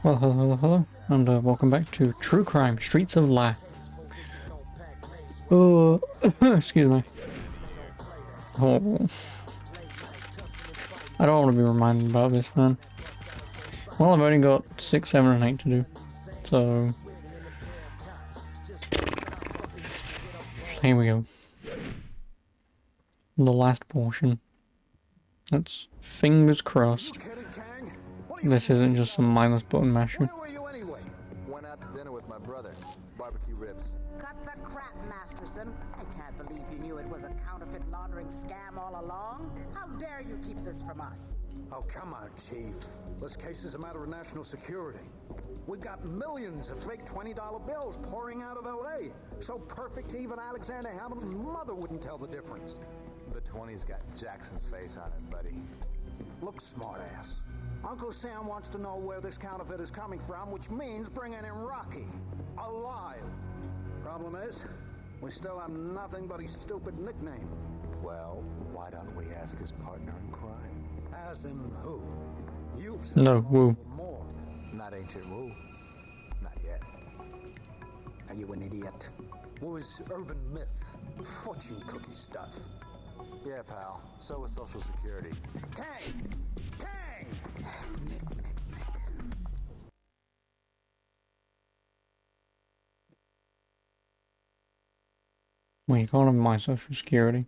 Well, hello, and welcome back to True Crime Streets of Lie. Oh, excuse me. Oh, I don't want to be reminded about this, man. Well, I've only got 6, 7, and 8 to do, so here we go. The last portion. Let's fingers crossed. This isn't just some mindless button masher. Where were you anyway? Went out to dinner with my brother. Barbecue ribs. Cut the crap, Masterson. I can't believe you knew it was a counterfeit laundering scam all along. How dare you keep this from us? Oh, come on, Chief. This case is a matter of national security. We've got millions of fake $20 bills pouring out of L.A. So perfect even Alexander Hamilton's mother wouldn't tell the difference. The 20's got Jackson's face on it, buddy. Look, smartass. Uncle Sam wants to know where this counterfeit is coming from, which means bringing in Rocky. Alive. Problem is, we still have nothing but his stupid nickname. Well, why don't we ask his partner in crime? As in who? You've said No, Wu. more. Not Ancient Wu. Not yet. Are you an idiot? Wu is urban myth, fortune cookie stuff. Yeah, pal. So is Social Security. Kang! Kang! We call him my social security.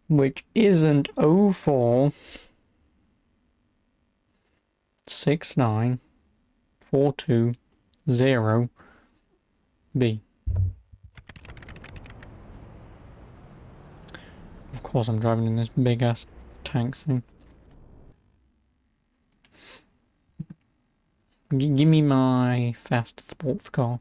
Which isn't 04 69 420 B. Of course I'm driving in this big ass tank thing. Give me my fast sports car.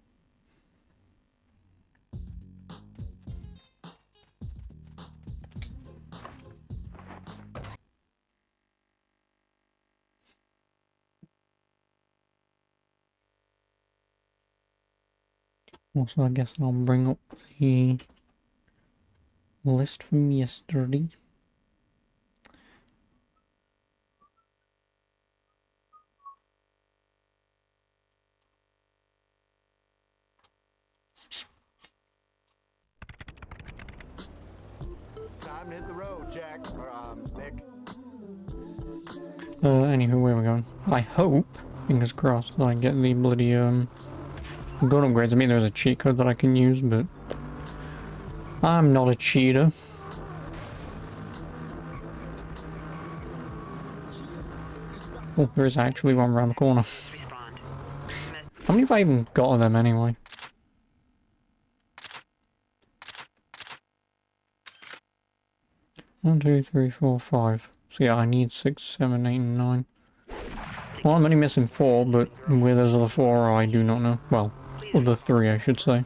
Also, I guess I'll bring up the list from yesterday. Time to hit the road, Jack. Or, Nick. Anywho, where are we going? I hope, fingers crossed, that I get the bloody, gun upgrades. I mean, there's a cheat code that I can use, but I'm not a cheater. Oh, there is actually one around the corner. How many have I even got of them anyway? One, two, three, four, five. So yeah, I need 6, 7, 8, and 9. Well, I'm only missing 4, but where those other 4 are, I do not know. Well, other 3, I should say.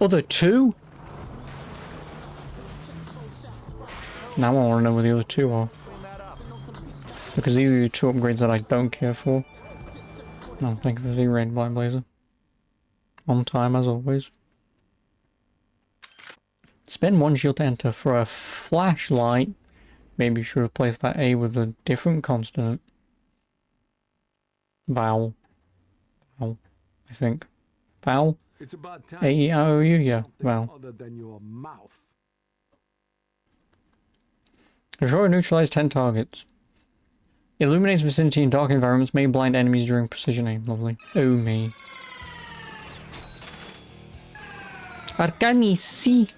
Other 2? Now I want to know where the other 2 are. Because these are the 2 upgrades that I don't care for. No, thank you for the Red Blind Blazer. On time, as always. Spend 1 shield to enter for a flashlight. Maybe you should replace that A with a different consonant. Vowel. Vowel, I think. Vowel? It's about time. A-E-I-O-U? Yeah, vowel. Other than your mouth. Destroy or neutralize 10 targets. Illuminates vicinity in dark environments, may blind enemies during precision aim. Lovely. Oh me. Arcanici.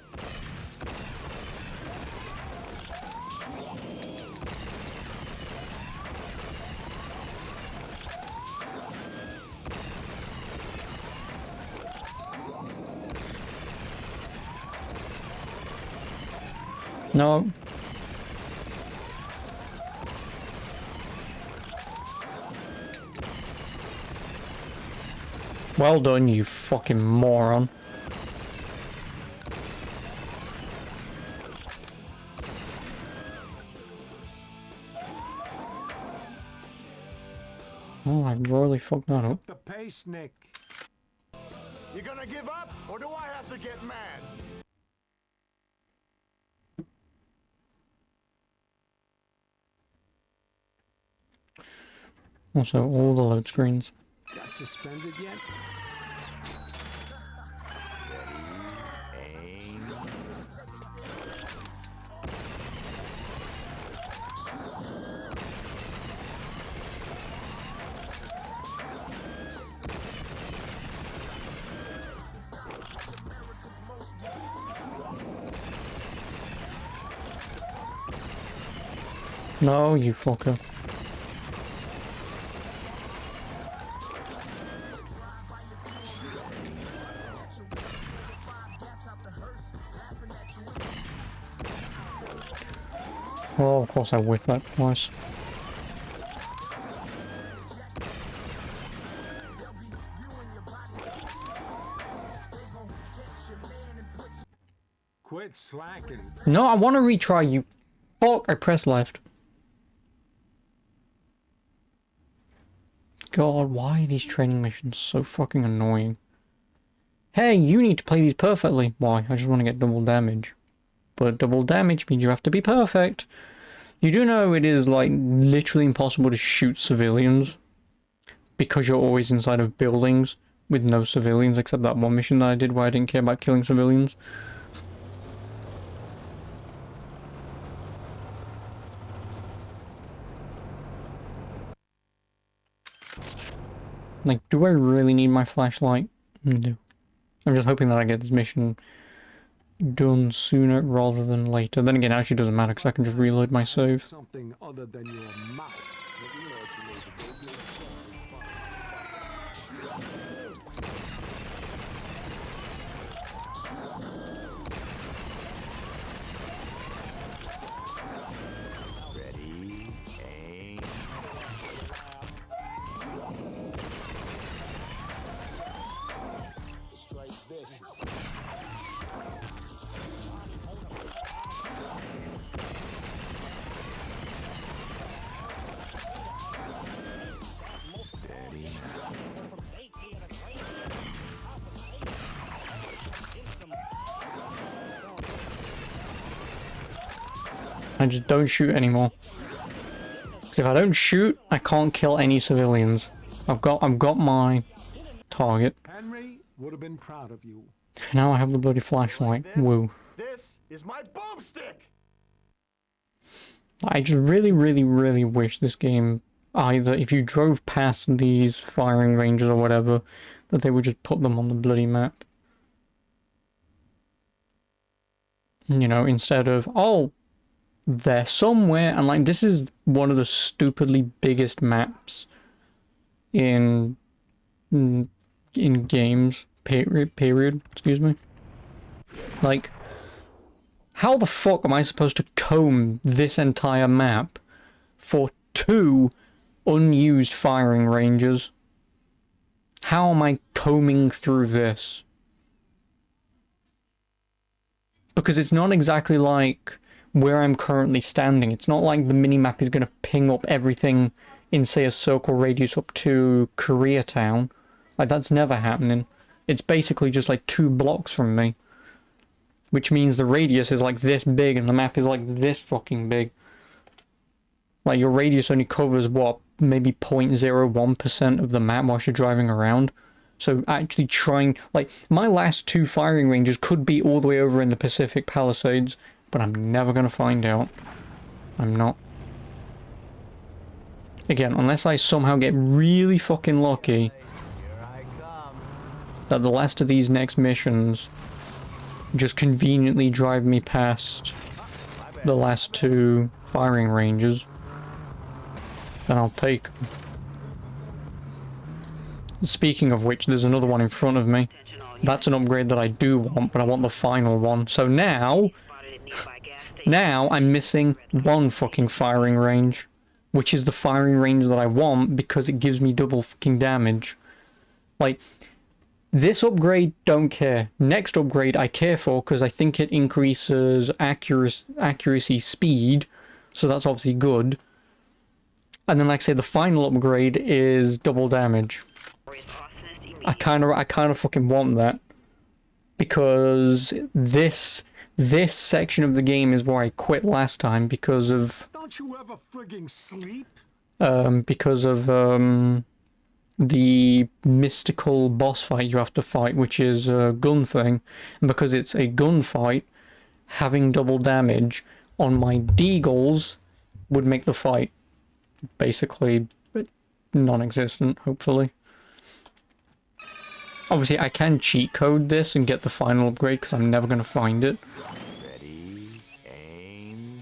No. Well done, you fucking moron. Oh, I really fucked that up. The pace, Nick. You gonna give up, or do I have to get mad? Also, all the load screens. Got suspended yet? No, you fucker. Oh, of course I whiffed that twice. Quit slacking. No, I want to retry, you fuck. I pressed left. God, why are these training missions so fucking annoying? Hey, you need to play these perfectly. Why? I just want to get double damage. But double damage means you have to be perfect. You do know it is, like, literally impossible to shoot civilians. Because you're always inside of buildings with no civilians, except that one mission that I did where I didn't care about killing civilians. Like, do I really need my flashlight? No. I'm just hoping that I get this mission done sooner rather than later. Then again, it actually doesn't matter because I can just reload my save. Something other than your mouth. I just don't shoot anymore. Because if I don't shoot, I can't kill any civilians. I've got my target. Henry would have been proud of you. Now I have the bloody flashlight. Woo. This is my boomstick. I just really, really, really wish this game, either if you drove past these firing ranges or whatever, that they would just put them on the bloody map. You know, instead of, oh, they're somewhere, and like, this is one of the stupidly biggest maps in games, period, excuse me. Like, how the fuck am I supposed to comb this entire map for 2 unused firing ranges? How am I combing through this? Because it's not exactly like where I'm currently standing. It's not like the minimap is going to ping up everything in, say, a circle radius up to Koreatown. Like, that's never happening. It's basically just like 2 blocks from me. Which means the radius is like this big and the map is like this fucking big. Like, your radius only covers, what, maybe 0.01% of the map whilst you're driving around. So actually trying, like, my last 2 firing ranges could be all the way over in the Pacific Palisades, but I'm never going to find out. I'm not. Again, unless I somehow get really fucking lucky that the last of these next missions just conveniently drive me past the last 2 firing ranges, then I'll take them. Speaking of which, there's another one in front of me. That's an upgrade that I do want, but I want the final one. So now I'm missing 1 fucking firing range, which is the firing range that I want because it gives me double fucking damage. Like, this upgrade, don't care. Next upgrade, I care for because I think it increases accuracy speed, so that's obviously good. And then, like I say, the final upgrade is double damage. I kind of fucking want that because this section of the game is where I quit last time because of Don't you ever frigging sleep? because of the mystical boss fight you have to fight, which is a gun thing. And because it's a gun fight, having double damage on my deagles would make the fight basically non-existent, hopefully. Obviously, I can cheat code this and get the final upgrade because I'm never going to find it. Ready, aim.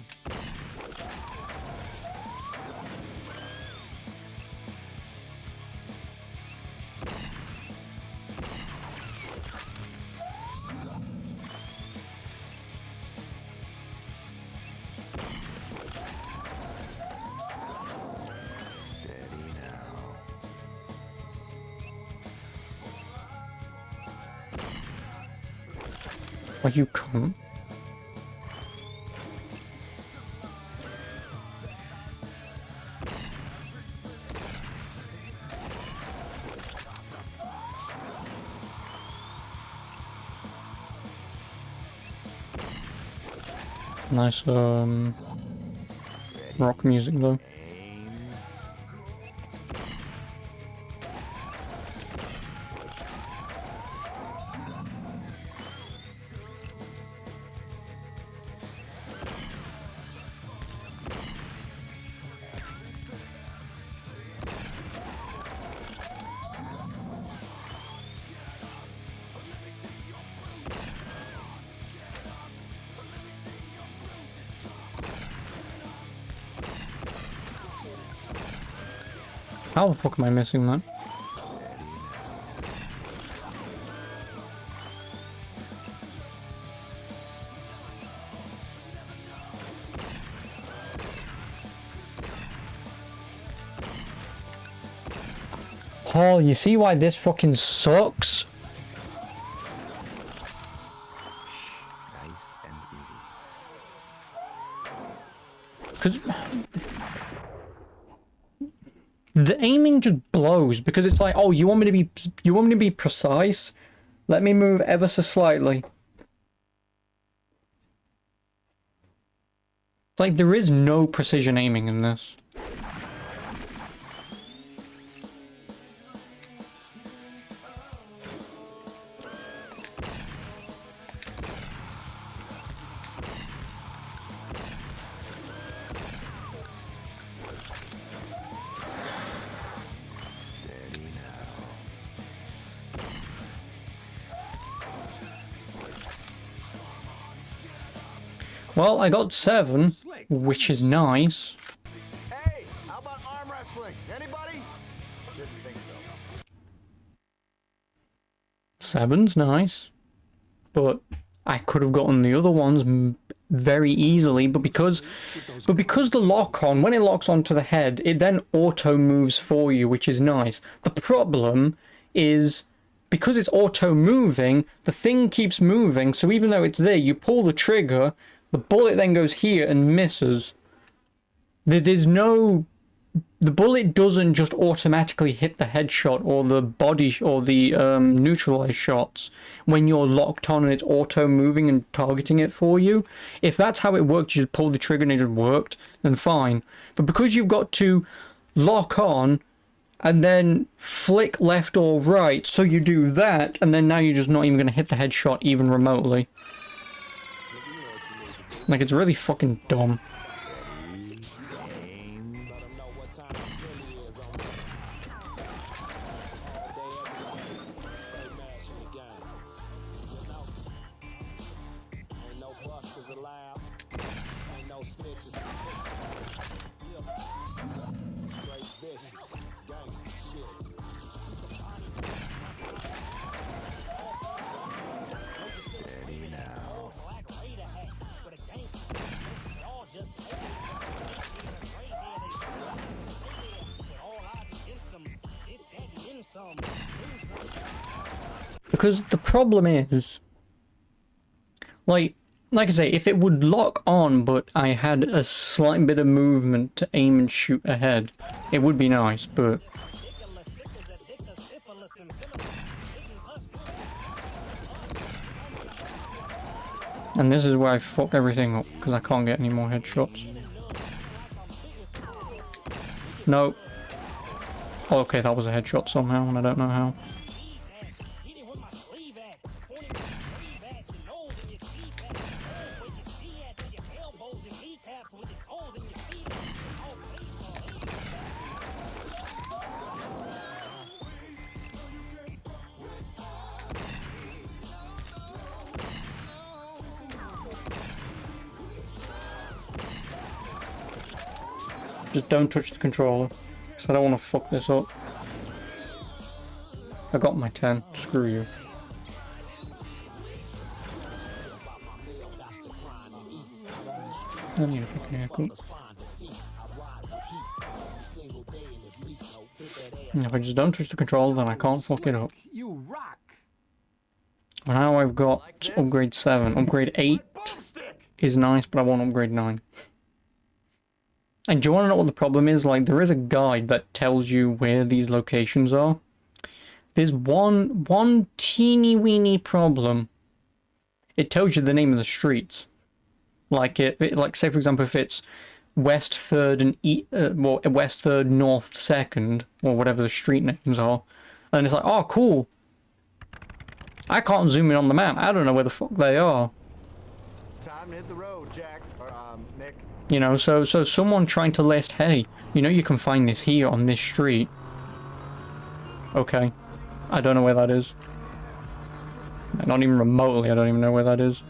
Steady now. Why you come? Nice rock music though. How the fuck am I missing that? Oh, you see why this fucking sucks? Nice and easy. Because the aiming just blows, because it's like, oh, you want me to be precise? Let me move ever so slightly. Like, there is no precision aiming in this. Well, I got 7, which is nice. Hey, how about arm wrestling? Anybody? Didn't think so. 7's nice, but I could have gotten the other ones very easily. But because the lock on, when it locks onto the head, it then auto moves for you, which is nice. The problem is, because it's auto moving, the thing keeps moving. So even though it's there, you pull the trigger, the bullet then goes here and misses. There's no... The bullet doesn't just automatically hit the headshot or the body or the neutralized shots when you're locked on and it's auto moving and targeting it for you. If that's how it worked, you just pull the trigger and it just worked, then fine. But because you've got to lock on and then flick left or right, so you do that, and then now you're just not even going to hit the headshot even remotely. Like, it's really fucking dumb. Because the problem is, like I say, if it would lock on but I had a slight bit of movement to aim and shoot ahead, it would be nice, but... And this is where I fuck everything up, because I can't get any more headshots. Nope. Oh, okay, that was a headshot somehow, and I don't know how. Just don't touch the controller, because I don't want to fuck this up. I got my 10. Screw you. I need a fucking haircut. And if I just don't touch the controller, then I can't fuck it up. You rock. Well, now I've got upgrade 7. Upgrade 8 is nice, but I want upgrade 9. And do you want to know what the problem is? Like, there is a guide that tells you where these locations are. There's one teeny weeny problem. It tells you the name of the streets. Like like say for example, if it's West 3rd and West 3rd North 2nd, or whatever the street names are, and it's like, oh cool. I can't zoom in on the map. I don't know where the fuck they are. Time to hit the road, Jack. Or, Nick. You know, so someone trying to list, hey, you know you can find this here on this street. Okay. I don't know where that is. Not even remotely, I don't even know where that is.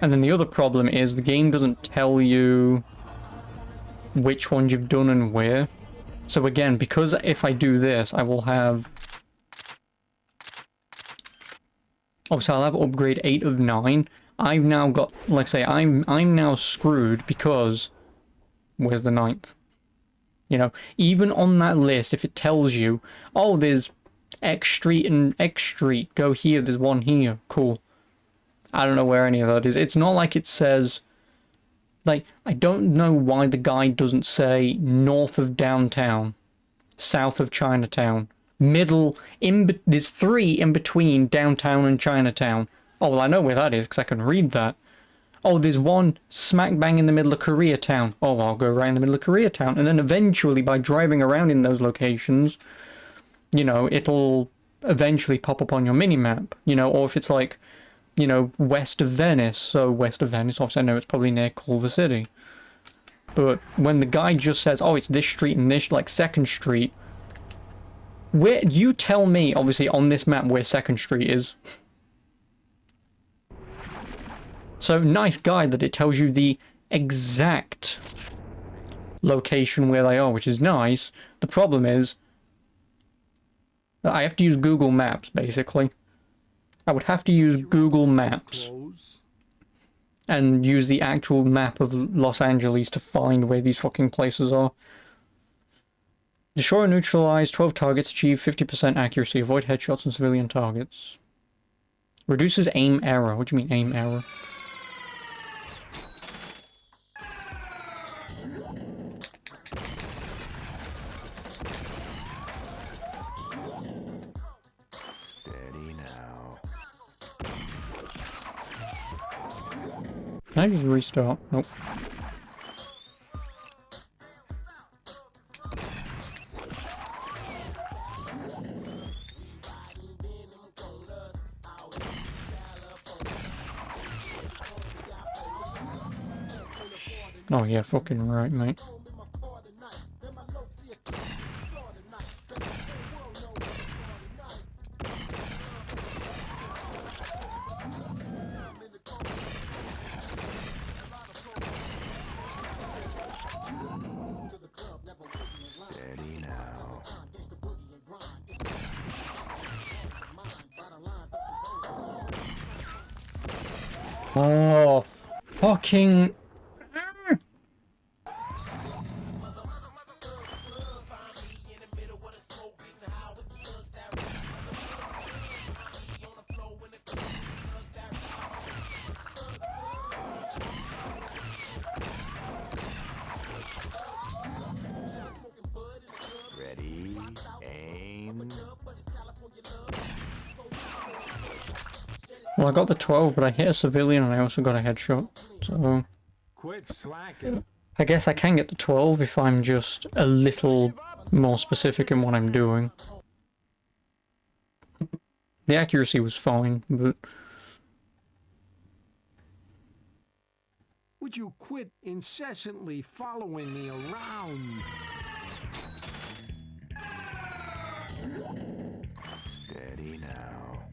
And then the other problem is the game doesn't tell you which ones you've done and where. So again, because if I do this, I will have... Obviously, I'll have upgrade 8 of 9. I've now got, like I say, I'm now screwed because where's the 9th? You know, even on that list, if it tells you, oh, there's X street and X street, go here, there's one here, cool. I don't know where any of that is. It's not like it says, like, I don't know why the guide doesn't say north of downtown, south of Chinatown, middle, there's 3 in between downtown and Chinatown. Oh, well, I know where that is, because I can read that. Oh, there's one smack bang in the middle of Koreatown. Oh, well, I'll go right in the middle of Koreatown. And then eventually, by driving around in those locations, you know, it'll eventually pop up on your mini-map. You know, or if it's like, you know, west of Venice. So, west of Venice, obviously I know it's probably near Culver City. But when the guide just says, oh, it's this street and this, like, 2nd Street, where, you tell me, obviously, on this map where 2nd Street is. So, nice guide that it tells you the exact location where they are, which is nice. The problem is, I have to use Google Maps, basically. I would have to use Google Maps and use the actual map of Los Angeles to find where these fucking places are. Destroy or neutralize 12 targets, achieve 50% accuracy, avoid headshots on civilian targets. Reduces aim error. What do you mean aim error? Steady now. Can I just restart? Nope. Oh yeah, fucking right, mate. Steady now. Oh, fucking... Ready, aim. Well, I got the 12, but I hit a civilian and I also got a headshot, so... Quit slacking. I guess I can get to 12 if I'm just a little more specific in what I'm doing. The accuracy was fine, but... Would you quit incessantly following me around? Steady now.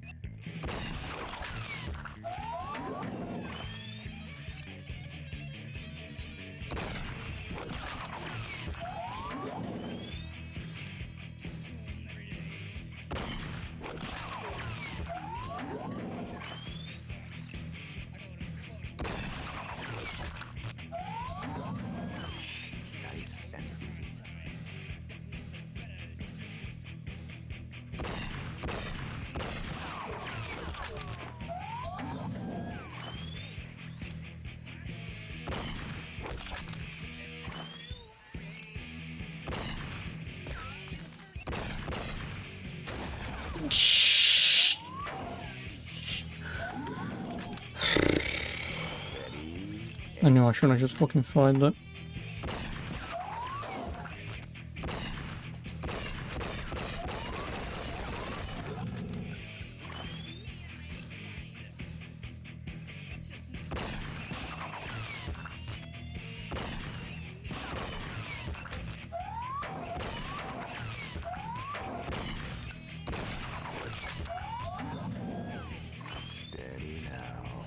Nice and easy. I knew I shouldn't have just fucking fired that. Steady now.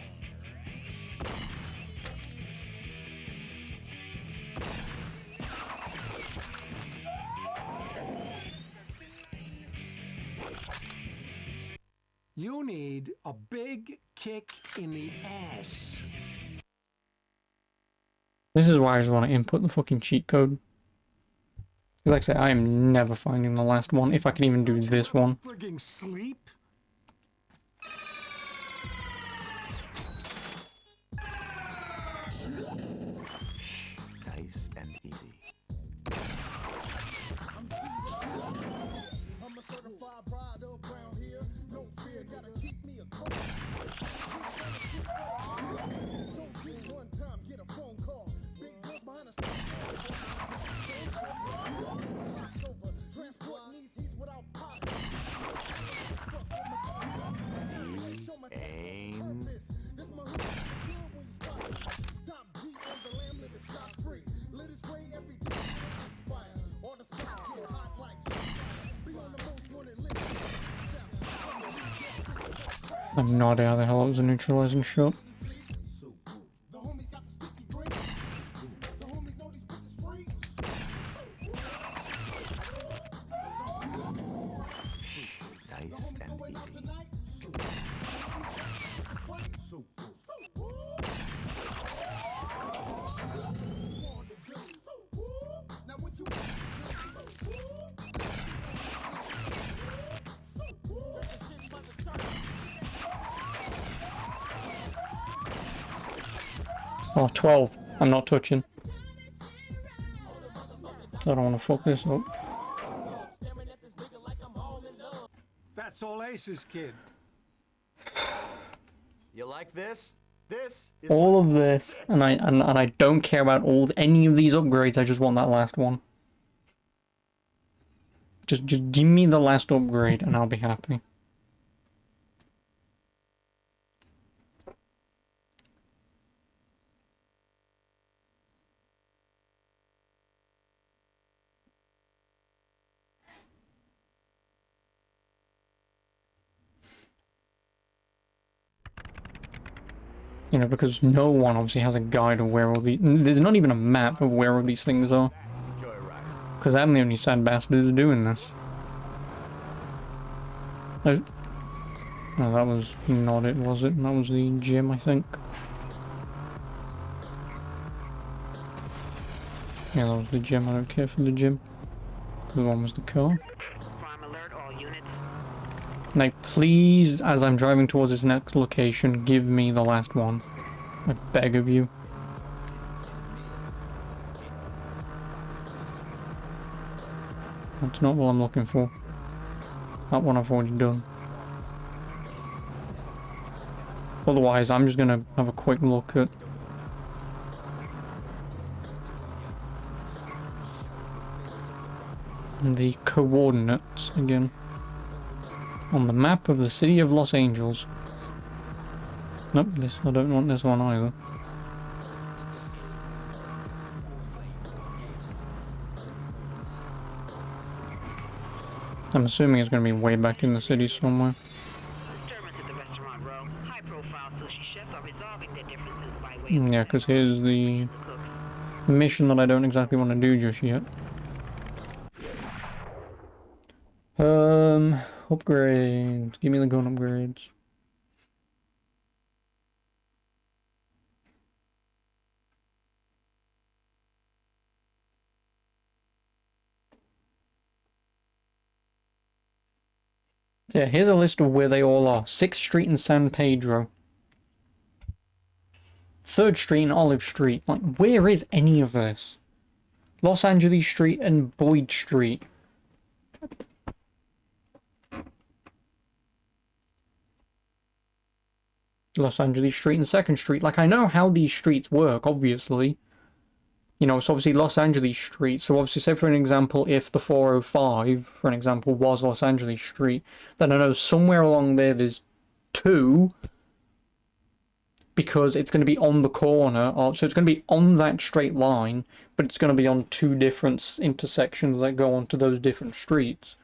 You need a big kick in the ass. This is why I just want to input the fucking cheat code. Because like I say, I am never finding the last one, if I can even do this one. Frigging sleep? Nice and easy. I'm a certified bride up round here. No fear, gotta keep me a coat. So good one time, get a phone call. Big girls behind us. Over. Transport needs he's without pot. Aim. This my hood good when you start. Top G on the lamb, living scot free. Lit his way every day expire. All the spots get hot like be on the most wanted list. I have no idea how the hell it was a neutralizing shot. The homies got the sticky green. The homies know these bitches free. Nice and Going out easy. tonight. Now what you Oh, 12. I'm not touching. I don't want to fuck this up. That's all Aces, kid. You like this? This is All of this, and I don't care about any of these upgrades. I just want that last one. Just give me the last upgrade, and I'll be happy. You know, because no one obviously has a guide of where all these... There's not even a map of where all these things are. joyride. Because I'm the only sad bastard who's doing this. Oh. No, that was not it, was it? That was the gym, I think. Yeah, that was the gym. I don't care for the gym. The one was the car. Crime alert, all units. Now, please, as I'm driving towards this next location, give me the last one. I beg of you. That's not what I'm looking for. That one I've already done. Otherwise, I'm just gonna have a quick look at the coordinates again. On the map of the city of Los Angeles. Nope, this I don't want this one either. I'm assuming it's going to be way back in the city somewhere. Disturbance at the restaurant row. High-profile sushi chefs are resolving their differences by way of Yeah, because here's the cooks. mission that I don't exactly want to do just yet. Upgrades. Give me the gun upgrades. Yeah, here's a list of where they all are. 6th Street and San Pedro. 3rd Street and Olive Street. Like, where is any of this? Los Angeles Street and Boyd Street. Los Angeles Street and 2nd Street. Like, I know how these streets work, obviously. You know, it's obviously Los Angeles Street. So obviously, say for an example, if the 405, for an example, was Los Angeles Street, then I know somewhere along there's 2, because it's going to be on the corner of, so it's going to be on that straight line, but it's going to be on 2 different intersections that go onto those different streets.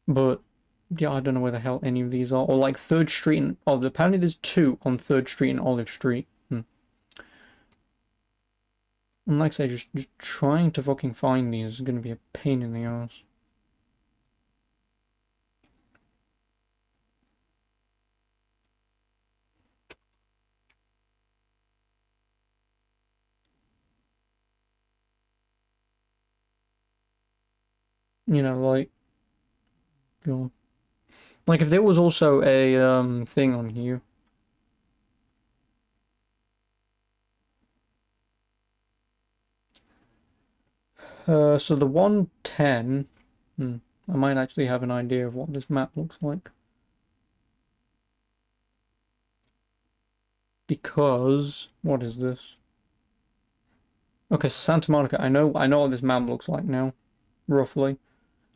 But yeah, I don't know where the hell any of these are. Or like 3rd Street and apparently there's 2 on 3rd Street and Olive Street. And like I say, just trying to fucking find these is going to be a pain in the ass. You know, like, go on. Like if there was also a thing on here. So the 110, I might actually have an idea of what this map looks like. Because, what is this? Okay, Santa Monica, I know what this map looks like now, roughly.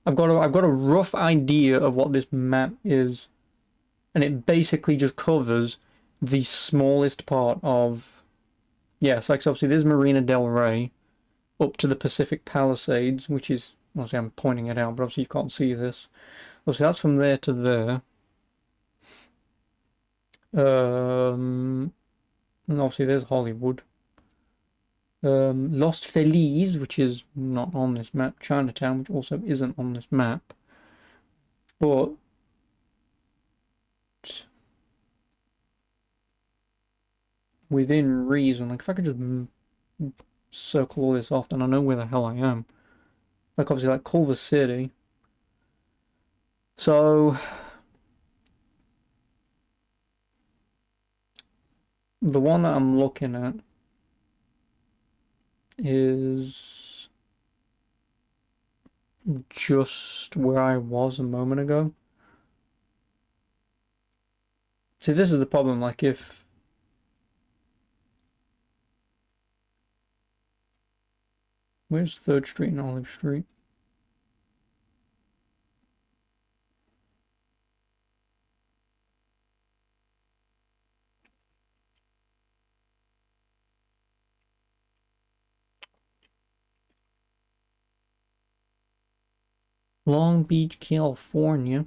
I've got a rough idea of what this map is, and it basically just covers the smallest part of, yeah, so like obviously there's Marina Del Rey, up to the Pacific Palisades, which is, obviously I'm pointing it out, but obviously you can't see this. Obviously that's from there to there. And obviously there's Hollywood. Los Feliz, which is not on this map. Chinatown, which also isn't on this map. But within reason, like if I could just circle all this off, then I know where the hell I am. Like obviously like Culver City. So the one that I'm looking at is just where I was a moment ago. See, this is the problem, like if where's 3rd Street and Olive Street? Long Beach, California.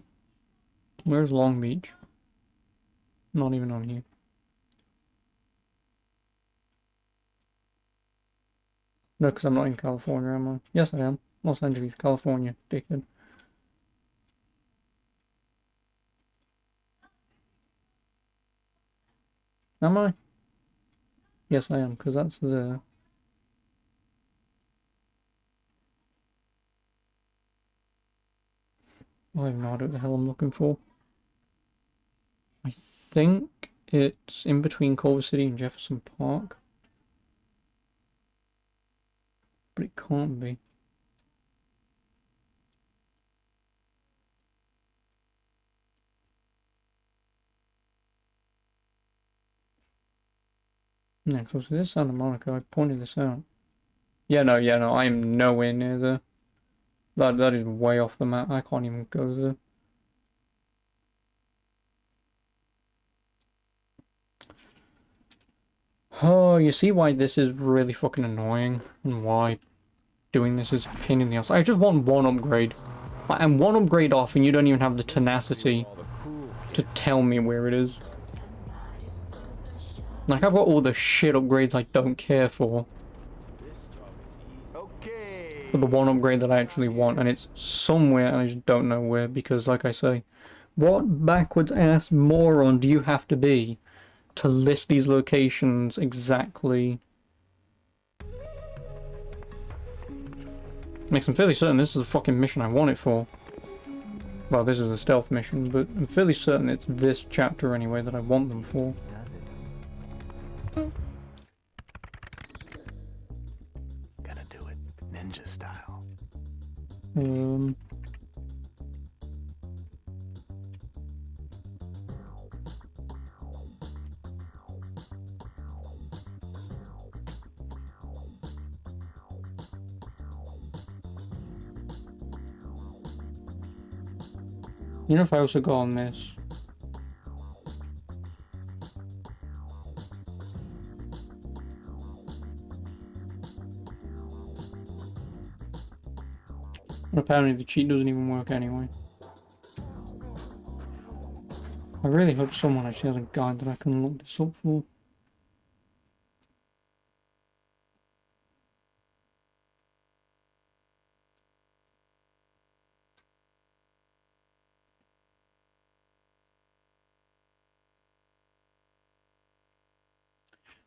Where's Long Beach? Not even on here. No, because I'm not in California, am I? Yes, I am. Los Angeles, California, dickhead. Am I? Yes, I am, because that's there. I have no idea what the hell I'm looking for. I think it's in between Culver City and Jefferson Park. But it can't be. Next, was this Santa Monica? I pointed this out. Yeah, no, I am nowhere near there. That is way off the map. I can't even go there. Oh, you see why this is really fucking annoying and why doing this is a pain in the ass. I just want one upgrade. I'm one upgrade off and you don't even have the tenacity to tell me where it is. Like, I've got all the shit upgrades I don't care for. Okay. For the one upgrade that I actually want, and it's somewhere and I just don't know where, because like I say, what backwards ass moron do you have to be to list these locations exactly? Makes I'm fairly certain this is the fucking mission I want it for. Well, this is a stealth mission, but I'm fairly certain it's this chapter anyway that I want them for. Gonna do it ninja style. You know, if I also go on this. Apparently the cheat doesn't even work anyway. I really hope someone actually has a guide that I can look this up for.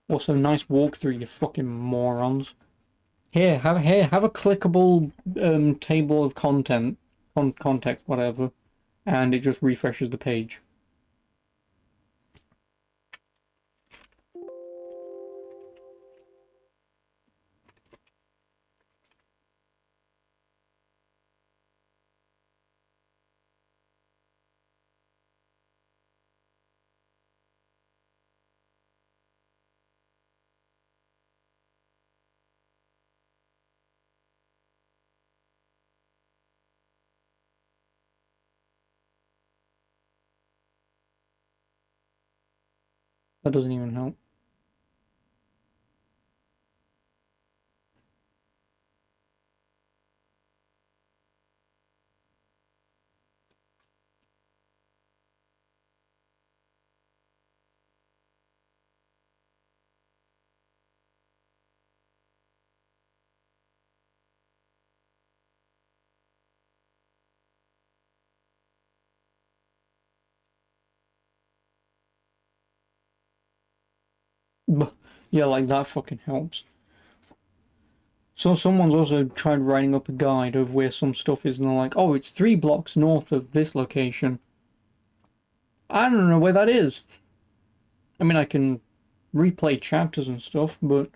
Also, nice walkthrough, you fucking morons. Here, have a clickable table of content, context, whatever, and it just refreshes the page. That doesn't even help. Yeah, like that fucking helps. So someone's also tried writing up a guide of where some stuff is, and they're like, oh, it's 3 blocks north of this location. I don't know where that is. I mean, I can replay chapters and stuff, but...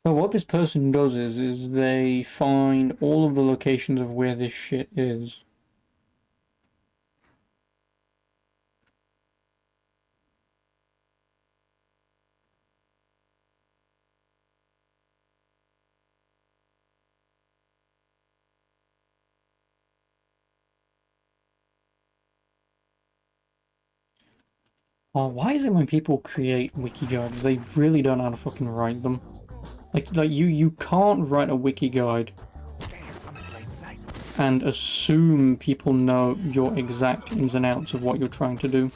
So what this person does is they find all of the locations of where this shit is. Why is it when people create wiki guides, they really don't know how to fucking write them? Like you can't write a wiki guide and assume people know your exact ins and outs of what you're trying to do.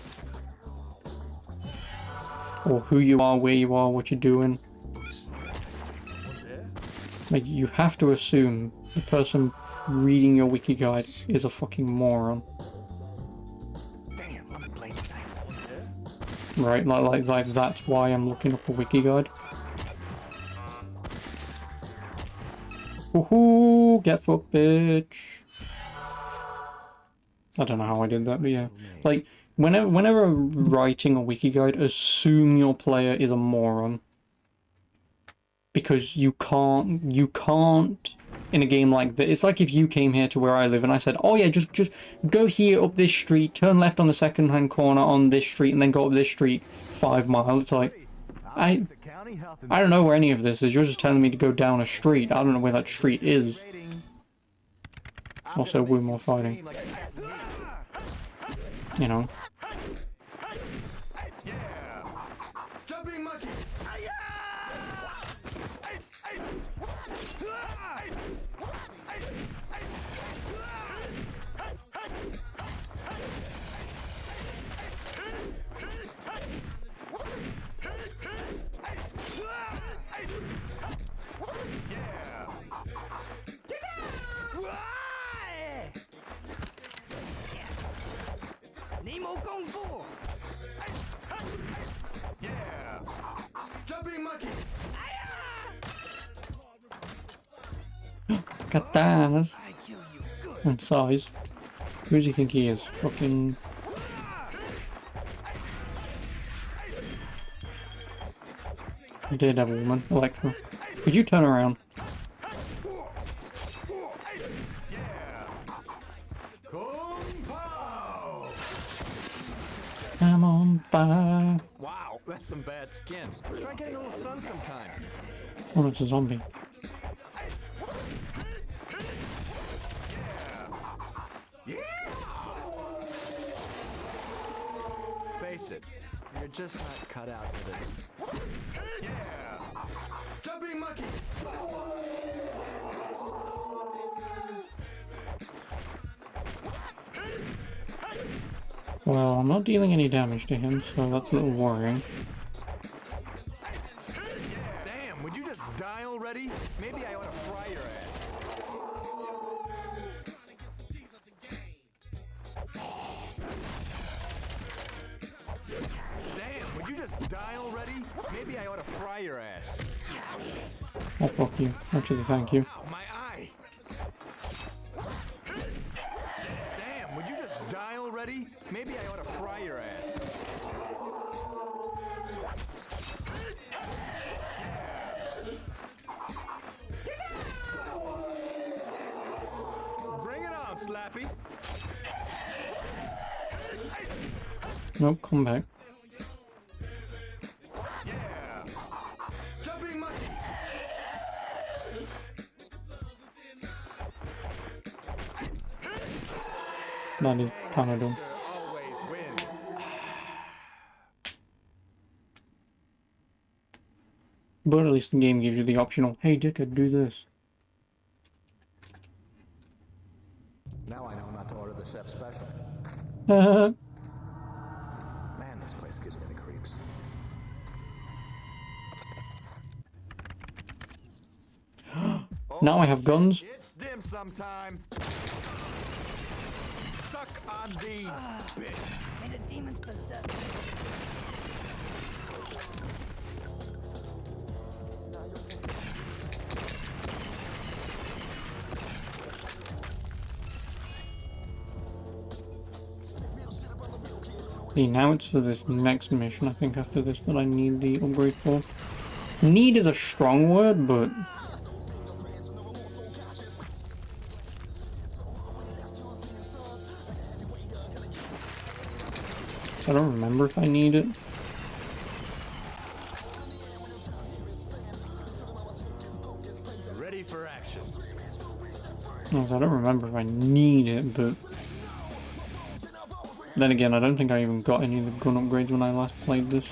Or who you are, where you are, what you're doing. Like, you have to assume the person reading your wiki guide is a fucking moron. right? Like that's why I'm looking up a wiki guide. Woohoo! Get fucked, bitch. I don't know how I did that, but yeah. Like, whenever writing a wiki guide, assume your player is a moron. Because you can't in a game like this. It's like if you came here to where I live and I said, oh yeah, just go here up this street, turn left on the second hand corner on this street, and then go up this street 5 miles. It's like, I don't know where any of this is. You're just telling me to go down a street. I don't know where that street is. Also, way more fighting. You know. Jumping monkey. Yeah. Jumping monkey. Katanas. And size. Who does he think he is? Fucking... Daredevil woman. Electra. Could you turn around? I'm on fire. Wow, that's some bad skin. Try getting a little sun sometime. Oh, it's a zombie. Face it, you're just not cut out for this. Yeah. Jumping monkey. Well, I'm not dealing any damage to him, so that's a little worrying. Damn, would you just die already? Maybe I ought to fry your ass. Damn, would you just die already? Maybe I ought to fry your ass. Oh, fuck you. Actually, thank you. Ow, my eye. Damn, would you just die already? Maybe I ought to fry your ass. Bring it on, Slappy. Nope, come back. Yeah. Jumping monkey. That is kind of dumb. Always wins. But at least the game gives you the optional, hey dickhead, do this. Now I know not to order the chef special. Now Man, this place gives me the creeps. I have guns. It's dim sum time. Suck on these, bitch. May the demons possess me. See, now it's for this next mission, I think, after this, that I need the upgrade for. Need is a strong word, but... So I don't remember if I need it. Ready for action. Yes, I don't remember if I need it, but... Then again, I don't think I even got any of the gun upgrades when I last played this.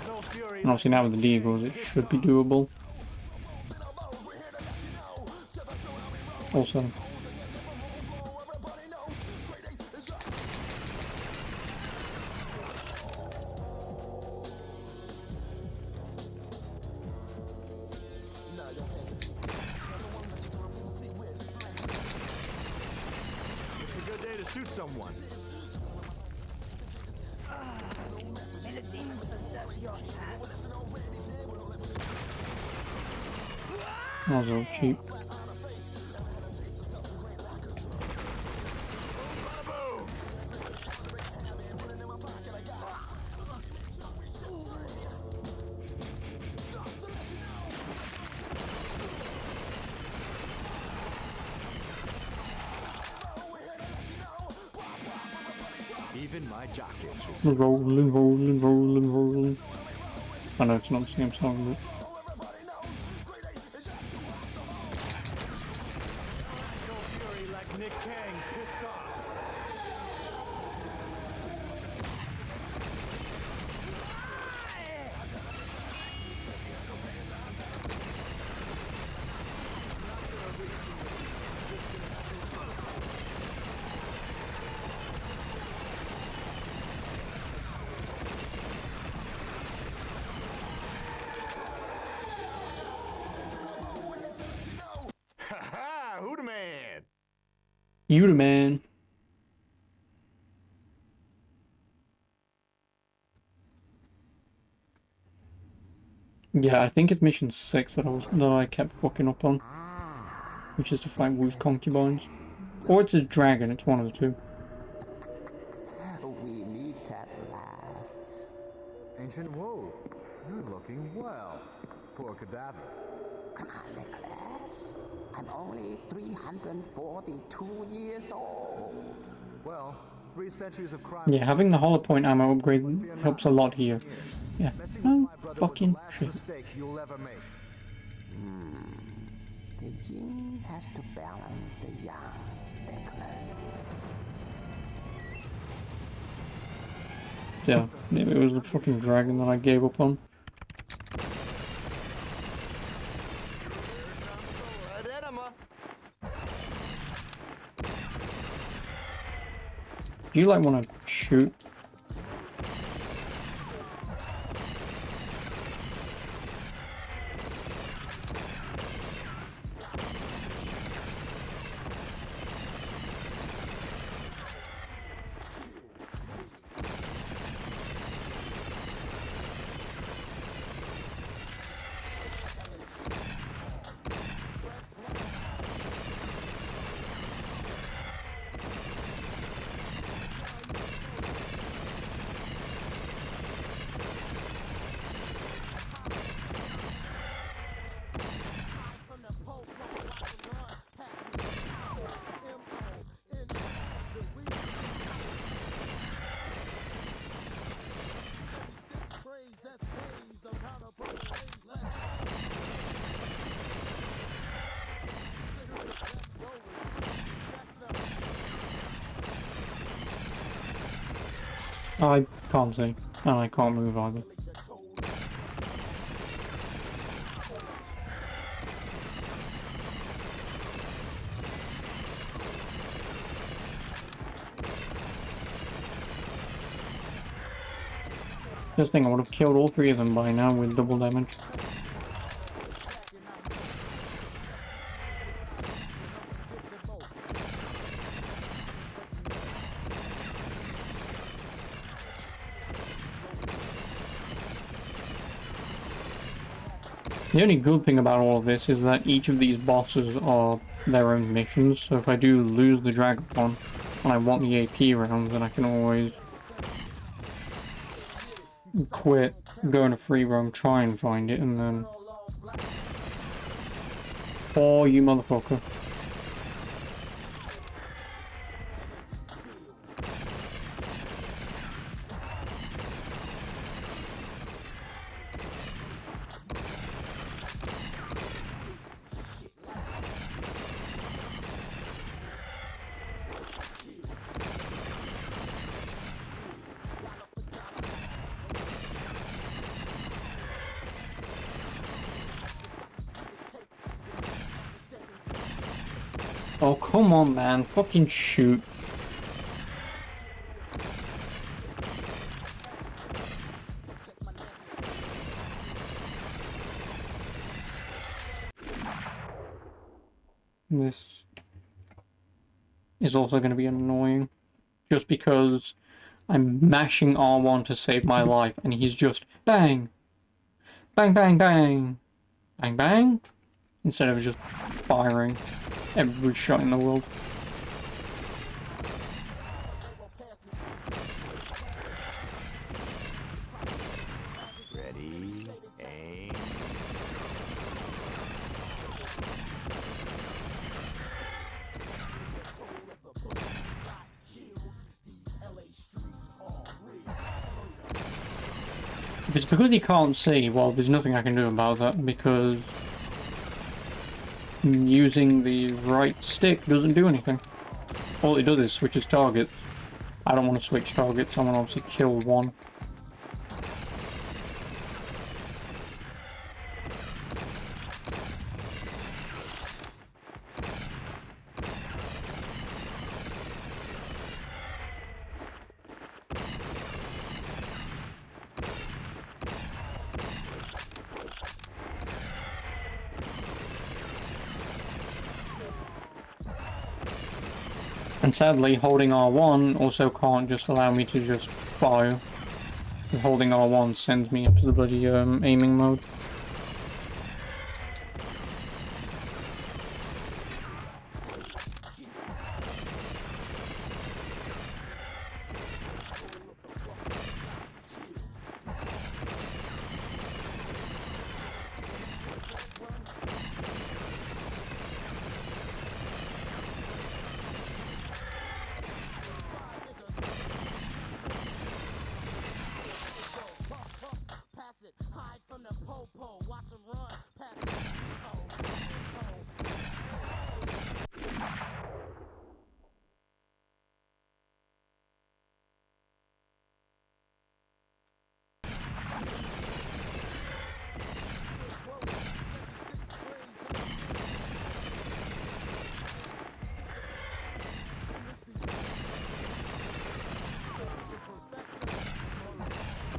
No fury. And obviously now with the Deagles, it should be doable. Also... It's a good day to shoot someone. That was a little cheap. Even my jock itches. Rolling, rolling, rolling, rolling. I know it's not the same song, but... Fury like Nick Kang pissed off. Ha! Who the man? You the man. Yeah, I think it's mission 6 that I kept fucking up on. Which is to fight Wu's concubines. Or it's a dragon, it's one of the two. We meet at last. Ancient Wu, you're looking well for a cadaver. Come on, Nicholas. I'm only 342 years old. Well, 3 centuries of crime. Yeah, having the hollow point ammo upgrade helps a lot here. Yeah. Messing with No my brother was the fucking last shit. mistake you'll ever make. The yin has to balance the yang, Nicholas. Yeah, maybe it was the fucking dragon that I gave up on. An enema. Do you like want to shoot? I can't see, and I can't move either. This thing, I would have killed all 3 of them by now with double damage. The only good thing about all of this is that each of these bosses are their own missions, so if I do lose the Dragapon and I want the AP rounds, then I can always quit, go in a free roam, try and find it, and then... Oh, you motherfucker. Oh, come on, man. Fucking shoot. This is also going to be annoying. Just because I'm mashing R1 to save my life, and he's just bang! Bang, bang, bang! Bang, bang! instead of just firing every shot in the world. Ready, aim. If it's because he can't see, well, there's nothing I can do about that, because using the right stick doesn't do anything. All it does is switches targets. I don't want to switch targets, I want to obviously kill one. And sadly, holding R1 also can't just allow me to just fire. Holding R1 sends me into the bloody aiming mode.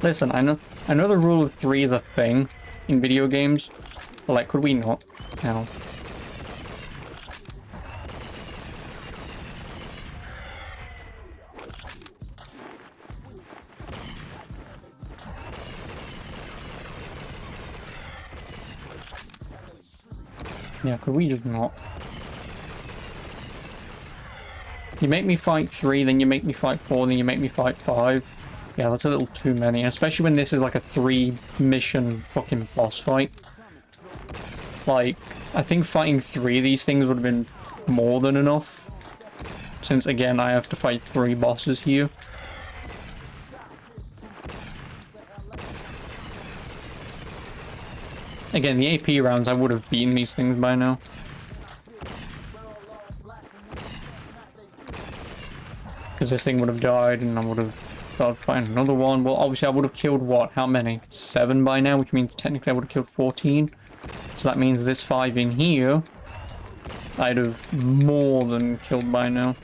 Listen, I know the rule of 3 is a thing in video games, but like, could we not now? Yeah, could we just not? You make me fight 3, then you make me fight 4, then you make me fight 5. Yeah, that's a little too many, especially when this is like a 3-mission fucking boss fight. Like, I think fighting 3 of these things would have been more than enough. Since, again, I have to fight 3 bosses here. Again, the AP rounds, I would have beaten these things by now. Because this thing would have died and I would have started fighting another one. Well, obviously I would have killed what? How many? 7 by now, which means technically I would have killed 14. So that means this 5 in here, I'd have more than killed by now.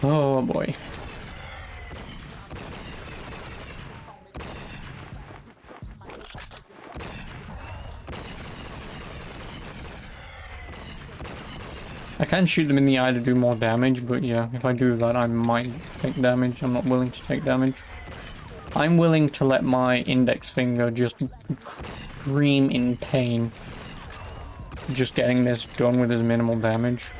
Oh boy. I can shoot them in the eye to do more damage, but yeah, if I do that, I might take damage. I'm not willing to take damage. I'm willing to let my index finger just scream in pain. Just getting this done with as minimal damage.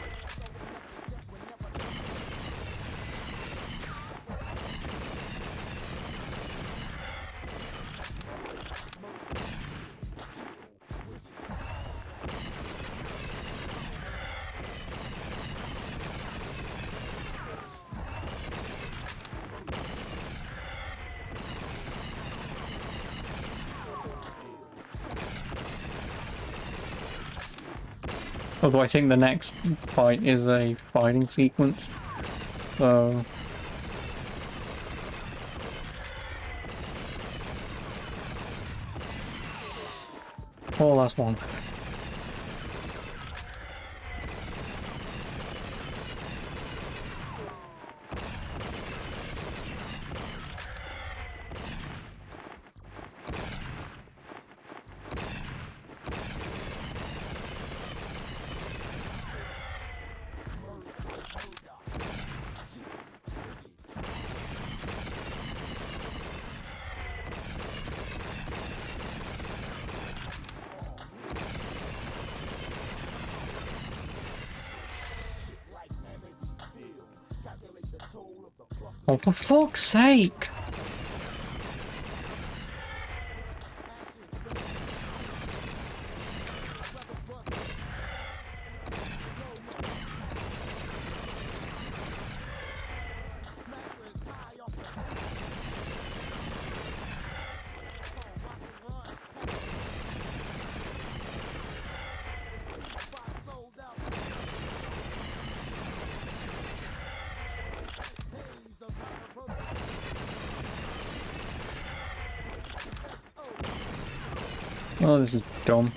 Although I think the next fight is a fighting sequence, so... Oh, last one. Oh, for fuck's sake! Oh, this is dumb.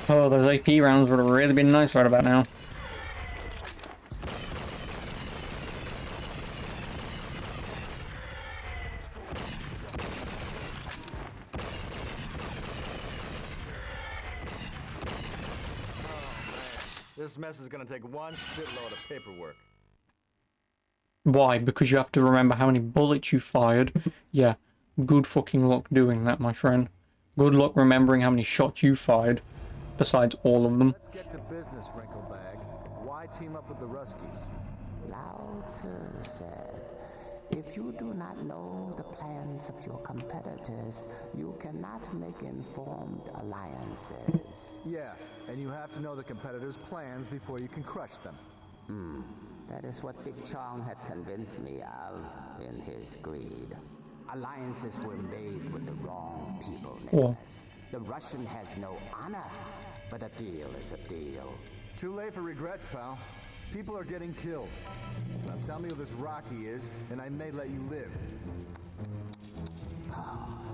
Oh, those AP rounds would have really been nice right about now. This mess is gonna take one shitload of paperwork. Why? Because you have to remember how many bullets you fired. Yeah, good fucking luck doing that, my friend. Good luck remembering how many shots you fired, besides all of them. Let's get to business, Wrinklebag. Why team up with the Ruskies? Lao Tzu said, if you do not know the plans of your competitors, you cannot make informed alliances. Yeah, and you have to know the competitors' plans before you can crush them. That is what Big Chong had convinced me of in his greed. Alliances were made with the wrong people, Nicholas. The Russian has no honor, but a deal is a deal. Too late for regrets, pal. People are getting killed. Now tell me who this Rocky is, and I may let you live.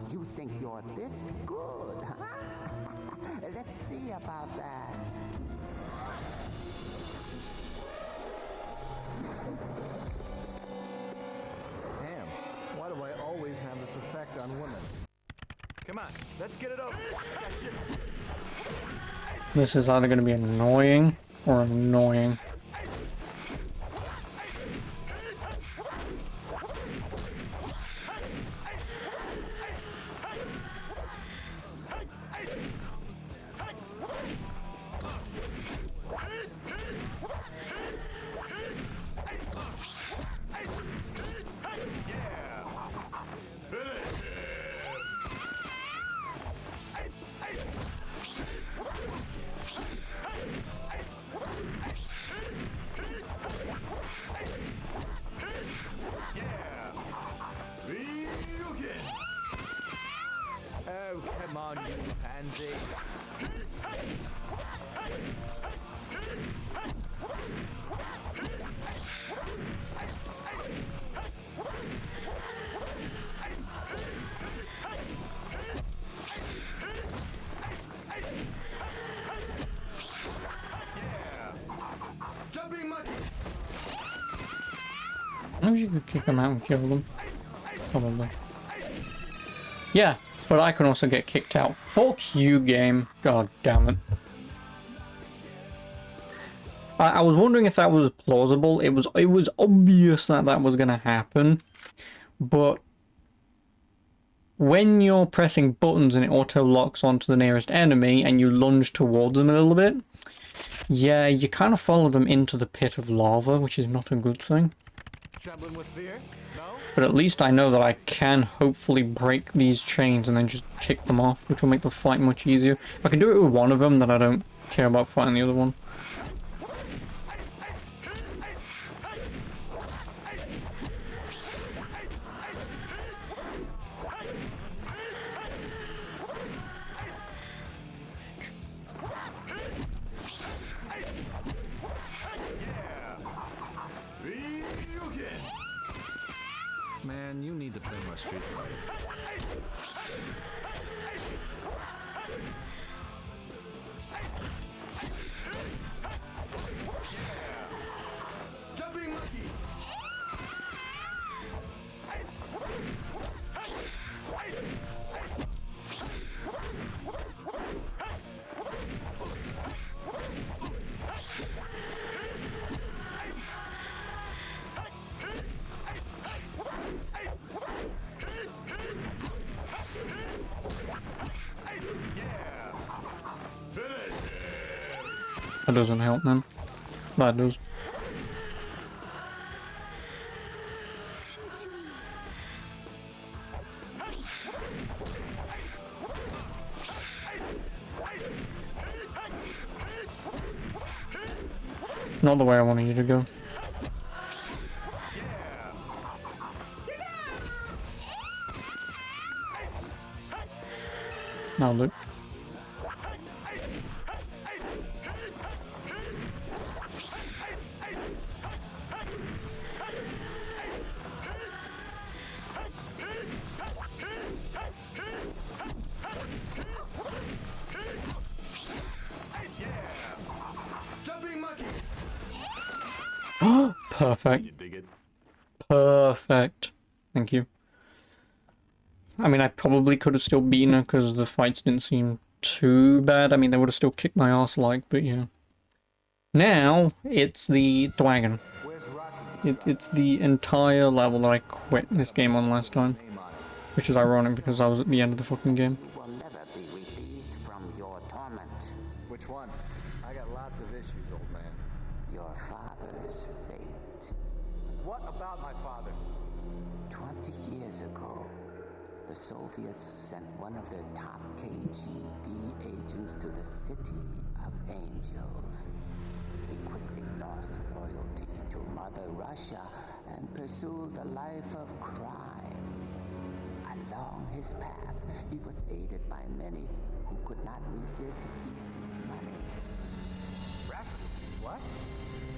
You think you're this good, huh? Let's see about that. Damn, why do I always have this effect on women? Come on, let's get it over. This is either going to be annoying or annoying. Oh, come on, you pansy. Jumping monkey. I wish you could kick them out and kill them. Probably. Yeah, but I can also get kicked out. Fuck you, game. God damn it. I was wondering if that was plausible. It was obvious that that was going to happen. But when you're pressing buttons and it auto-locks onto the nearest enemy and you lunge towards them a little bit, yeah, you kind of follow them into the pit of lava, which is not a good thing. Trembling with fear? No? But at least I know that I can hopefully break these chains and then just kick them off, which will make the fight much easier. If I can do it with one of them, then I don't care about fighting the other one. Man, you need to play more Street Fighter. Jumping monkey. That doesn't help, man. That does. Not the way I wanted you to go. Now look. Jumping monkey. Perfect. You dig it? Perfect. Thank you. I mean, I probably could have still beaten her because the fights didn't seem too bad. I mean, they would have still kicked my ass like, but yeah. Now, it's the dragon. Where's Rocky? It's the entire level that I quit this game on last time. Name on it. Which is ironic because I was at the end of the fucking game. You will never be released from your torment. Which one? I got lots of issues, old man. Your father's fate. What about my father? 20 years ago, the Soviets sent one of their top KGB agents to the City of Angels. He quickly lost loyalty to Mother Russia and pursued a life of crime. Along his path, he was aided by many who could not resist easy money. Rafferty? What?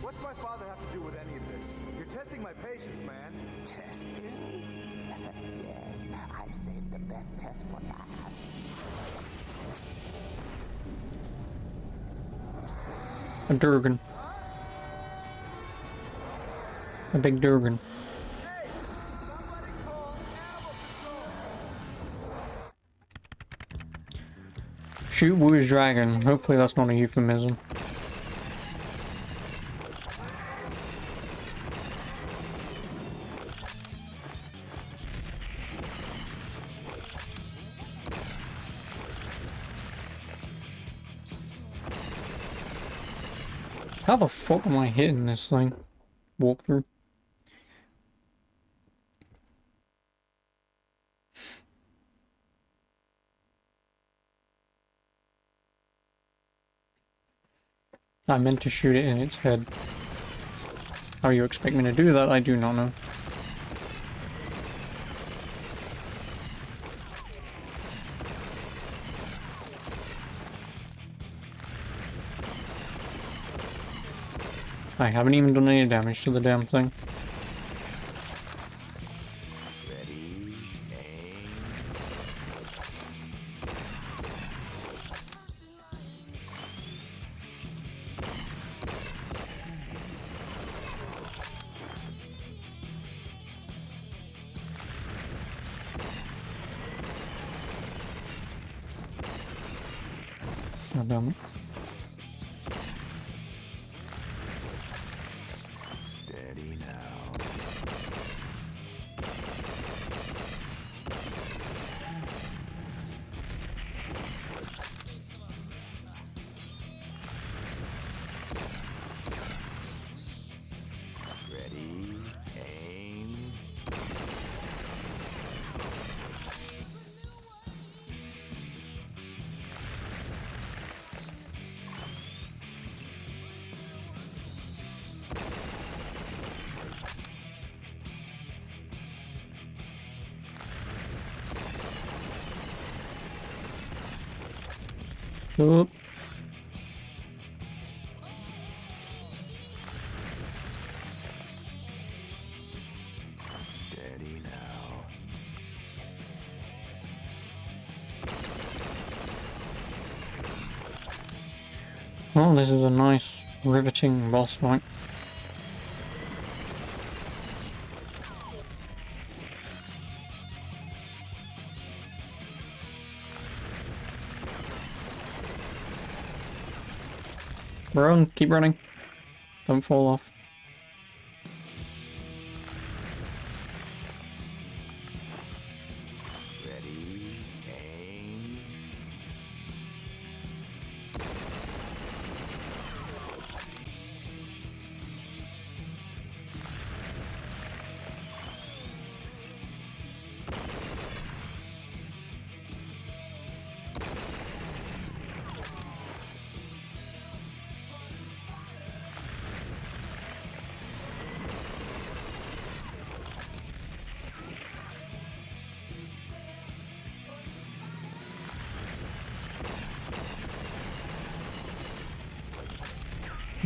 What's my father have to do with any of this? You're testing my patience, man. Testing? Yes, I've saved the best test for last. A Durgan. A big Durgan. Shoot Woo's dragon. Hopefully that's not a euphemism. How the fuck am I hitting this thing? Walkthrough. I meant to shoot it in its head. How you expect me to do that, I do not know. I haven't even done any damage to the damn thing. Ready, aim. God damn it. Steady now. Ready, aim. Oop. Steady now. Well, this is a nice, riveting boss fight. Run, keep running. Don't fall off. Ready, aim.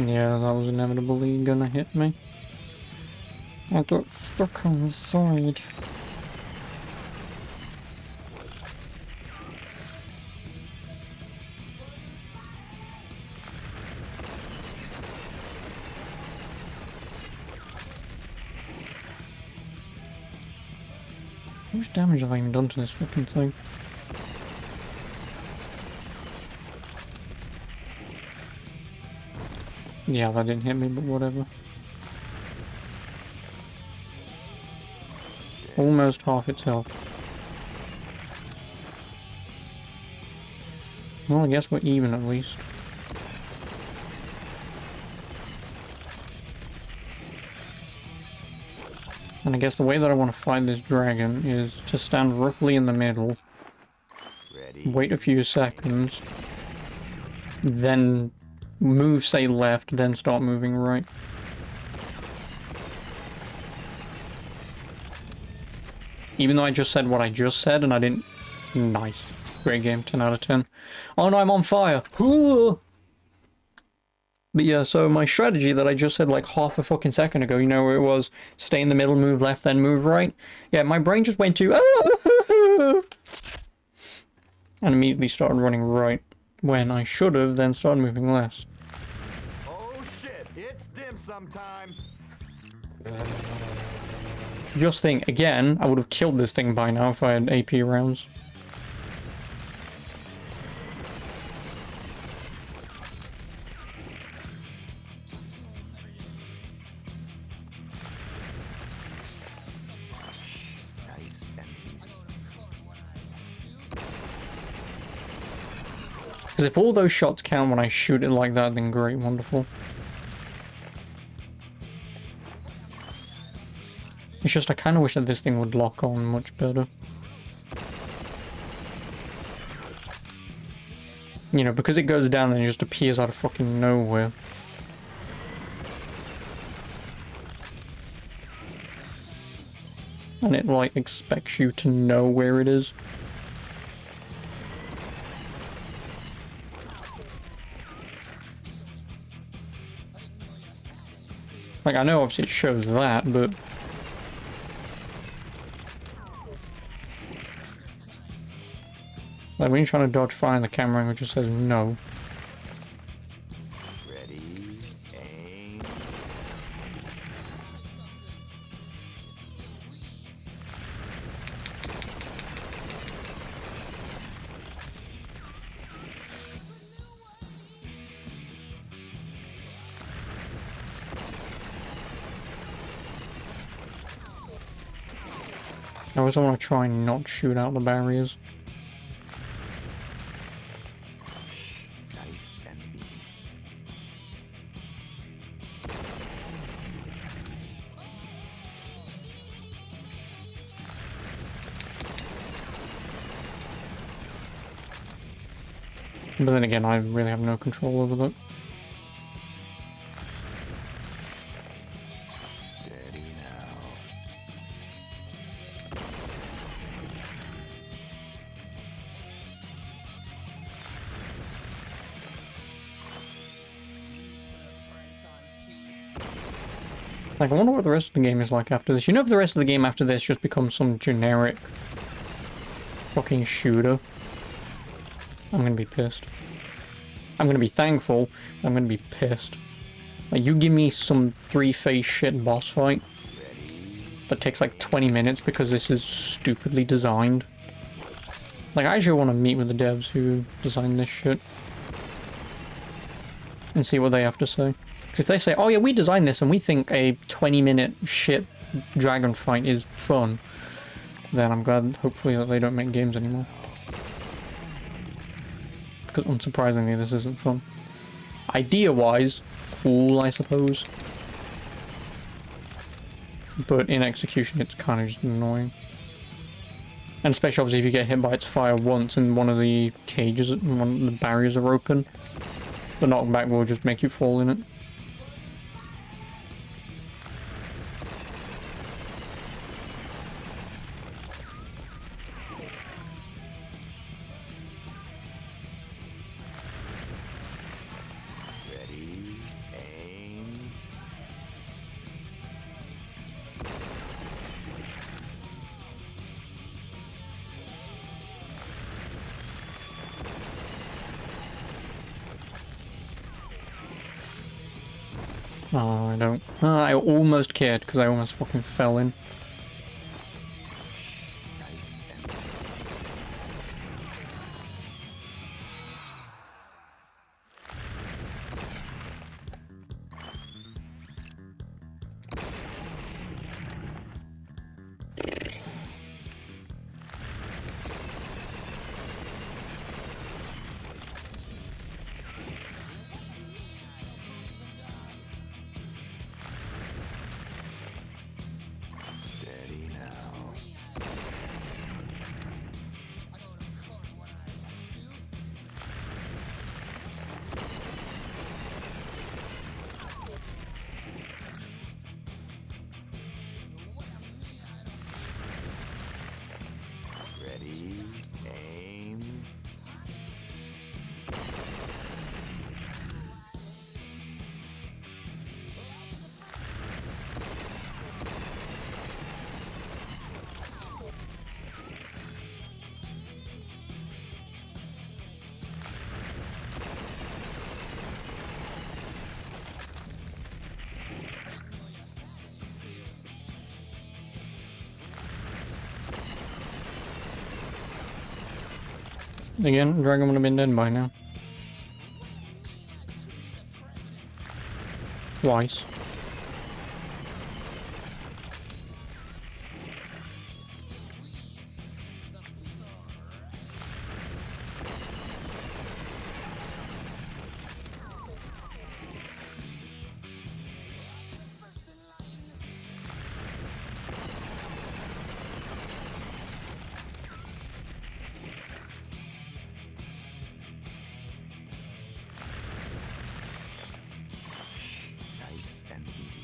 Yeah, that was inevitably gonna hit me. I got stuck on the side. How much damage have I even done to this fucking thing? Yeah, that didn't hit me, but whatever. Almost half its health. Well, I guess we're even at least. And I guess the way that I want to fight this dragon is to stand roughly in the middle, wait a few seconds, then move, say, left, then start moving right. Even though I just said what I just said and I didn't... Nice. Great game, 10 out of 10. Oh no, I'm on fire! But yeah, so my strategy that I just said like half a fucking second ago, you know, where it was stay in the middle, move left, then move right. Yeah, my brain just went to and immediately started running right when I should have then started moving left. Oh shit, it's dim sum time. Just think, again, I would have killed this thing by now if I had AP rounds. Because if all those shots count when I shoot it like that, then great, wonderful. It's just I kind of wish that this thing would lock on much better. You know, because it goes down and it just appears out of fucking nowhere. And it, like, expects you to know where it is. Like, I know obviously it shows that, but... like, when you're trying to dodge fire in the camera angle, it just says no. Ready, aim. I also want to try and not shoot out the barriers. Nice and easy. But then again, I really have no control over that. Steady now. Like, I wonder what the rest of the game is like after this. You know if the rest of the game after this just becomes some generic fucking shooter, I'm gonna be pissed. I'm gonna be thankful, but I'm gonna be pissed. Like, you give me some three-phase shit boss fight that takes like 20 minutes because this is stupidly designed. Like, I actually want to meet with the devs who designed this shit and see what they have to say. Because if they say, oh yeah, we designed this and we think a 20-minute shit dragon fight is fun, then I'm glad, hopefully, that they don't make games anymore. Because unsurprisingly, this isn't fun. Idea-wise, cool, I suppose. But in execution, it's kind of just annoying. And especially, obviously, if you get hit by its fire once and one of the cages, one of the barriers are open, the knockback will just make you fall in it. Ready, Oh, I don't. Oh, I almost cared because I almost fucking fell in. Nice and steady now. Ready, aim. Again, Dragon would have been dead by now. Twice. Nice and easy.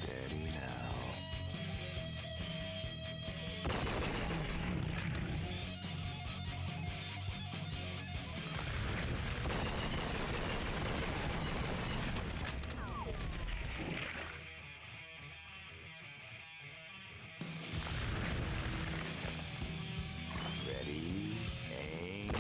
Steady now. Ready, aim.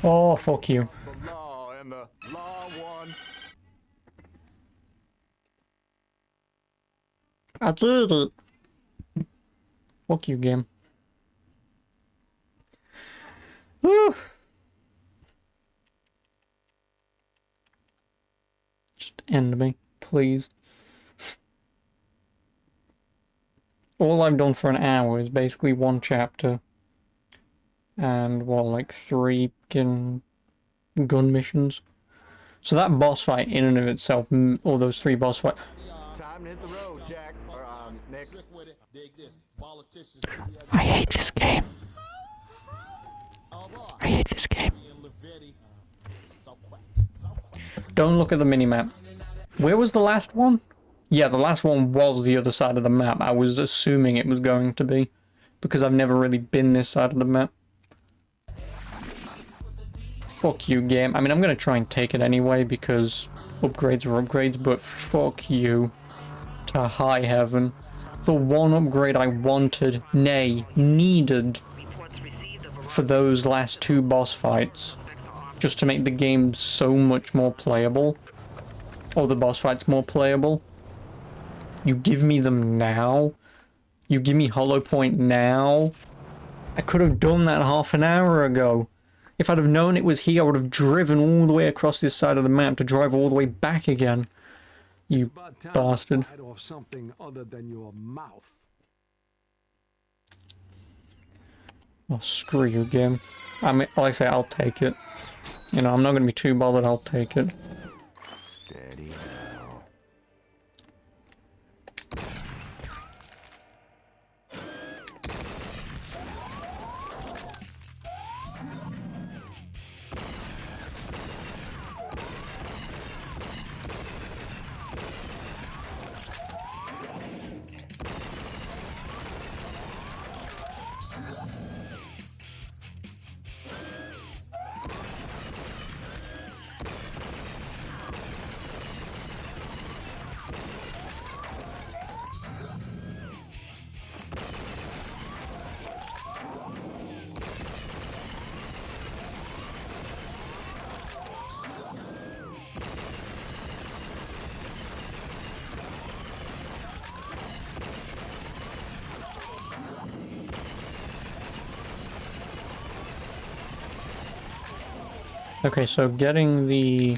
Oh, fuck you. The law and the law won. I did it. Fuck you, game. Woo. Just end me, please. All I've done for an hour is basically one chapter. And, what, like 3 gun missions? So that boss fight in and of itself, all those 3 boss fights... Time to hit the road, Jack. Or, Nick. I hate this game. I hate this game. Don't look at the minimap. Where was the last one? Yeah, the last one was the other side of the map. I was assuming it was going to be, because I've never really been this side of the map. Fuck you, game. I mean, I'm gonna try and take it anyway, because upgrades are upgrades, but fuck you. To high heaven. The one upgrade I wanted, nay, needed, for those last 2 boss fights, just to make the game so much more playable, or the boss fights more playable. You give me them now? You give me Hollow Point now? I could have done that half an hour ago. If I'd have known it was here, I would have driven all the way across this side of the map to drive all the way back again. You bastard. Off something other than your mouth. Oh, screw you, game. I mean, like I say, I'll take it. You know, I'm not going to be too bothered, I'll take it. Steady now. Okay, so getting the...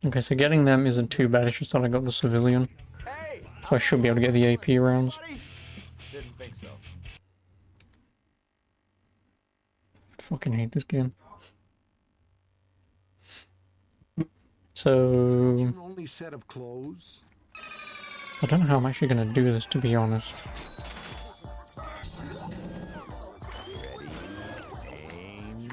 Okay, so getting them isn't too bad, it's just that I got the civilian. Hey! So I should be able to get the AP rounds. Buddy? Didn't think so. Fucking hate this game. So... Your only set of clothes? I don't know how I'm actually going to do this, to be honest. Aim.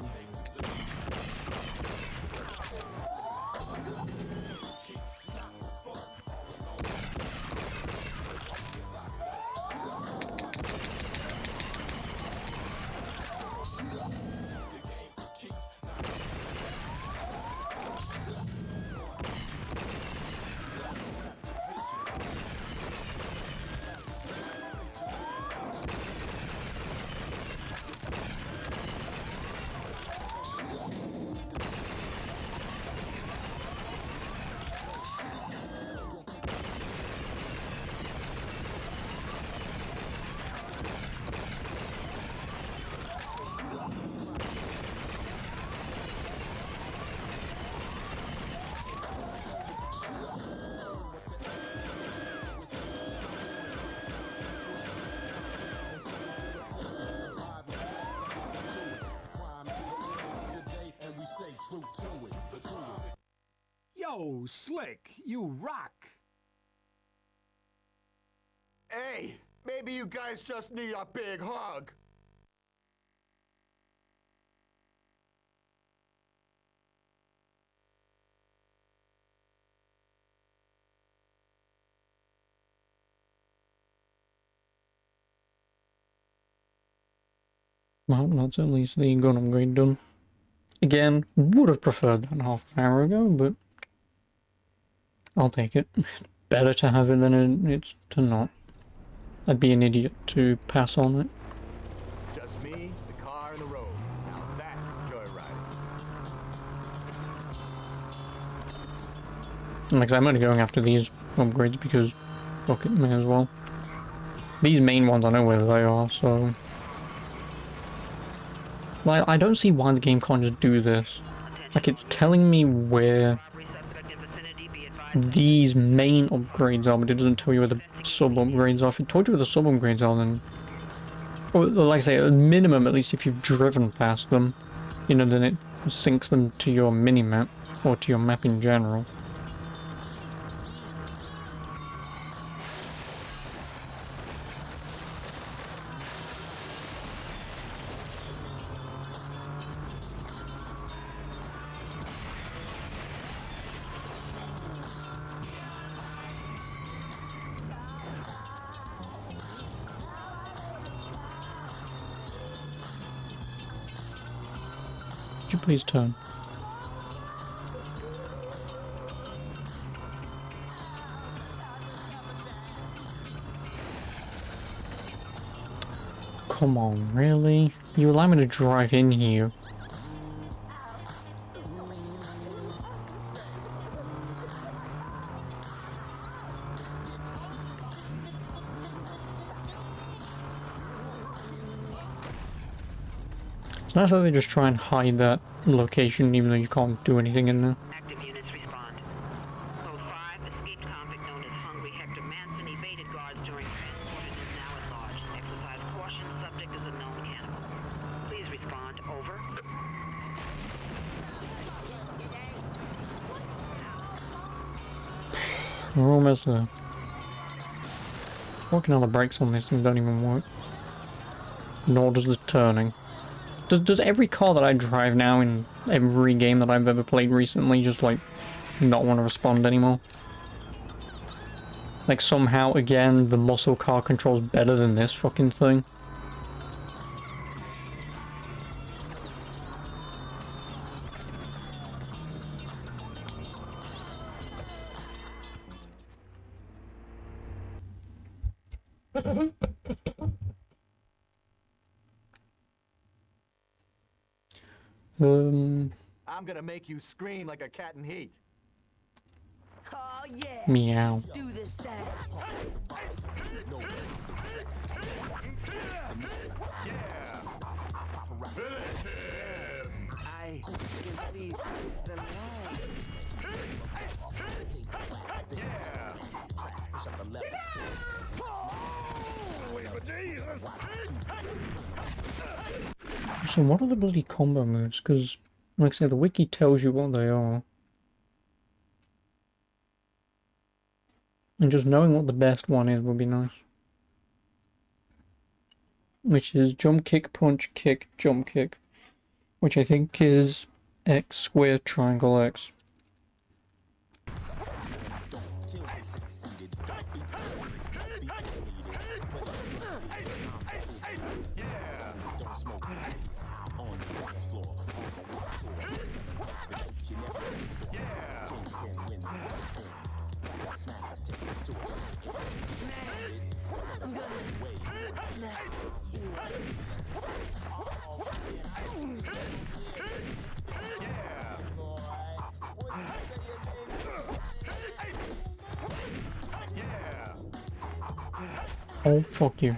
Yo, Slick, you rock. Hey! Maybe you guys just need a big hug. Well, that's at least the gun upgrade done. Again, would have preferred that half an hour ago, but I'll take it. Better to have it than it's to not. I'd be an idiot to pass on it. Just me, the car, and the road. Now that's joyriding. And like I said, I'm only going after these upgrades because, fuck it, may as well. These main ones, I know where they are, so... Like, I don't see why the game can't just do this. Like, it's telling me where these main upgrades are, but it doesn't tell you where the sub-upgrades are. If it told you where the sub-upgrades are, then... Or, like I say, at minimum, at least if you've driven past them, you know, then it syncs them to your mini-map, or to your map in general. Could you please turn? Come on, really? You allow me to drive in here? It's nice that they just try and hide that location even though you can't do anything in there. Active units respond. Code 5, escaped convict known as Hungry Hector Manson, We're almost there. Working on the brakes on this thing don't even work. Nor does the turning. Does every car that I drive now in every game that I've ever played recently just like not want to respond anymore? Like somehow again the muscle car controls better than this fucking thing. I'm gonna make you scream like a cat in heat. Oh yeah. Meow. Do this thing. I can see the light. So what are the bloody combo moves? Because, like I said, the wiki tells you what they are. And just knowing what the best one is would be nice. Which is jump kick, punch, kick, jump kick. Which I think is X square triangle X. Oh, fuck you.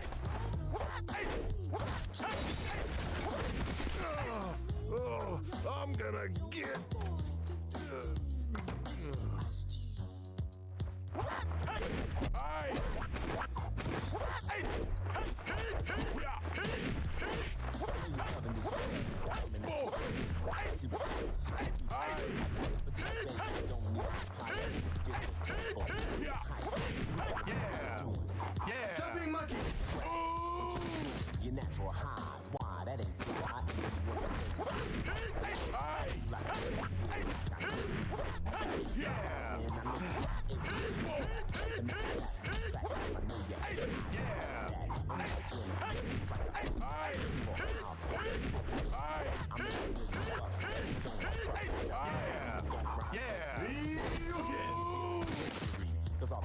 I'm gonna get. Your natural high, why that ain't fly.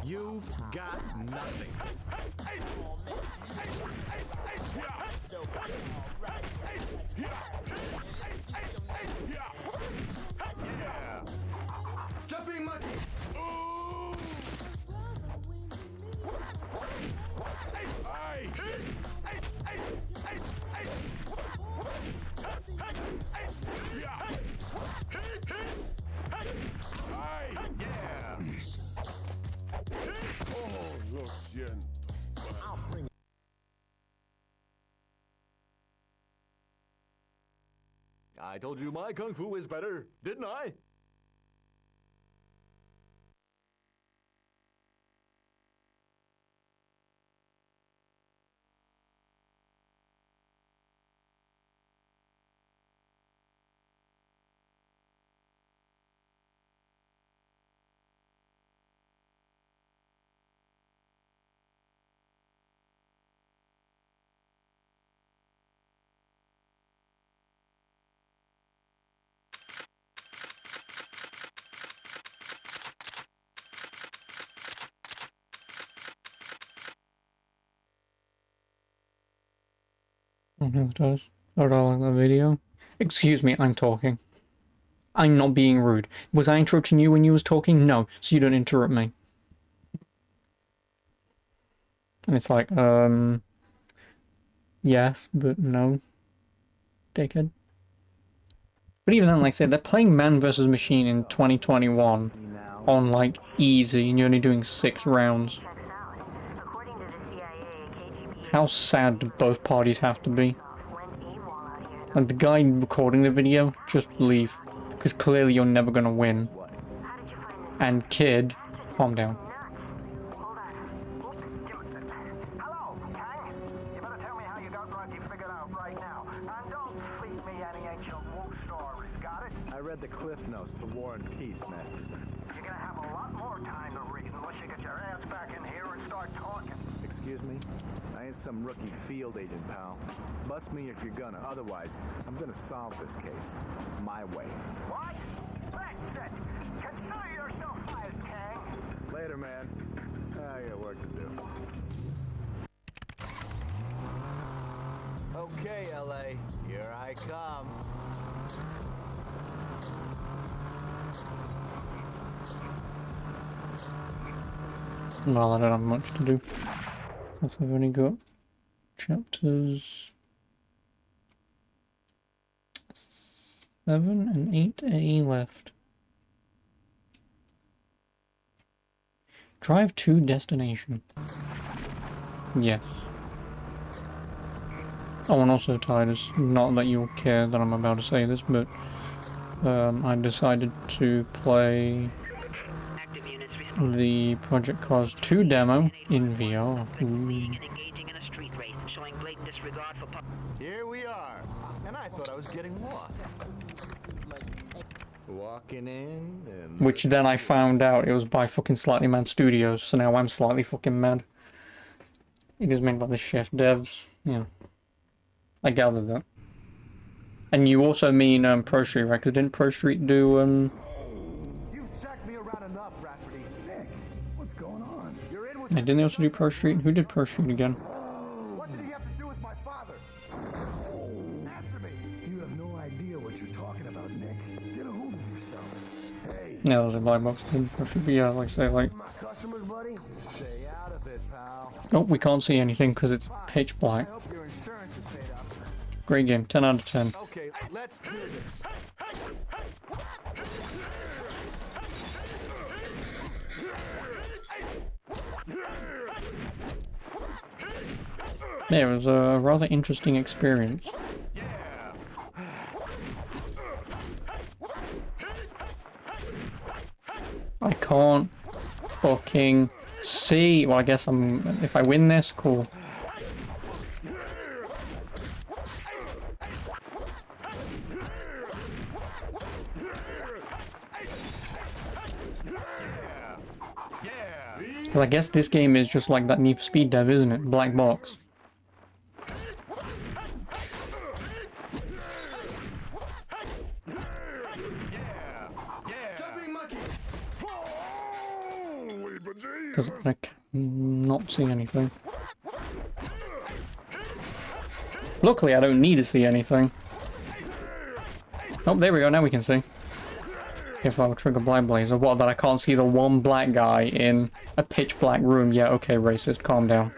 You've got nothing. Jumping monkey. I told you my kung fu is better, didn't I? I don't know if it does. I don't like that video. Excuse me, I'm talking. I'm not being rude. Was I interrupting you when you was talking? No, so you don't interrupt me. And it's like, yes, but no. Dickhead. But even then, like I said, they're playing Man vs. Machine in 2021 on, like, easy, and you're only doing 6 rounds. How sad do both parties have to be? And the guy recording the video, just leave. Because clearly you're never gonna win. And kid, calm down. Cliff Notes to War and Peace, Masterson. You're gonna have a lot more time to read unless you get your ass back in here and start talking. Excuse me? I ain't some rookie field agent, pal. Bust me if you're gonna. Otherwise, I'm gonna solve this case. My way. What? That's it. Consider yourself fired, Kang. Later, man. I got work to do. Okay, LA, here I come. Well, I don't have much to do. I've only got chapters 7 and 8A left. Drive to destination. Yes. Oh, and also, Titus, not that you'll care that I'm about to say this, but I decided to play Active units respond. the Project Cars 2 demo in VR. Engaging in a street race, showing blatant disregard for Here we are. And I thought I was getting lost. Walking in and... Which then I found out it was by fucking Slightly Mad Studios, so now I'm slightly fucking mad. It is made by the Chef devs, yeah. I gathered that. And you also mean Pro Street, right? Because didn't Pro Street do You've jacked me around enough, Rafferty. Nick, what's going on? You're in with yeah, didn't they also do Pro Street? Who did Pro Street again? What did he have to do with my father? Answer me. You have no idea what you're talking about, Nick. Get a hold of yourself. Hey. Yeah, that was a black box. Didn't Pro Street, but yeah, like I say, like... My customers, buddy? Stay out of it, pal. Oh, we can't see anything because it's pitch I black. hope your insurance is paid up. Great game, 10 out of 10. Okay, let's do this. Yeah, it was a rather interesting experience. I can't fucking see. Well, I guess if I win this, cool. Because I guess this game is just like that Need for Speed dev, isn't it? Black box. Because I cannot see anything. Luckily, I don't need to see anything. Oh, there we go. Now we can see. If I will trigger Blind Blazer. What, that I can't see the one black guy in a pitch black room? Yeah, okay, racist. Calm down.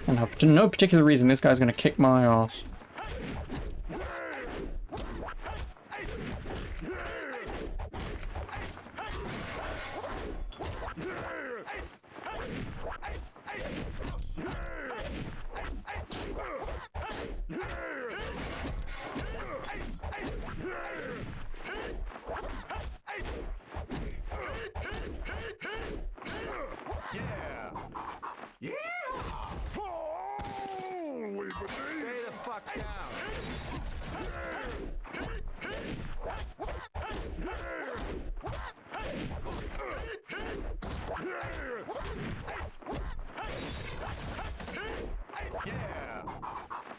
And for no particular reason, this guy's gonna kick my ass. Stay the fuck down.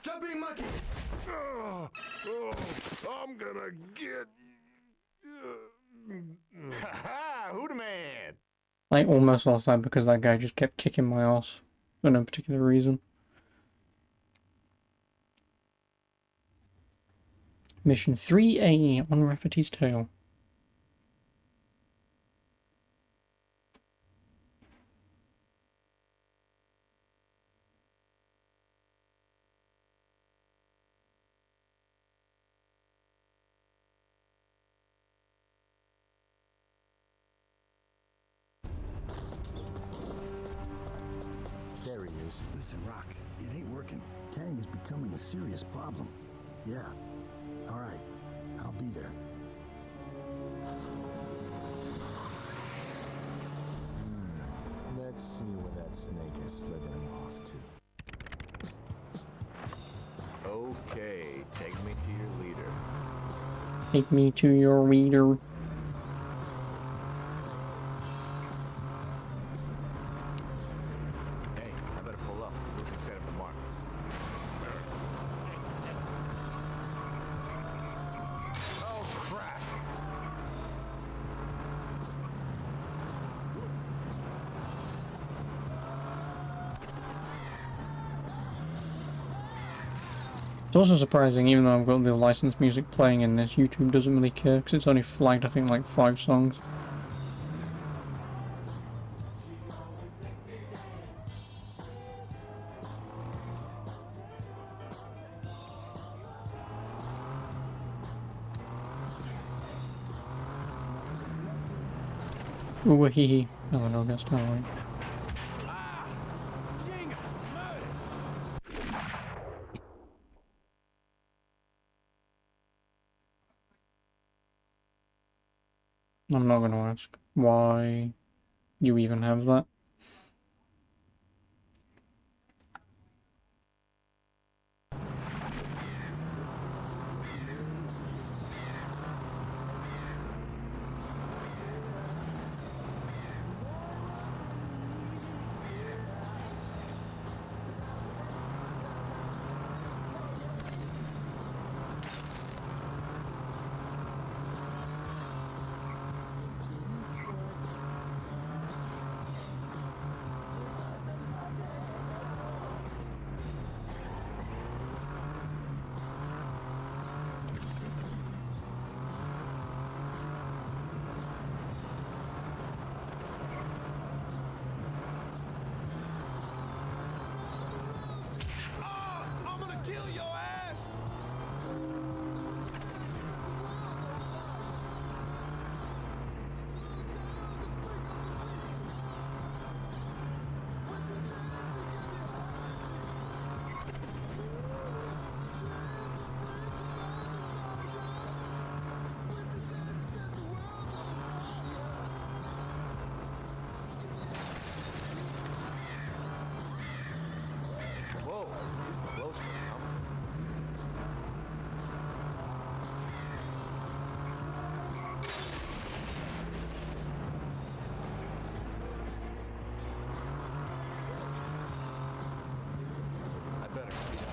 Jumping monkey! I'm gonna get... Ha! Who the man? I almost lost that because that guy just kept kicking my ass for no particular reason. Mission 3A on Rafferty's tail. There he is. Listen, Rock, it ain't working. Kang is becoming a serious problem. Yeah. All right. I'll be there. Let's see where that snake is slithering off to. Take me to your reader. Hey, I better pull up. Looks like set up the mark. Oh, crap. It's also surprising, even though I've got the licensed music playing in this, YouTube doesn't really care, because it's only flagged, I think, like 5 songs. Ooh, hee hee. Oh no, that's not right. I'm not gonna ask why you even have that. I'm gonna kill your ass! Whoa, too close for comfort. I better speed up.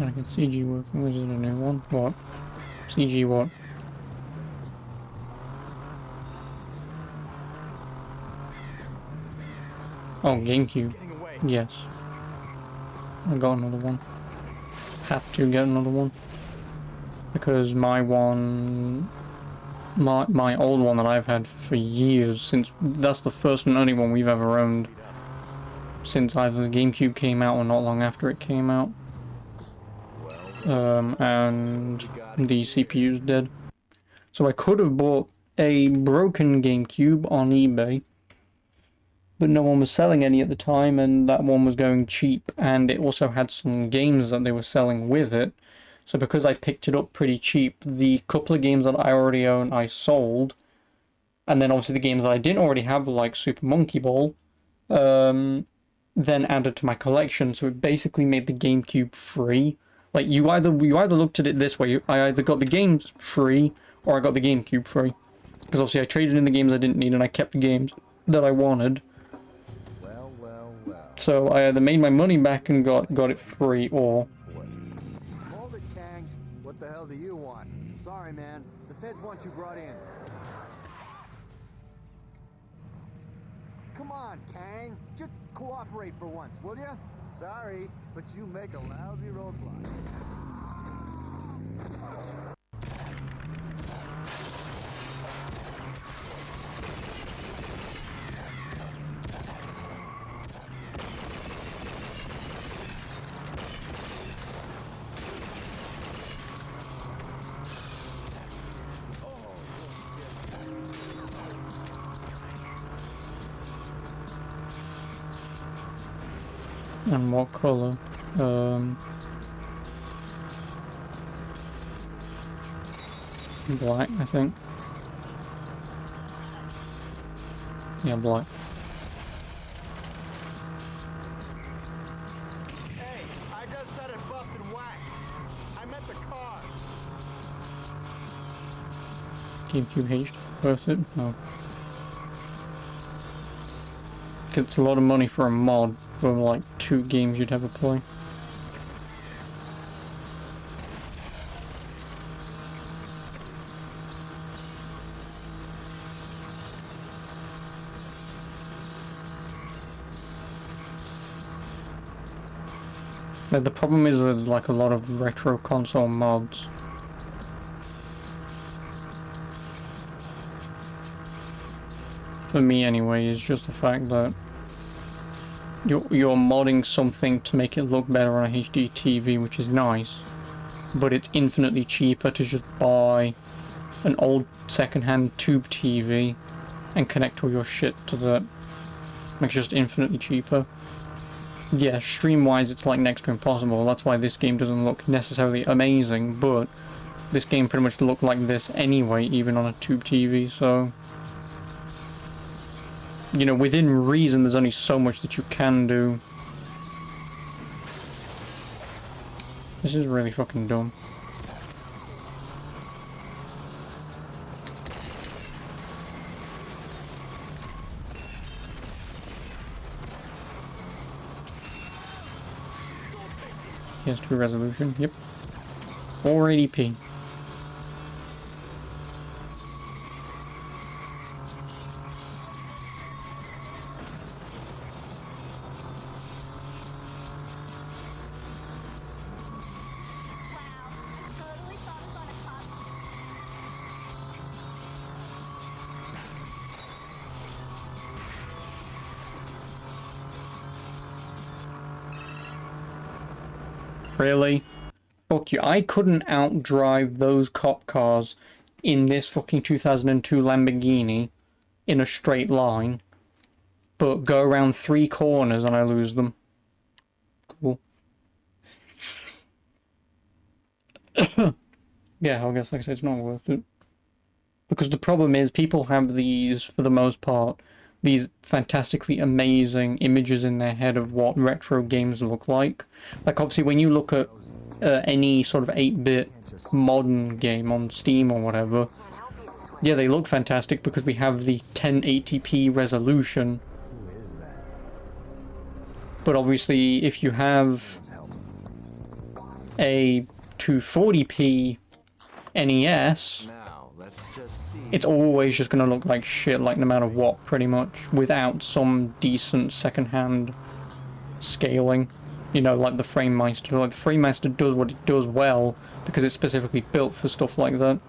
I can CG working. Was it a new one? What? CG what? Oh, GameCube. Getting away. Yes. I got another one. Had to get another one. Because my one... My old one that I've had for years, since... That's the first and only one we've ever owned. Since either the GameCube came out or not long after it came out. And the CPU's dead. So I could have bought a broken GameCube on eBay, but no one was selling any at the time, and that one was going cheap, and it also had some games that they were selling with it. So because I picked it up pretty cheap, the couple of games that I already own I sold, and then obviously the games that I didn't already have, like Super Monkey Ball, then added to my collection. So it basically made the GameCube free. Like, you either looked at it this way: I either got the games free or I got the GameCube free. Because obviously I traded in the games I didn't need and I kept the games that I wanted. So I either made my money back and got it free, or Hold it, Kang. What the hell do you want? Sorry, man. The feds want you brought in. Come on, Kang. Just cooperate for once, will ya? Sorry, but you make a lousy roadblock. and what color? Black, I think. Yeah, black. Hey, I just said it buffed and waxed. I meant the car. GameCube H, worth it? No. It's a lot of money for a mod for like 2 games you'd ever play. But the problem is with like a lot of retro console mods, for me anyway, is just the fact that you're modding something to make it look better on a HD TV, which is nice, but it's infinitely cheaper to just buy an old second-hand tube TV and connect all your shit to that. Makes it just infinitely cheaper. Yeah, stream-wise it's like next to impossible, that's why this game doesn't look necessarily amazing, but this game pretty much looked like this anyway, even on a tube TV, so... You know, within reason, there's only so much that you can do. This is really fucking dumb. PS2 resolution, yep. 480p. Really? Fuck you. I couldn't outdrive those cop cars in this fucking 2002 Lamborghini in a straight line, but go around 3 corners and I lose them. Cool. Yeah, I guess like I said, it's not worth it. Because the problem is, people have these, for the most part, these fantastically amazing images in their head of what retro games look like. Like, obviously, when you look at any sort of 8-bit modern game on Steam or whatever, yeah, they look fantastic because we have the 1080p resolution. But obviously, if you have a 240p NES, it's always just going to look like shit, like no matter what, pretty much, without some decent second-hand scaling. You know, like the FrameMeister. Like, the FrameMeister does what it does well, because it's specifically built for stuff like that.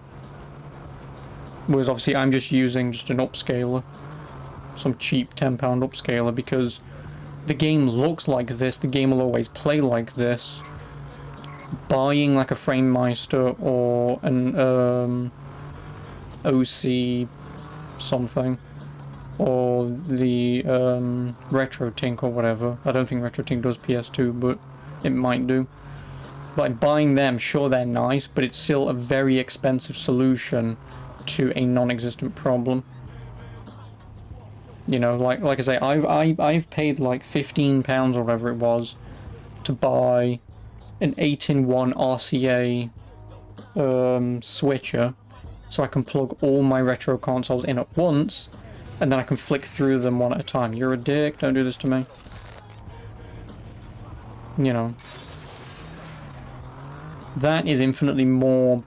Whereas, obviously, I'm just using just an upscaler. Some cheap £10 upscaler, because the game looks like this, the game will always play like this. Buying, like, a FrameMeister or an, OC something, or the RetroTink or whatever. I don't think RetroTink does PS2, but it might do. Like, buying them, sure they're nice, but it's still a very expensive solution to a non-existent problem. You know, like I say, I've paid like £15 or whatever it was to buy an 8-in-1 RCA switcher, so I can plug all my retro consoles in at once, and then I can flick through them one at a time. You're a dick, don't do this to me. you know, that is infinitely more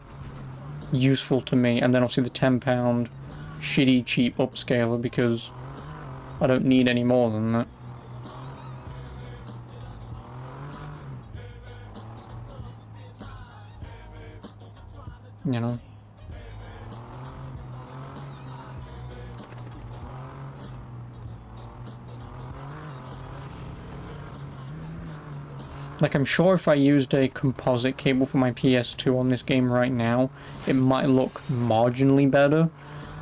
useful to me. And then obviously the £10 shitty cheap upscaler, because I don't need any more than that. You know. Like, I'm sure if I used a composite cable for my PS2 on this game right now, it might look marginally better,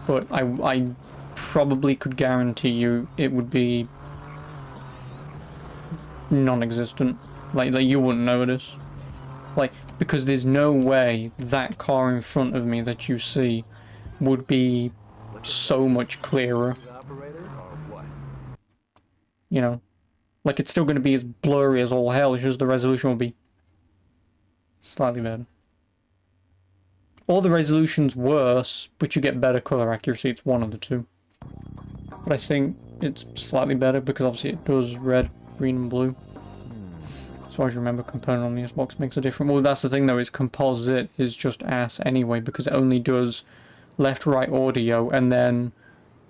but I probably could guarantee you it would be non-existent. Like you wouldn't notice. Like, because there's no way that car in front of me that you see would be so much clearer. You know? Like, it's still going to be as blurry as all hell, it's just the resolution will be slightly better. Or the resolution's worse, but you get better color accuracy. It's one of the two. But I think it's slightly better because obviously it does red, green, and blue. As far as you remember, component on the Xbox makes a difference. Well, that's the thing though, is composite is just ass anyway, because it only does left-right audio, and then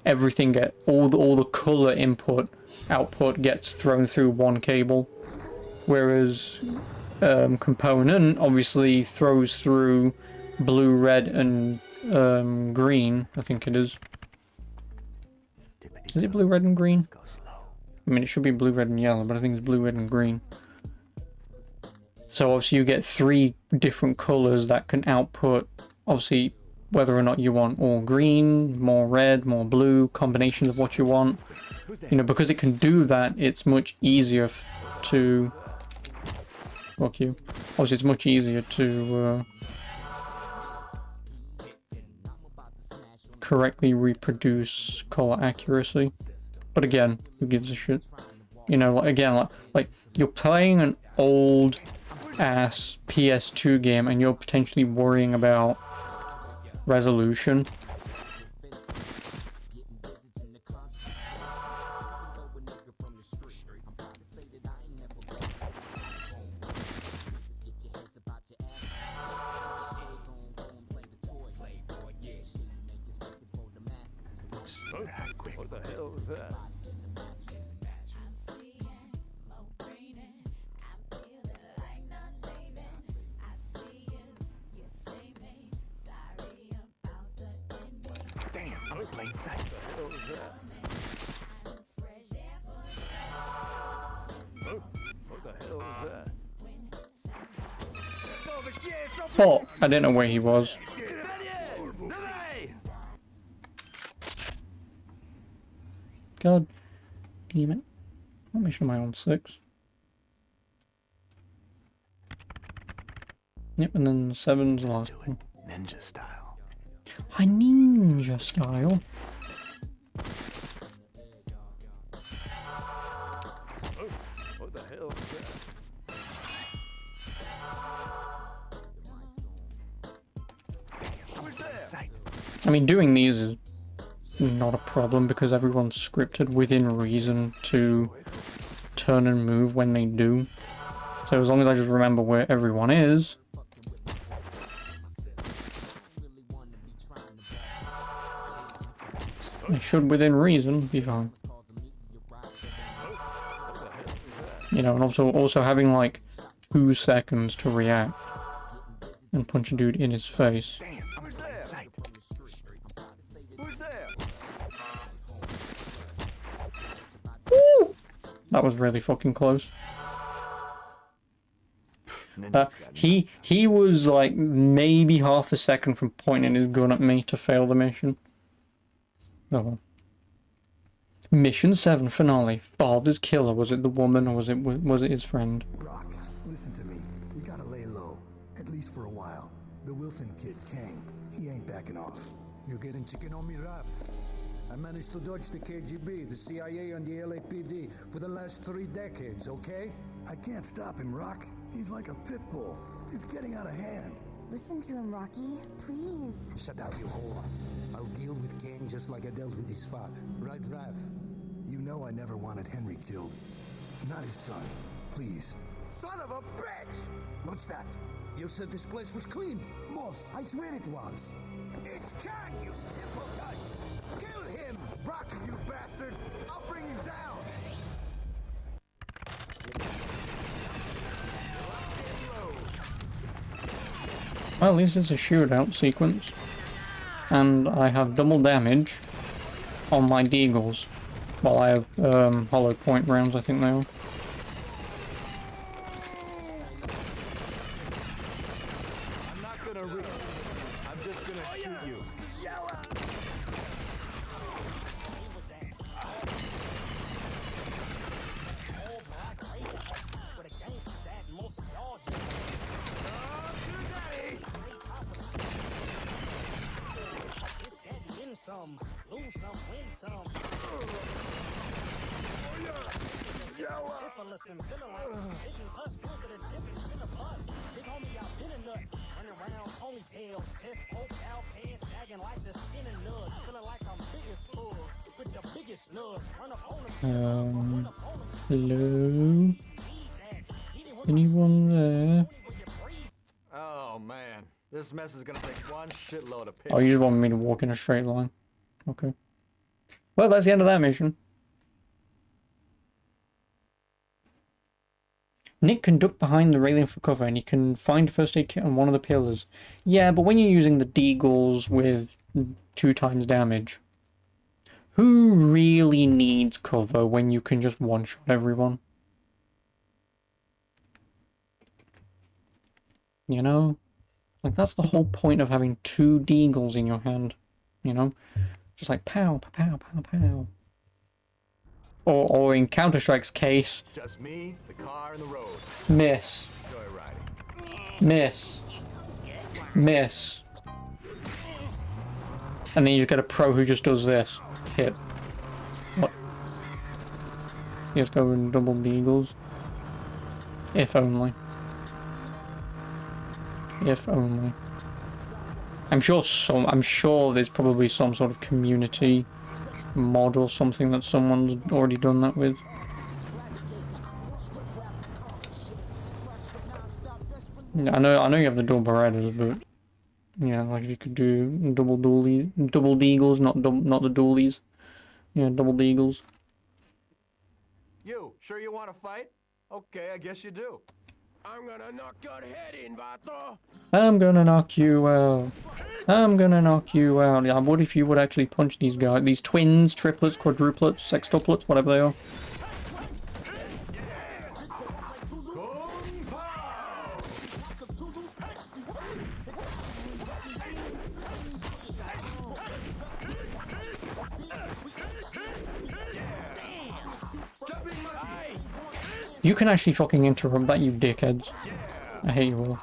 everything all the color output gets thrown through one cable, whereas component obviously throws through blue, red, and green. I think it is. Is it blue, red, and green? I mean, it should be blue, red, and yellow, but I think it's blue, red, and green. So obviously you get 3 different colors that can output, obviously, whether or not you want all green, more red, more blue, combinations of what you want. You know, because it can do that, it's much easier to... Fuck you. Obviously, it's much easier to correctly reproduce color accuracy. But again, who gives a shit? You know, like, again, like you're playing an old ass PS2 game and you're potentially worrying about resolution. What the hell was that? Damn, I'm in plain sight. What the hell was that? What the hell was that? Oh, I didn't know where he was. God damn it. What mission am I on? 6? Yep, and then 7's the last one. Ninja style. I ninja style. What the hell was that? Where's that? I mean, doing these is not a problem because everyone's scripted within reason to turn and move when they do. So as long as I just remember where everyone is. I should, within reason, be fine. You know, and also having like 2 seconds to react and punch a dude in his face. Woo! That was really fucking close. He was like maybe half a second from pointing his gun at me to fail the mission. Oh well. Mission 7 finale. Father's killer. Was it the woman or was it his friend? Rock, listen to me. We gotta lay low, at least for a while. The Wilson kid, Kang, he ain't backing off. You're getting chicken on me, Raf. I managed to dodge the KGB, the CIA, and the LAPD for the last 3 decades, okay? I can't stop him, Rock. He's like a pit bull. It's getting out of hand. Listen to him, Rocky. Please. Shut up, you whore. I'll deal with Kang just like I dealt with his father. Right, Raf? You know I never wanted Henry killed. Not his son. Please, Son of a bitch! What's that? You said this place was clean. Boss, I swear it was. It's Kang, you simple touch! Kill him! Rocky, you bastard! I'll bring you down! Well, at least it's a shootout sequence. And I have double damage on my deagles. Well, I have hollow point rounds, I think they are. I'm not gonna reach. I'm just gonna shoot you. Some, lose some, win some. Syphilis and villain, hitting us, look at the difference, been a bust. Big homie, I've been a nut. Running around, ponytails, chest poked out, pants sagging like the skin and nuts. Feeling like I'm biggest pug, with the biggest nuts. Run up on them. Hello? Anyone there? Oh man, this mess is gonna take one shitload of Oh, you just want me to walk in a straight line. Okay. Well, that's the end of that mission. Nick can duck behind the railing for cover, and he can find first aid kit on one of the pillars. Yeah, but when you're using the deagles with 2 times damage, who really needs cover when you can just one-shot everyone? You know? Like, that's the whole point of having 2 deagles in your hand. You know? Just like pow, pow, pow, pow. Or in Counter-Strike's case... Just me, the car, and the road. Miss. Joyriding. Miss. Miss. And then you just get a pro who just does this. Hit. What? Let's go in double deagles. If only. If only. I'm sure there's probably some sort of community mod or something that someone's already done that with. I know you have the double Berettas, but yeah, like you could do double deagles, not the dualies. Yeah, double deagles. You sure you want to fight? Okay, I guess you do. I'm gonna knock your head in, vato. I'm gonna knock you out. I'm gonna knock you out. Yeah, what if you would actually punch these guys? These twins, triplets, quadruplets, sextuplets, whatever they are. You can actually fucking interrupt that, you dickheads. I hate you all.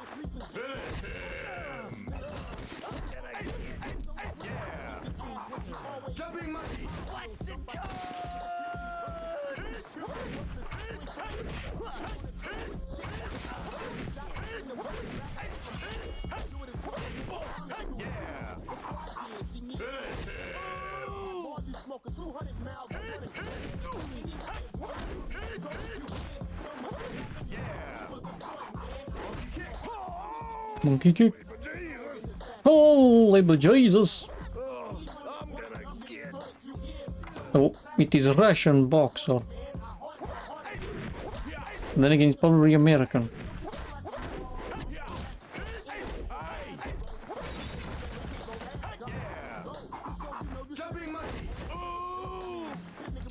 Monkey kick. Holy Jesus! Oh, it is a Russian boxer. And then again, he's probably American.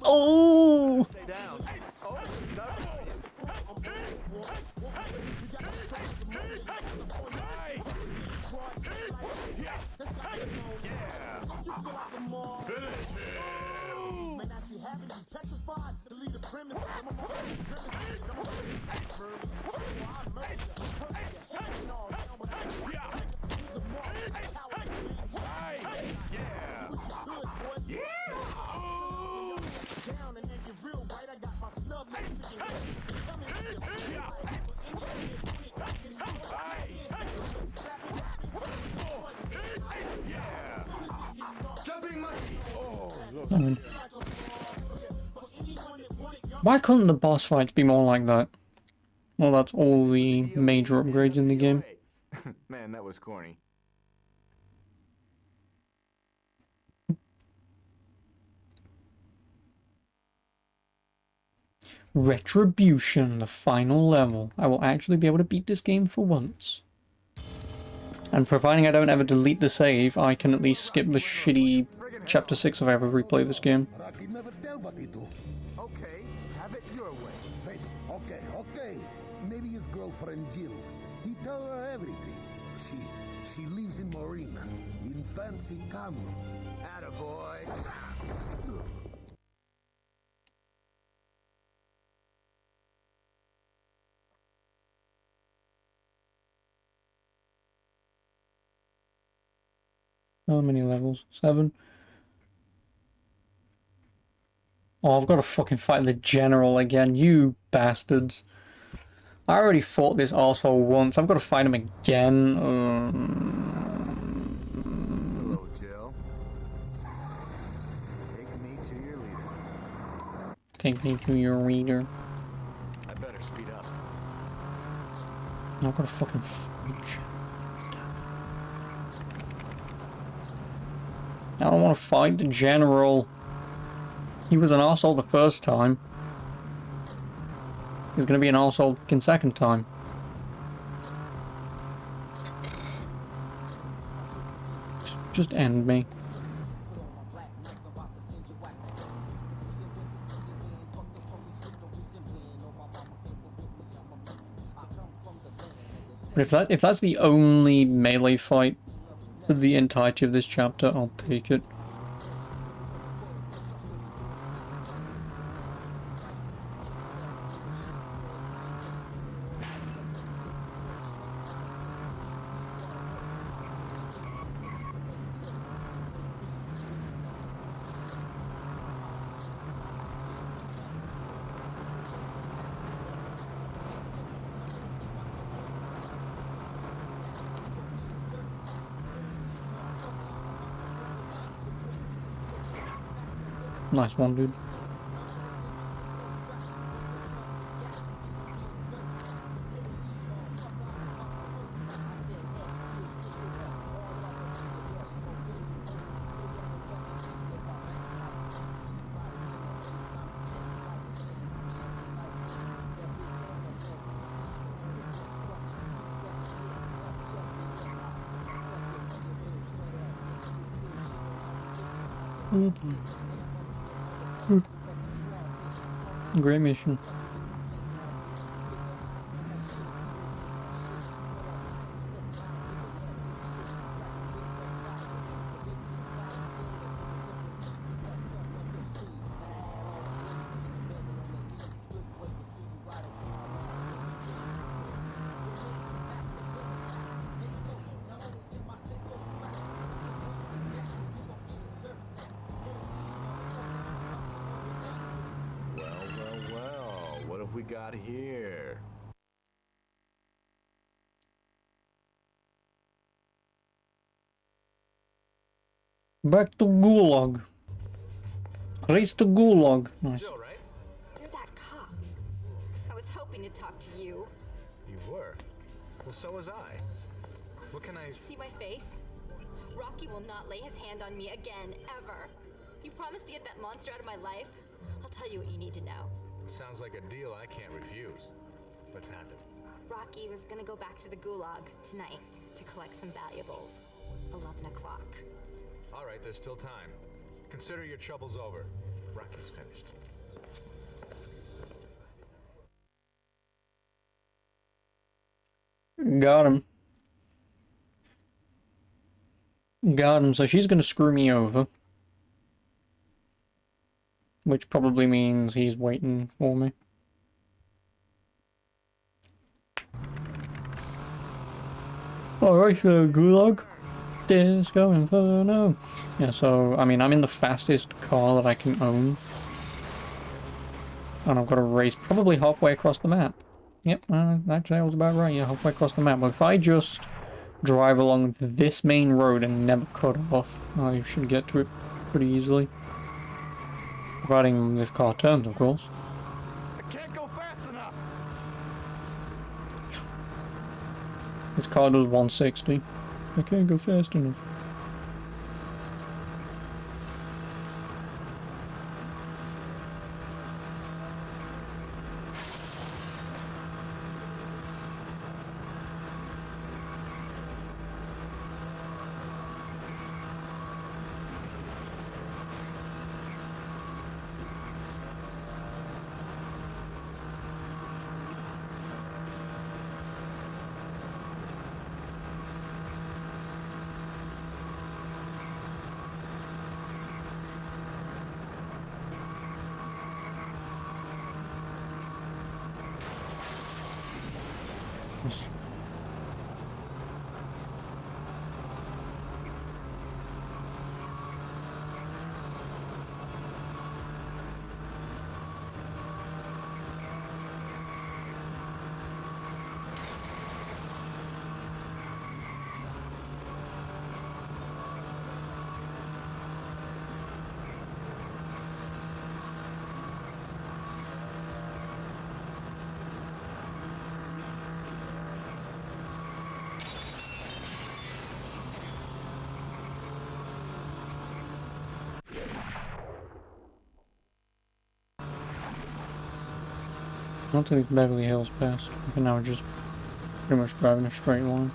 Oh! Why couldn't the boss fights be more like that? Well, that's all the major upgrades in the game. Man, that was corny. Retribution, the final level. I will actually be able to beat this game for once. And providing I don't ever delete the save, I can at least skip the shitty Chapter 6 if I ever replay this game. Rocky never tell what he do. Okay, have it your way. Wait, okay. Maybe his girlfriend Jill. He tell her everything. She lives in Marina, in fancy condo. Attaboy. How many levels? 7? Oh, I've got to fucking fight the general again, you bastards. I already fought this arsehole once, I've got to fight him again. Hello, Jill. Take me to your leader. Take me to your reader. I better speed up. I've got to fucking fight. I don't want to fight the general. He was an arsehole the first time. He's gonna be an arsehole the second time. Just end me. But if that's the only melee fight for the entirety of this chapter, I'll take it. Nice one, dude. Great mission. Well, what have we got here? Back to Gulag. Race to Gulag. Nice. Jill, right? You're that cop. I was hoping to talk to you. You were? Well, so was I. What can I... See my face? Rocky will not lay his hand on me again, ever. You promised to get that monster out of my life? I'll tell you what you need to know. Sounds like a deal I can't refuse. Let's have it. Rocky was gonna go back to the Gulag tonight to collect some valuables. 11 o'clock. All right, there's still time. Consider your troubles over. Rocky's finished. Got him. Got him, so she's gonna screw me over. Which probably means he's waiting for me. Alright, so Gulag. Disco Inferno. Yeah, so, I mean, I'm in the fastest car that I can own. And I've got to race probably halfway across the map. Yep, actually I was about right, yeah, halfway across the map. But if I just drive along this main road and never cut off, I should get to it pretty easily. Providing this car turns, of course. I can't go fast enough. His car does 160. I can't go fast enough. I don't think Beverly Hills passed, but now we're just pretty much driving a straight line.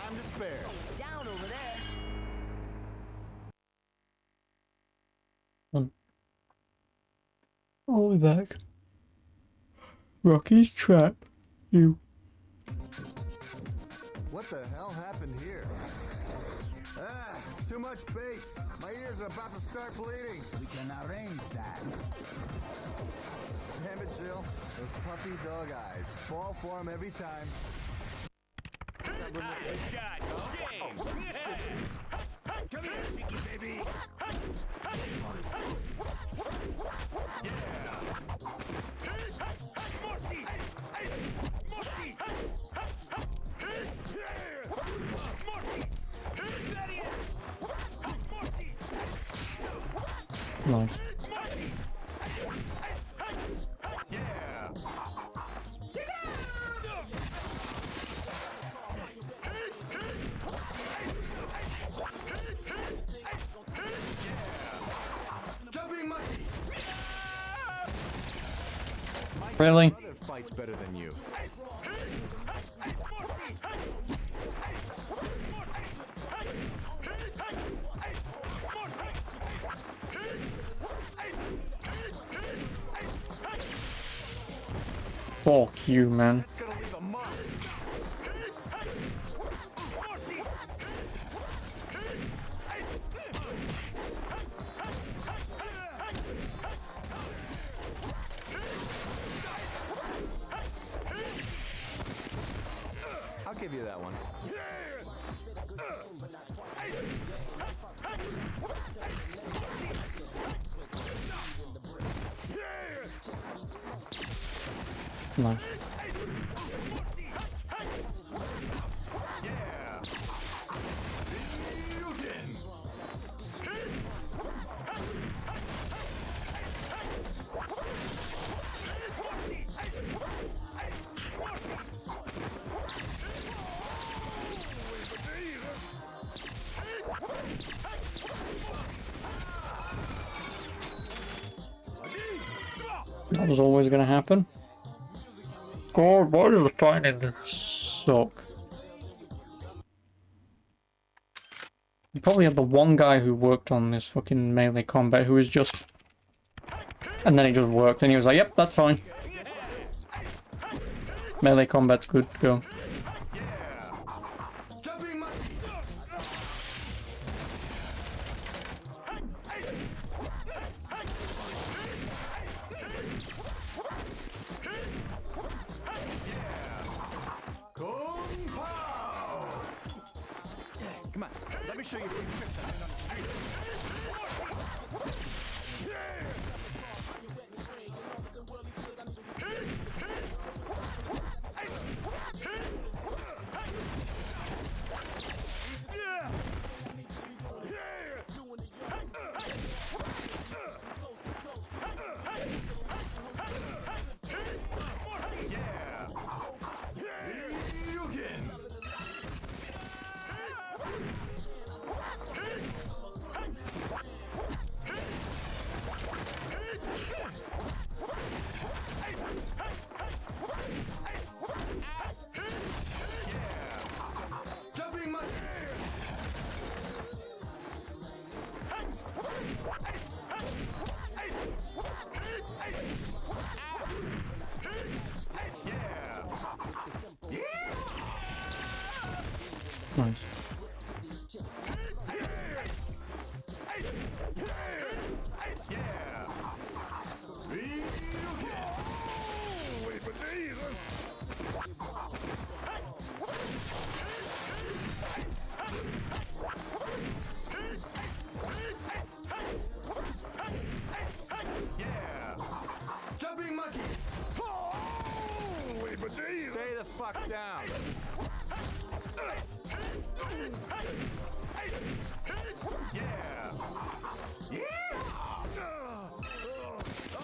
Time to spare. Down over there. I'll be back. Rocky's trap. You. What the hell happened here? Ah, too much bass. My ears are about to start bleeding. We can arrange that. Damn it, Jill. Those puppy dog eyes. Fall for him every time. Come here, Tiki baby. Nice. Really? My brother fights better than you. Fuck you, man. That's gonna leave a mark. I'll give you that one. Nice. That was always going to happen. God, why does the fighting in this suck? You probably had the one guy who worked on this fucking melee combat who was just... And then it just worked, and he was like, yep, that's fine. Melee combat's good to go. Come on, let me show you a quick trick on the street. Nice. Jumping monkey! Holy bejesus! Stay the fuck down!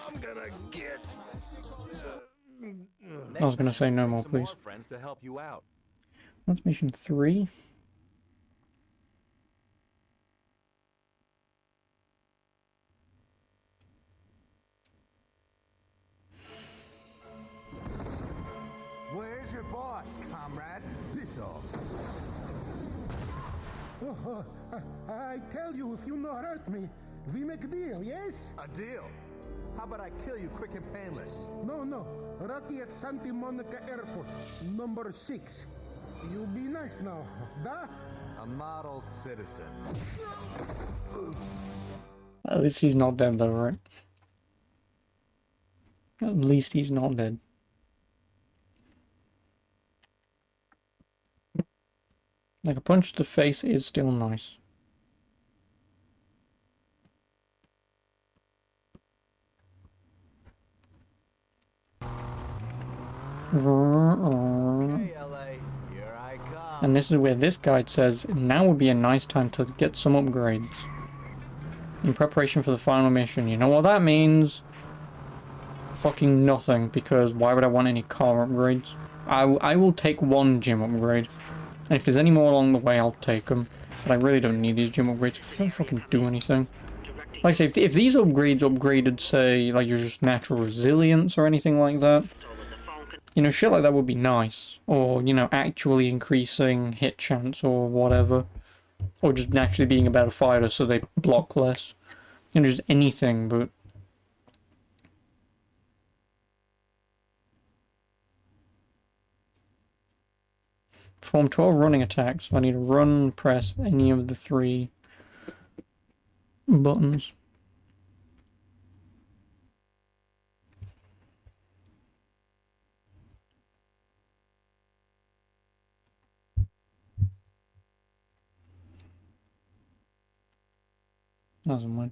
I'm gonna get. I was gonna say no more, please. More friends to help you out. What's mission 3? Where's your boss, comrade? Piss off. I tell you, if you no hurt me, we make a deal, yes? A deal? How about I kill you quick and painless? No. Rocky at Santa Monica Airport, number 6. You be nice now, da? A model citizen. At least he's not dead though, right? At least he's not dead. Like a punch to the face is still nice. Okay, LA, here I come. And this is where this guide says, now would be a nice time to get some upgrades. In preparation for the final mission. You know what that means? Fucking nothing, because why would I want any car upgrades? I will take one gym upgrade. And if there's any more along the way, I'll take them. But I really don't need these gym upgrades, because they don't fucking do anything. Like I say, if these upgrades upgraded, say, like your just natural resilience or anything like that, you know, shit like that would be nice. Or, you know, actually increasing hit chance or whatever. Or just naturally being a better fighter so they block less. You know, just anything, but... Perform 12 running attacks. So I need to run, press any of the 3 buttons. Doesn't mind.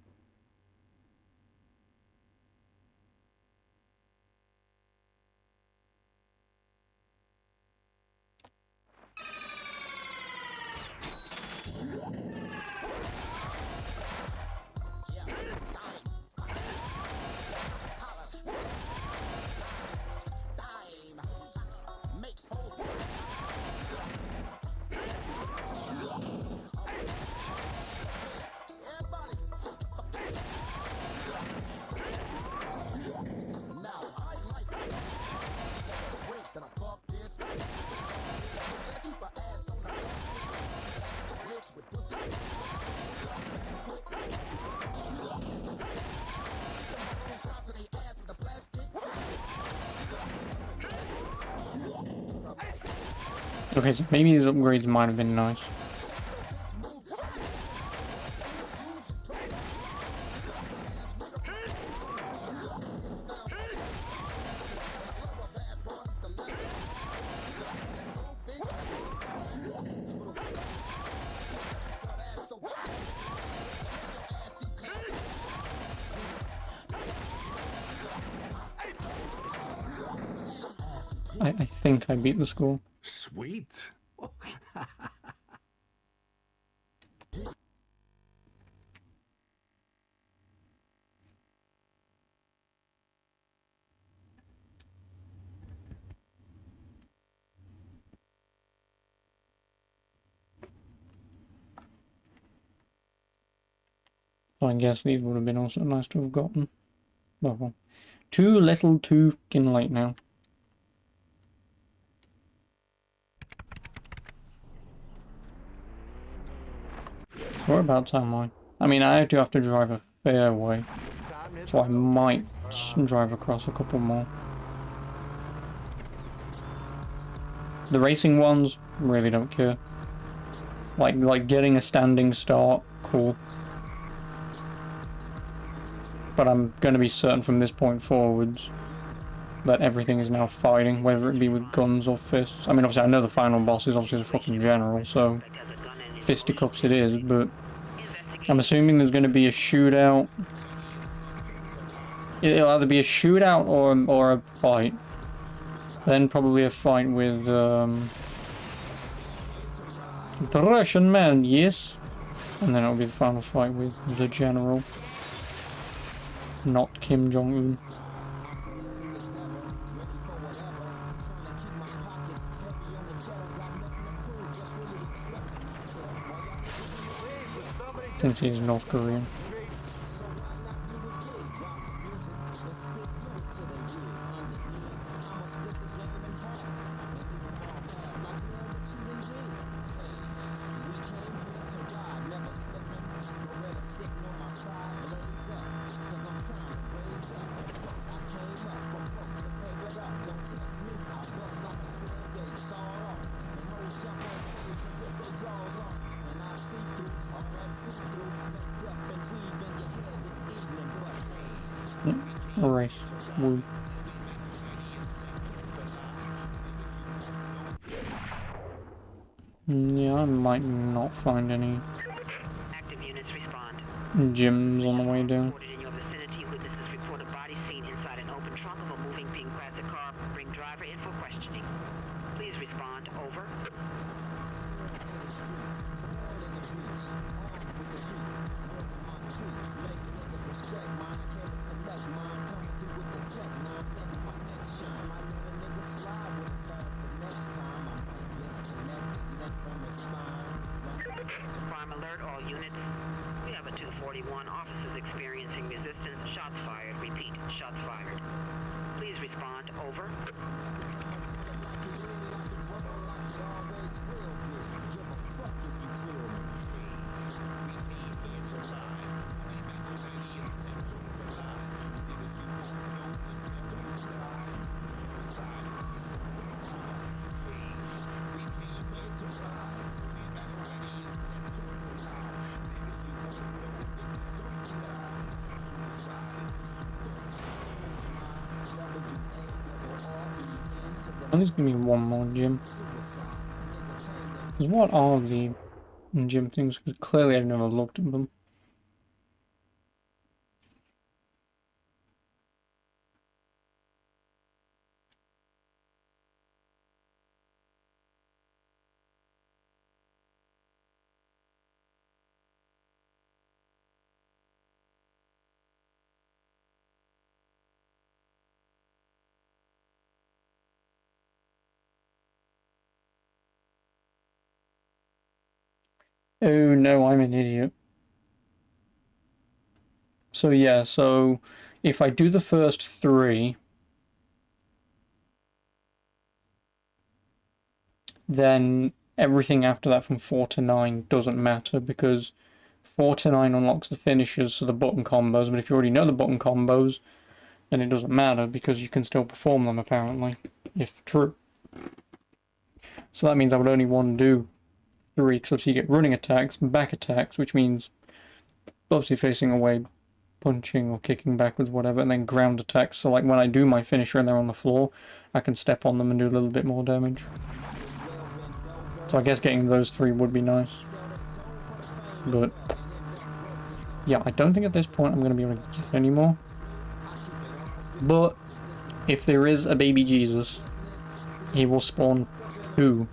Okay, so maybe these upgrades might have been nice. I think I beat the score. Sweet. So I guess these would have been also nice to have gotten. Well, too little too fucking late now. So whereabouts am I? I mean, I do have to drive a fair way, so I might drive across a couple more. The racing ones, really don't care. Like getting a standing start, cool. But I'm going to be certain from this point forwards that everything is now fighting, whether it be with guns or fists. I mean, obviously I know the final boss is obviously the fucking general, so fisticuffs it is, but I'm assuming there's going to be a shootout. It'll either be a shootout or a fight. Then probably a fight with the Russian man, yes. And then it'll be the final fight with the general. Not Kim Jong-un. Since he's North Korean. Alright, woo. Yeah, I might not find any Active units respond. gyms on the way down. In your vicinity, witnesses report a body seen inside an open trunk of a moving pink classic car. Bring driver in for questioning. Please respond. Over. Crime alert, all units. We have a 241 officers experiencing resistance. Shots fired. Repeat, shots fired. Please respond. Over. There's gonna be one more gym. Because what are the gym things? Because clearly I've never looked at them. Oh no, I'm an idiot. So yeah, so if I do the first 3, then everything after that from 4 to 9 doesn't matter, because 4 to 9 unlocks the finishers, so the button combos, but if you already know the button combos, then it doesn't matter, because you can still perform them apparently, if true. So that means I would only want to do 3, because obviously you get running attacks, back attacks, which means obviously facing away, punching or kicking backwards, whatever, and then ground attacks. So like when I do my finisher and they're on the floor, I can step on them and do a little bit more damage. So I guess getting those 3 would be nice. But yeah, I don't think at this point I'm going to be able to get any more. But if there is a baby Jesus, he will spawn 2.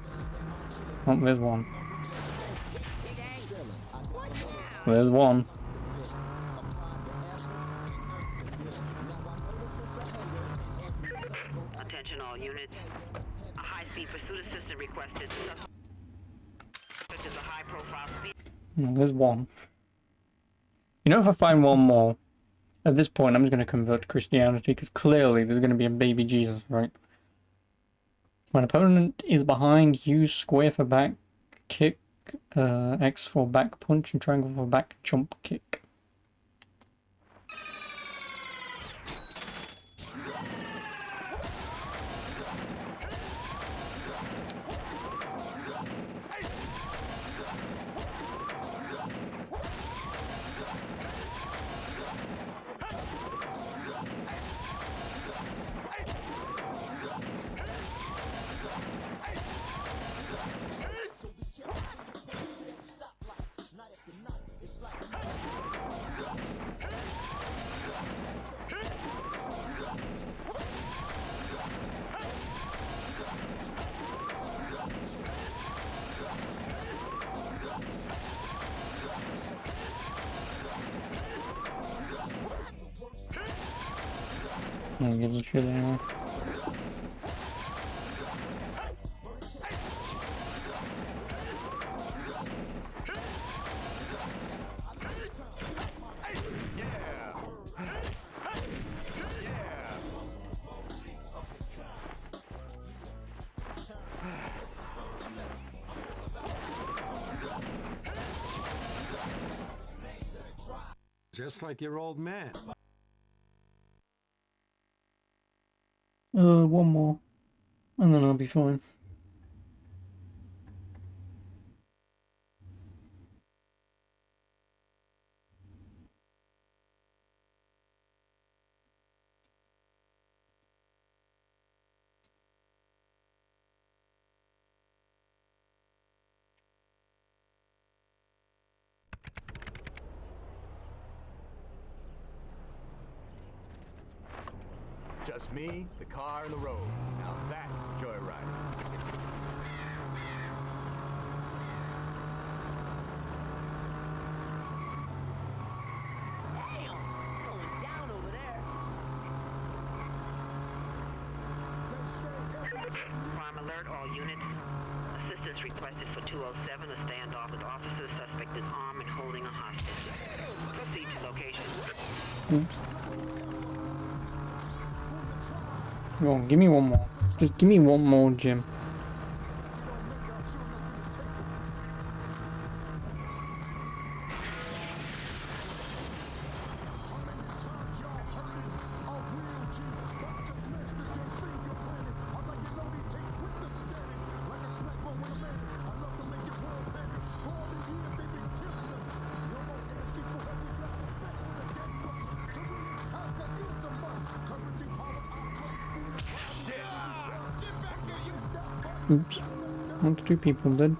Oh, there's 1. There's 1. Attention all units. A high-speed pursuit assistant requested. Suspect is a high-profile speed. No, there's 1. You know, if I find 1 more, at this point I'm just going to convert to Christianity, because clearly there's going to be a baby Jesus, right? When opponent is behind, use square for back kick, X for back punch, and triangle for back jump kick. No one gives a shit anymore. Just like your old man. 1 more, and then I'll be fine. Just me, the car, and the road. Now that's joyriding. Damn, it's going down over there. Crime alert, all units. Assistance requested for 207, a standoff with officers. Suspect is armed and holding a hostage. Proceed to location. Oops. Go on, give me 1 more. Just give me 1 more, Jim. Oops. That's 2 people dead.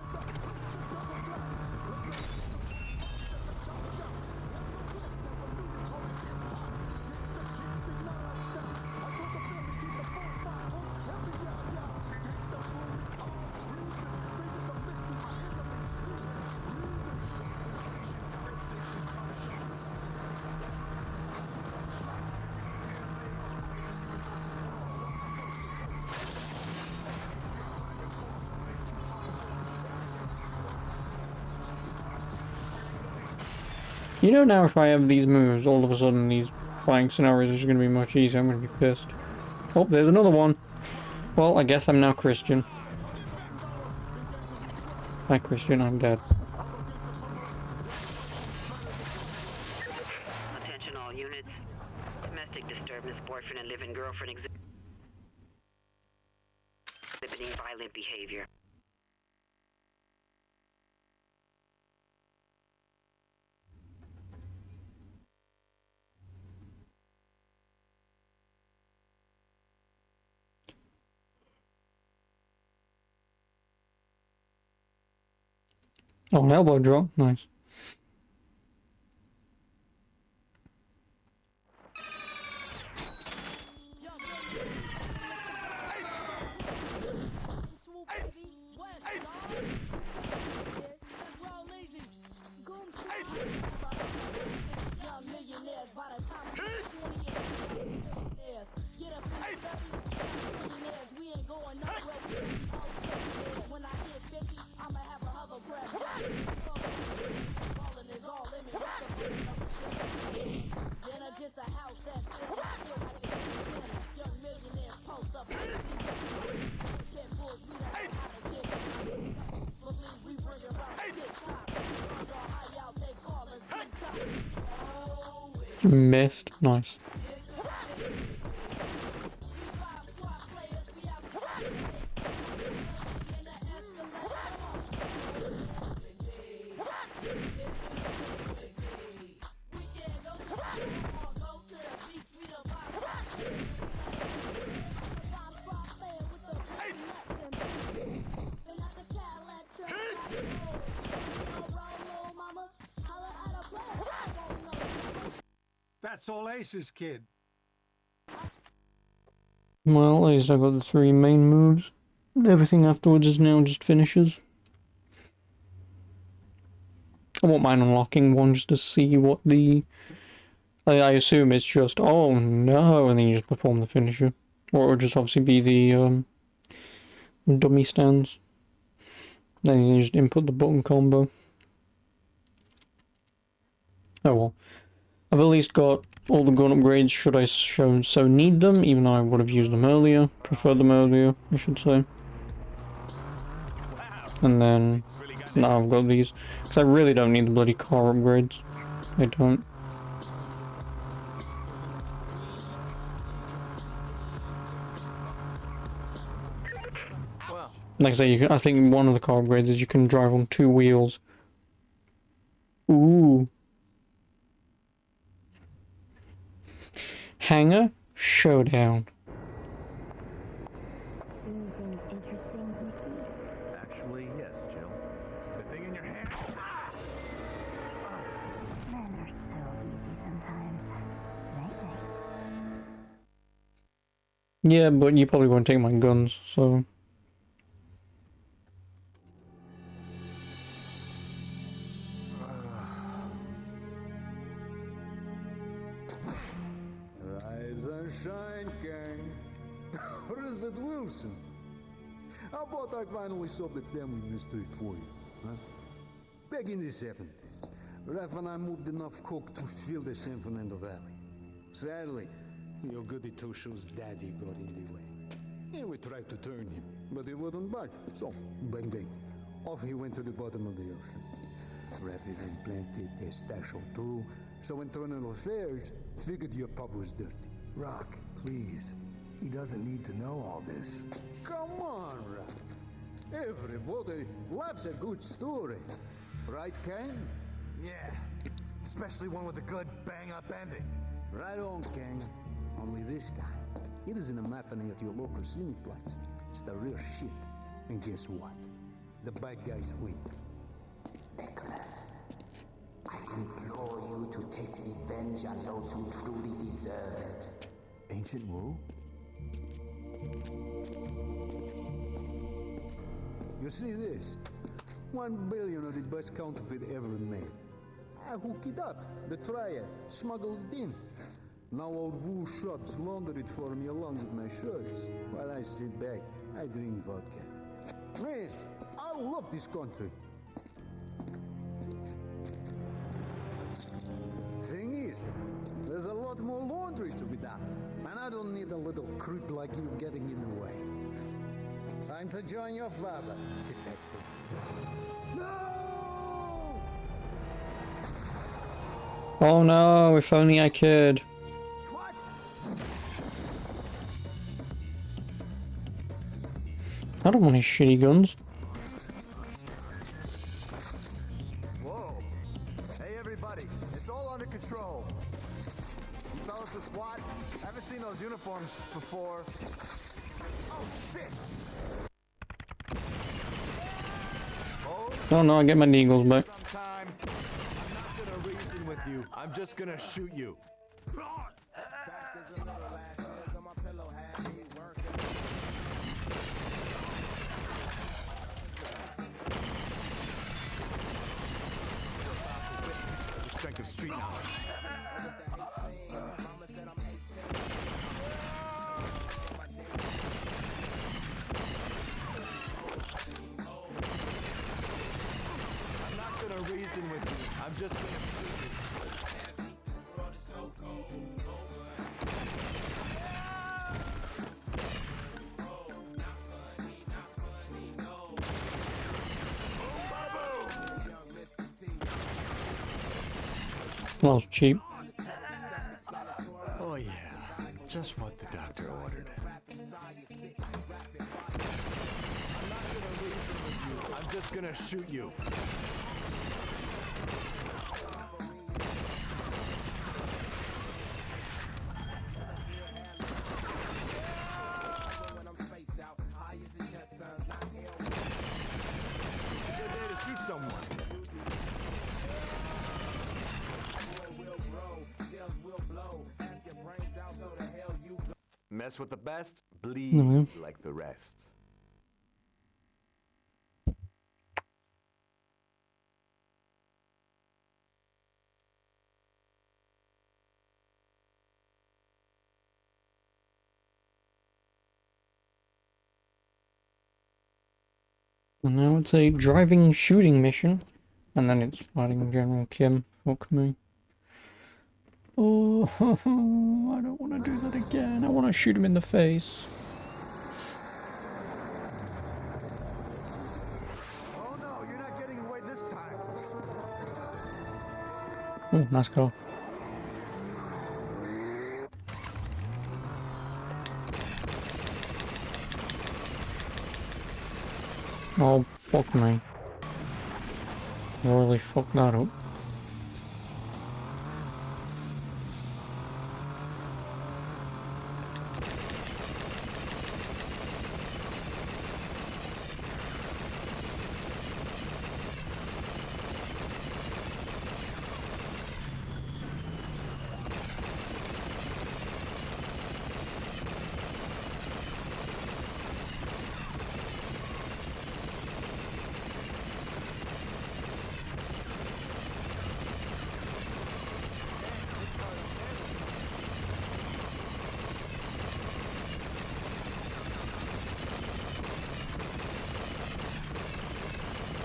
You know, now if I have these moves, all of a sudden these fighting scenarios are just going to be much easier. I'm going to be pissed. Oh, there's another one. Well, I guess I'm now Christian. Hi, Christian, I'm dead. Attention all units. Domestic disturbance, boyfriend and live-in girlfriend exhibiting violent behavior. Oh, an elbow drop. Nice. Missed. Nice. That's all aces, kid. Well, at least I got the 3 main moves. Everything afterwards is now just finishes. I won't mind unlocking one just to see what the... I assume it's just, oh no, and then you just perform the finisher. Or it would just obviously be the dummy stands. Then you just input the button combo. Oh well. I've at least got all the gun upgrades should I so need them, even though I would have used them earlier. Preferred them earlier, I should say. And then, now I've got these. Because I really don't need the bloody car upgrades. I don't. Like I say, I think one of the car upgrades is you can drive on 2 wheels. Ooh. Hangar Showdown. See anything interesting, Mickey? Actually, yes, Jill. The thing in your hand. Men are so easy sometimes. Night-night. Yeah, but you probably won't take my guns, so... Rise and shine, gang. Or is it Wilson? How about I finally solve the family mystery for you, huh? Back in the 70s, Raph and I moved enough coke to fill the San Fernando Valley. Sadly, your goody two-shoes daddy got in the way. And we tried to turn him, but he wouldn't budge. So, bang bang, off he went to the bottom of the ocean. Raph even planted a stash or 2, so internal affairs figured your pub was dirty. Rock, please. He doesn't need to know all this. Come on, Raph. Everybody loves a good story. Right, Ken? Yeah, especially one with a good bang-up ending. Right on, Ken. Only this time, it isn't a matinee at your local cineplex. It's the real shit. And guess what? The bad guys win. Nicholas, I implore you to take revenge on those who truly deserve it. Ancient Wu? You see this? 1 billion of the best counterfeit ever made. I hook it up, the triad, smuggled it in. Now old Wu shops launder it for me along with my shirts. While I sit back, I drink vodka. Man, I love this country. Thing is, there's a lot more laundry to be done. And I don't need a little creep like you getting in the way. Time to join your father, detective. No! Oh no, if only I could. What? I don't want any shitty guns. Whoa. Hey, everybody. It's all under control. You fellas with SWAT? Haven't seen those uniforms before. Oh, shit! Oh, Oh no, I get my Deagles back. Sometime. I'm not gonna reason with you. I'm just gonna shoot you. The strength of street knowledge. I'm not gonna reason with you. I'm just gonna shoot you. Smells cheap. Oh yeah, just what the doctor ordered. I'm just gonna shoot you. Good day to shoot someone. Mess with the best, bleed like the rest. And now it's a driving shooting mission. And then it's fighting General Kim. Fuck me. Oh, I don't want to do that again. I want to shoot him in the face. Oh no, you're not getting away this time. Oh, nice car. Oh, fuck me. Really fucked that up.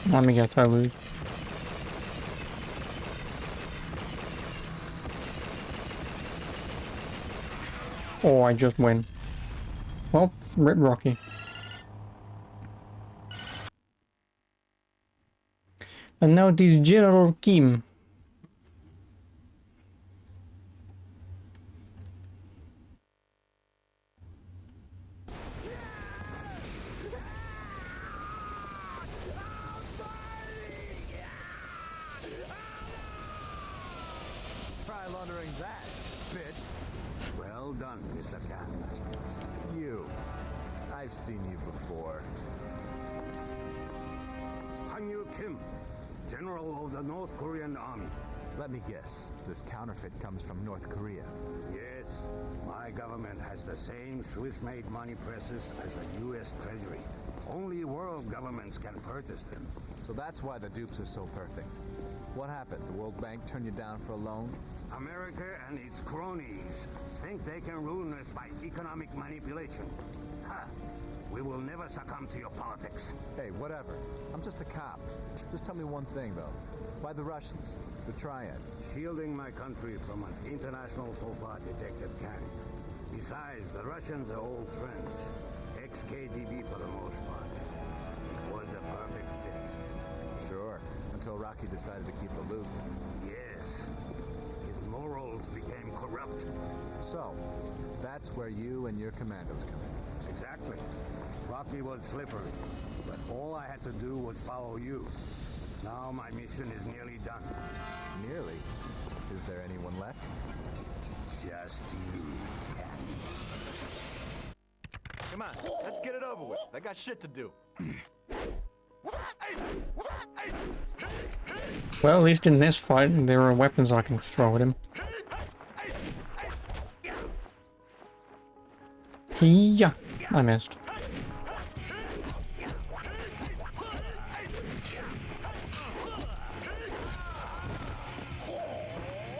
Let me guess, I lose. Oh, I just win. Well, rip Rocky. And now it is General Kim. Try laundering that, bitch. Well done, Mr. Cat. You. I've seen you before. Hanyu Kim, General of the North Korean Army. Let me guess. This counterfeit comes from North Korea. Yes, my government has the same Swiss-made money presses as the U.S. Treasury. Only world governments can purchase them. So that's why the dupes are so perfect. What happened? The World Bank turned you down for a loan? America and its cronies think they can ruin us by economic manipulation. Ha! We will never succumb to your politics. Hey, whatever. I'm just a cop. Just tell me one thing, though. Why the Russians? The Triad? Shielding my country from an international faux pas detective gang. Besides, the Russians are old friends. Ex-KGB for the most part. It was a perfect fit. Sure. Until Rocky decided to keep the loop. Yes. His morals became corrupt. So, that's where you and your commandos come in. Exactly. Rocky was slippery, but all I had to do was follow you. Now my mission is nearly done. Nearly? Is there anyone left? Just you, Cat. Come on, let's get it over with. I got shit to do. Well, at least in this fight, there are weapons I can throw at him. Yeah, I missed.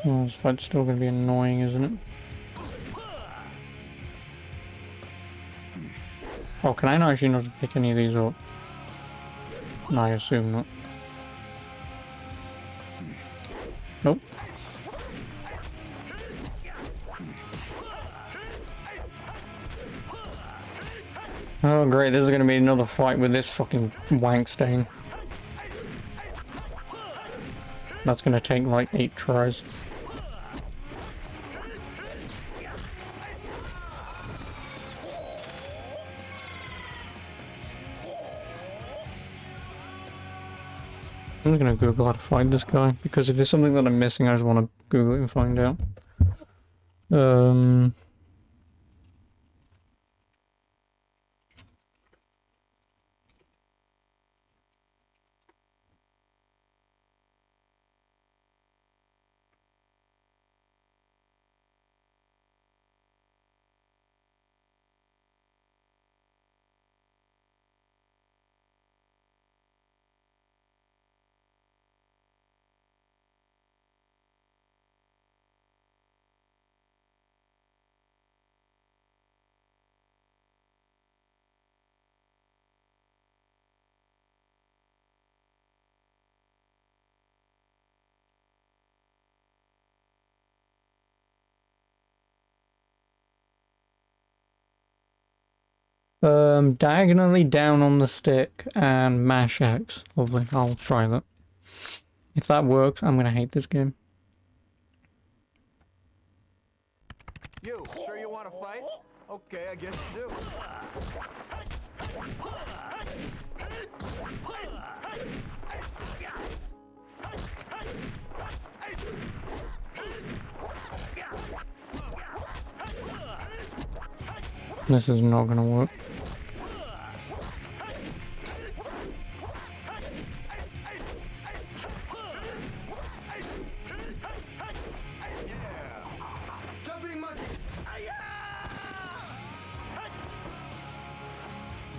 Well, this fight's still gonna be annoying, isn't it? Oh, can I not actually not pick any of these up? No, I assume not. Nope. Oh great, this is gonna be another fight with this fucking wank stain. That's gonna take like 8 tries. I'm just gonna Google how to find this guy, because if there's something that I'm missing, I just want to Google it and find out. Diagonally down on the stick and mash X. Lovely, I'll try that. If that works, I'm gonna hate this game. You, sure you want to fight? Okay, I guess you do. This is not gonna work.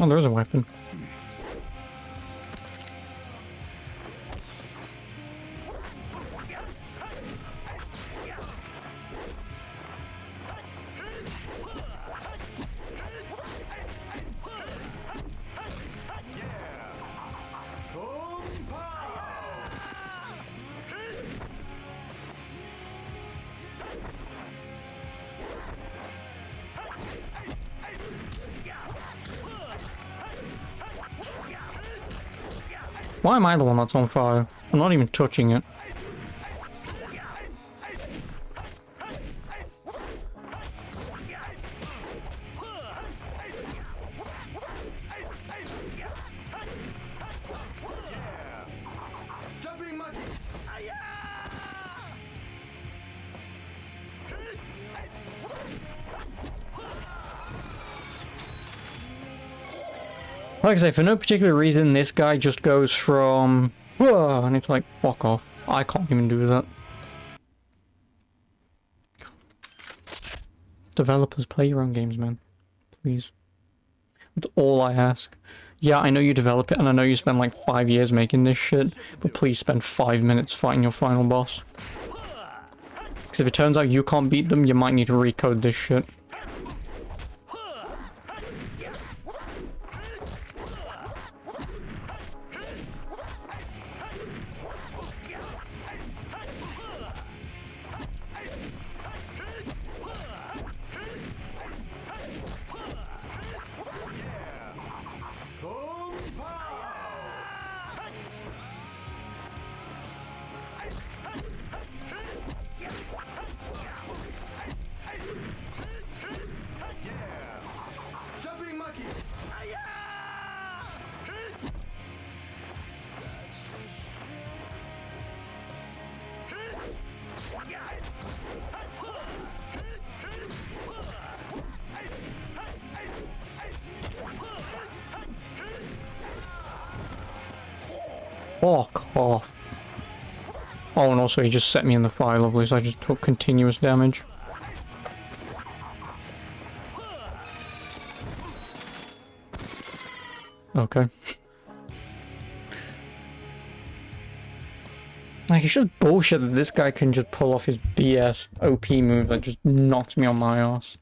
Oh, there is a weapon. Why am I the one that's on fire? I'm not even touching it. Like I say, for no particular reason, this guy just goes from, whoa, and it's like, fuck off. I can't even do that. Developers, play your own games, man. Please. That's all I ask. Yeah, I know you develop it, and I know you spend like 5 years making this shit, but please spend 5 minutes fighting your final boss. Because if it turns out you can't beat them, you might need to recode this shit. Fuck off. Oh, and also he just set me in the fire, lovely, so I just took continuous damage. Okay. Like, it's just bullshit that this guy can just pull off his BS OP move that just knocks me on my ass.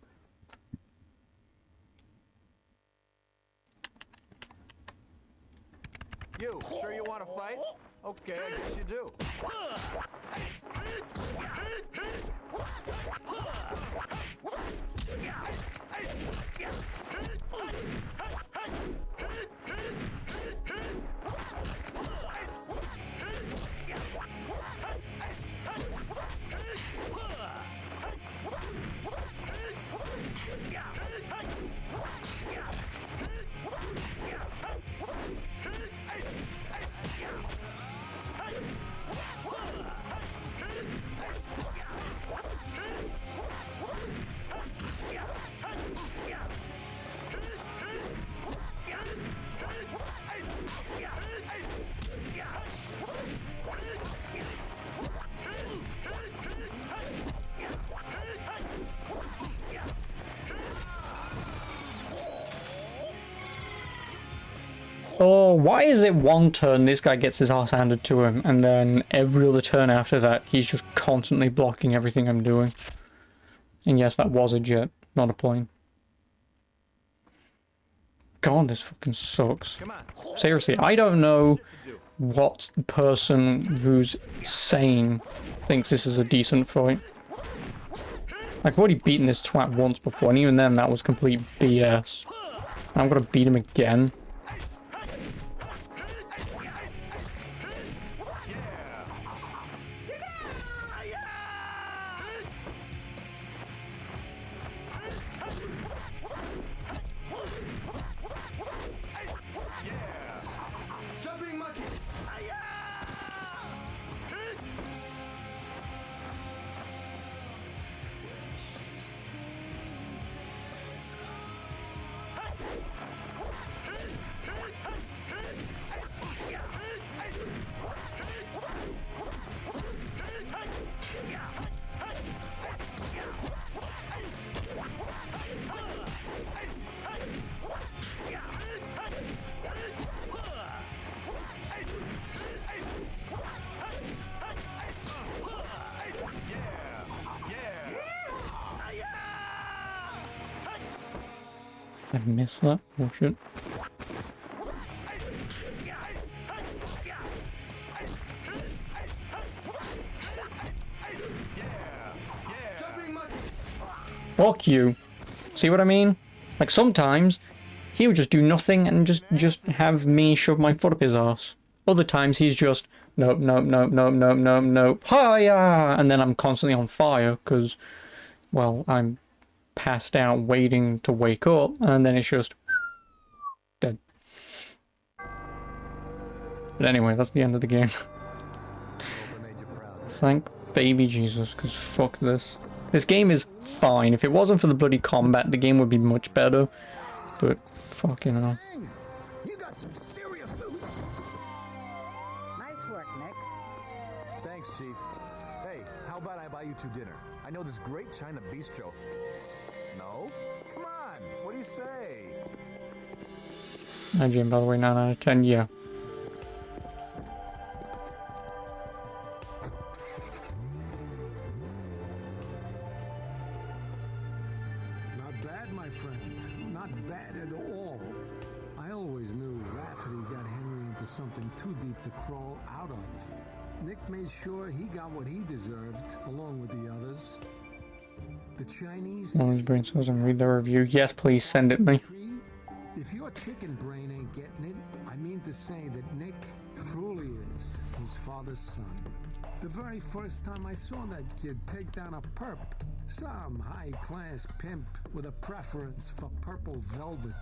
You, sure you want to fight? Okay, I guess you do. Oh, why is it one turn this guy gets his ass handed to him, and then every other turn after that, he's just constantly blocking everything I'm doing? And yes, that was a jet, not a plane. God, this fucking sucks. Seriously, I don't know what person who's sane thinks this is a decent fight. I've already beaten this twat once before, and even then that was complete BS. I'm gonna beat him again. I missed that. Oh shit. Fuck you. See what I mean? Like sometimes he would just do nothing and just have me shove my foot up his ass. Other times he's just nope, nope, nope, nope, nope, nope, nope, hiya! And then I'm constantly on fire because, well, I'm passed out waiting to wake up, and then it's just dead. But anyway, that's the end of the game. Thank baby Jesus, because fuck this. This game is fine. If it wasn't for the bloody combat, the game would be much better. But fucking hell. You got some serious moves. Nice work, Nick. Thanks, Chief. Hey, how about I buy you two dinner? I know this great China bistro. No? Come on, what do you say? Hi Jim, by the way, 9 out of 10, yeah. Not bad, my friend. Not bad at all. I always knew Rafferty got Henry into something too deep to crawl out of. Nick made sure he got what he deserved, along with the others. The Chinese... Orange Brain doesn't read the review. Yes, please send it me. If your chicken brain ain't getting it, I mean to say that Nick truly is his father's son. The very first time I saw that kid take down a perp, some high-class pimp with a preference for purple velvet.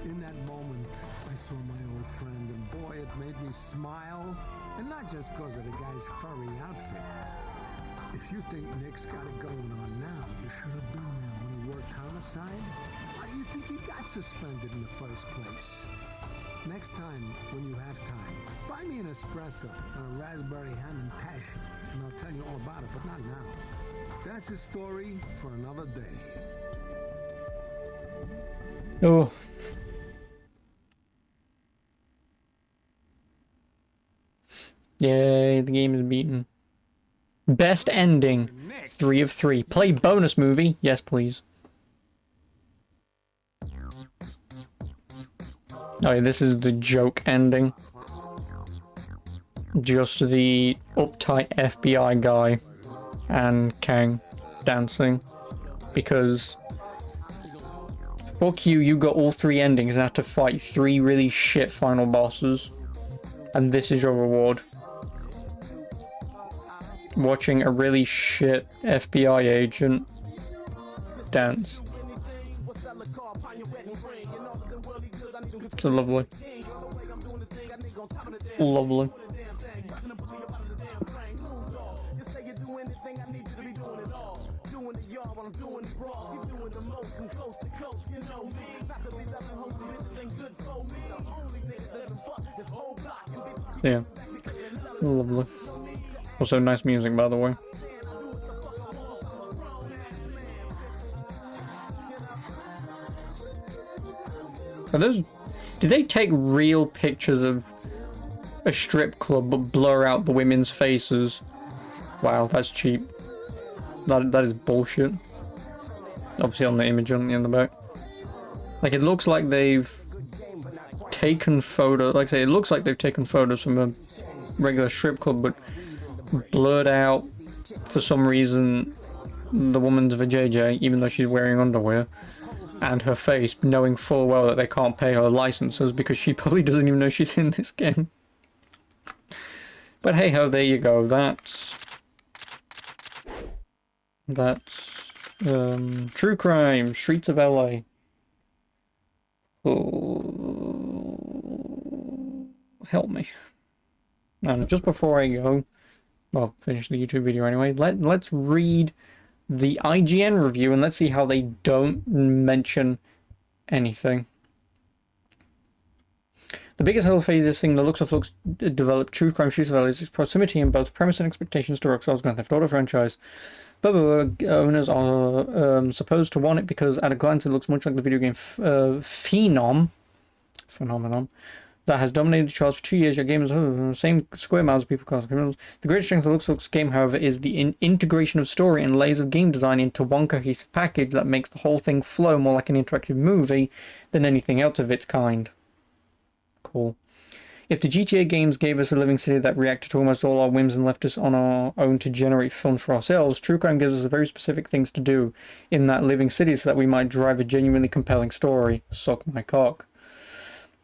In that moment, I saw my old friend, and boy, it made me smile. And not just because of the guy's furry outfit. If you think Nick's got it going on now, you should have been there when he worked homicide. Why do you think he got suspended in the first place? Next time, when you have time, buy me an espresso or a raspberry ham and passion, and I'll tell you all about it, but not now. That's a story for another day. Oh. Yay, the game is beaten. Best ending. 3 of 3. Play bonus movie. Yes, please. Oh yeah, this is the joke ending. Just the uptight FBI guy and Kang dancing. Because fuck you, you got all 3 endings and had to fight 3 really shit final bosses. And this is your reward. Watching a really shit FBI agent dance. It's lovely. Lovely. Yeah. Lovely. Also nice music, by the way. Are those... Did they take real pictures of a strip club but blur out the women's faces? Wow, that's cheap. That is bullshit. Obviously on the image on the back. Like, it looks like they've taken photos... Like I say, it looks like they've taken photos from a regular strip club, but blurred out, for some reason, the woman's vajayjay, even though she's wearing underwear, and her face, knowing full well that they can't pay her licenses because she probably doesn't even know she's in this game. But hey ho, there you go. That's True Crime, Streets of LA. Oh, help me. And just before I go, well, finish the YouTube video anyway, let's read the IGN review and let's see how they don't mention anything. The biggest hurdle for this thing, the looks of Flux developed True Crime Streets of LA is its proximity in both premise and expectations to Rockstar's Grand Theft Auto franchise. But owners are supposed to want it because at a glance it looks much like the video game phenomenon that has dominated the charts for 2 years. Your game is same square miles of people cause criminals. The greatest strength of the Looks game, however, is the integration of story and layers of game design into one cohesive package that makes the whole thing flow more like an interactive movie than anything else of its kind. Cool. If the GTA games gave us a living city that reacted to almost all our whims and left us on our own to generate fun for ourselves, True Crime gives us very specific things to do in that living city so that we might drive a genuinely compelling story. Suck my cock.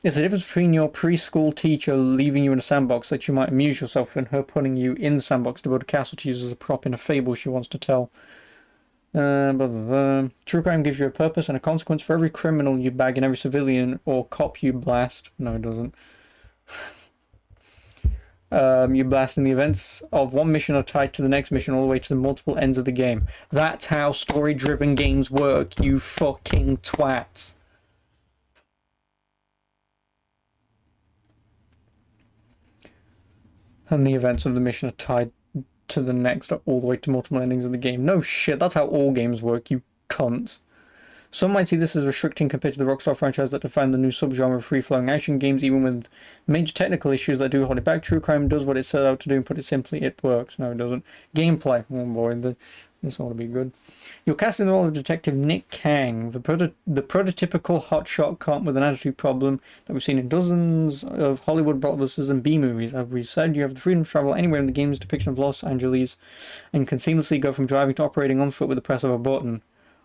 It's the difference between your preschool teacher leaving you in a sandbox that you might amuse yourself and her putting you in the sandbox to build a castle to use as a prop in a fable she wants to tell. True Crime gives you a purpose and a consequence for every criminal you bag and every civilian or cop you blast. No, it doesn't. You blast in the events of one mission are tied to the next mission all the way to the multiple ends of the game. That's how story-driven games work, you fucking twats. And the events of the mission are tied to the next all the way to multiple endings of the game. No shit, that's how all games work, you cunts. Some might see this as restricting compared to the Rockstar franchise that defined the new subgenre of free-flowing action games, even with major technical issues that do hold it back. True Crime does what it set out to do, and put it simply, it works. No, it doesn't. Gameplay. Oh boy, this ought to be good. You're casting the role of Detective Nick Kang, the prototypical hotshot cop with an attitude problem that we've seen in dozens of Hollywood blockbusters and B-movies. As we've said, you have the freedom to travel anywhere in the game's depiction of Los Angeles and can seamlessly go from driving to operating on foot with the press of a button.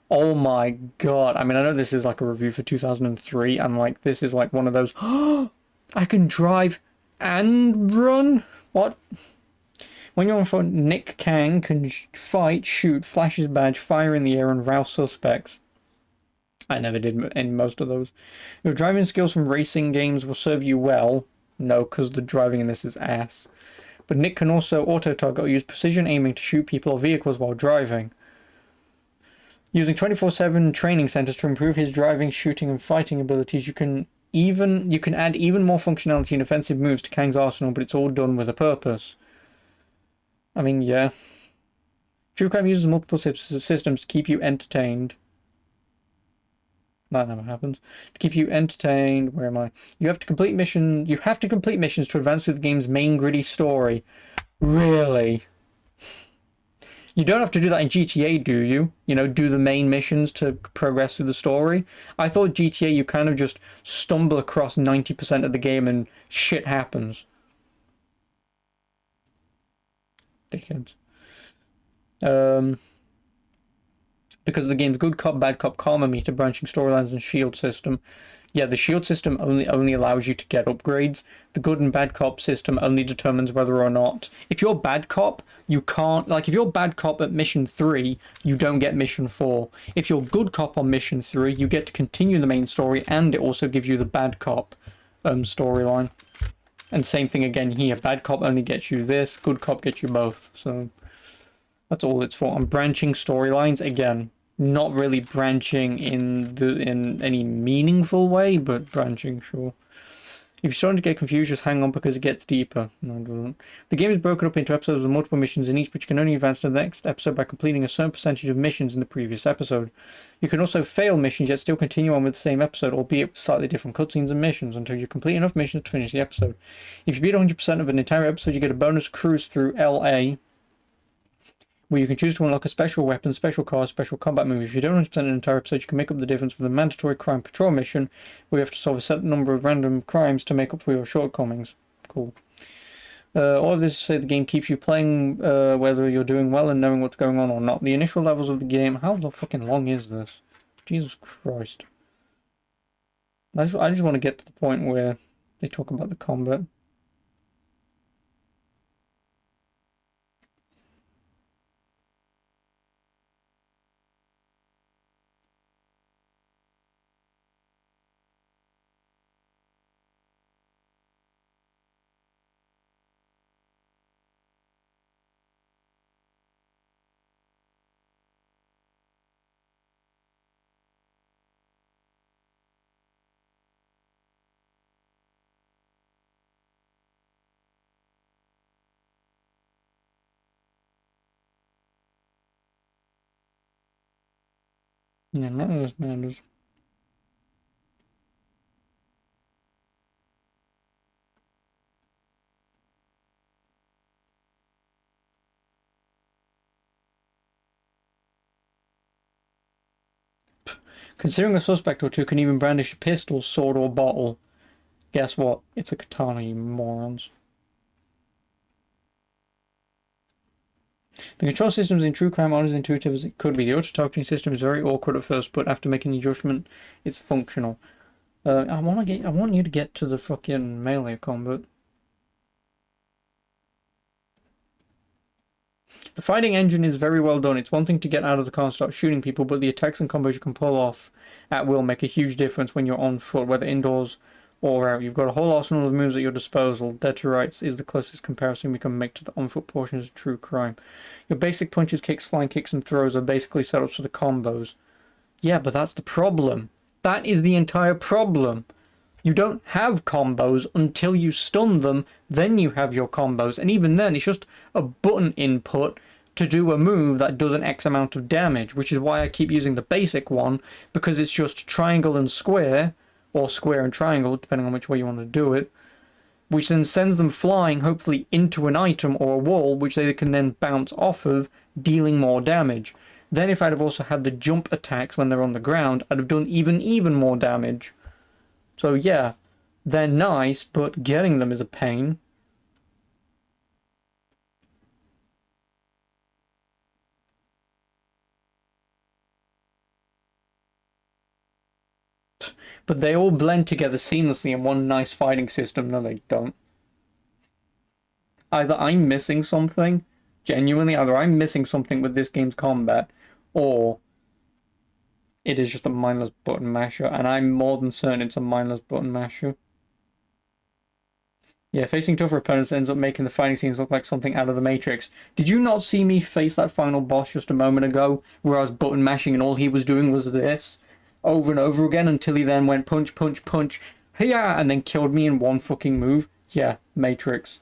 Oh my god. I mean, I know this is like a review for 2003, and like this is like one of those, oh, I can drive and run? What? When you're on foot, Nick Kang can fight, shoot, flash his badge, fire in the air, and rouse suspects. I never did in most of those. Your driving skills from racing games will serve you well. No, because the driving in this is ass. But Nick can also auto-target or use precision aiming to shoot people or vehicles while driving. Using 24/7 training centers to improve his driving, shooting, and fighting abilities, you can you can add even more functionality and offensive moves to Kang's arsenal, but it's all done with a purpose. I mean, yeah. True Crime uses multiple systems to keep you entertained. That never happens. To keep you entertained, where am I? You have to complete missions to advance through the game's main gritty story. Really? You don't have to do that in GTA, do you? You know, do the main missions to progress through the story? I thought GTA, you kind of just stumble across 90% of the game and shit happens. Dickheads. Because of the game's good cop, bad cop karma meter, branching storylines, and shield system. Yeah, the shield system only allows you to get upgrades. The good and bad cop system only determines whether or not... If you're bad cop, you can't... Like, if you're bad cop at mission 3, you don't get mission 4. If you're good cop on mission 3, you get to continue the main story, and it also gives you the bad cop storyline. And same thing again here. Bad cop only gets you this, good cop gets you both. So, that's all it's for. And branching storylines, again... Not really branching in any meaningful way, but branching, sure. If you're starting to get confused, just hang on because it gets deeper. No, it doesn't. The game is broken up into episodes with multiple missions in each, but you can only advance to the next episode by completing a certain percentage of missions in the previous episode. You can also fail missions, yet still continue on with the same episode, albeit with slightly different cutscenes and missions, until you complete enough missions to finish the episode. If you beat 100% of an entire episode, you get a bonus cruise through LA, where you can choose to unlock a special weapon, special car, special combat move. If you don't 100% an entire episode, you can make up the difference with a mandatory crime patrol mission, where you have to solve a set number of random crimes to make up for your shortcomings. Cool. All of this to say the game keeps you playing whether you're doing well and knowing what's going on or not. The initial levels of the game... How fucking long is this? Jesus Christ. I just want to get to the point where they talk about the combat. Yeah, none of this matters. Considering a suspect or two can even brandish a pistol, sword, or bottle, guess what? It's a katana, you morons. The control systems in True Crime aren't as intuitive as it could be. The auto-targeting system is very awkward at first, but after making the adjustment, it's functional. I want you to get to the fucking melee combat. The fighting engine is very well done. It's one thing to get out of the car and start shooting people, but the attacks and combos you can pull off at will make a huge difference when you're on foot, whether indoors or out. You've got a whole arsenal of moves at your disposal. Dead to Rights is the closest comparison we can make to the on-foot portions of True Crime. Your basic punches, kicks, flying kicks, and throws are basically setups for the combos. Yeah, but that's the problem. That is the entire problem. You don't have combos until you stun them, then you have your combos. And even then, it's just a button input to do a move that does an X amount of damage, which is why I keep using the basic one, because it's just triangle and square, or square and triangle, depending on which way you want to do it, which then sends them flying, hopefully, into an item or a wall, which they can then bounce off of, dealing more damage. Then if I'd have also had the jump attacks when they're on the ground, I'd have done even more damage. So yeah, they're nice, but getting them is a pain. But they all blend together seamlessly in one nice fighting system. No, they don't. Either I'm missing something, genuinely, either I'm missing something with this game's combat, or it is just a mindless button masher, and I'm more than certain it's a mindless button masher. Yeah, facing tougher opponents ends up making the fighting scenes look like something out of the Matrix. Did you not see me face that final boss just a moment ago, where I was button mashing and all he was doing was this? Over and over again until he then went punch, punch, punch, yeah, and then killed me in one fucking move. Yeah, Matrix.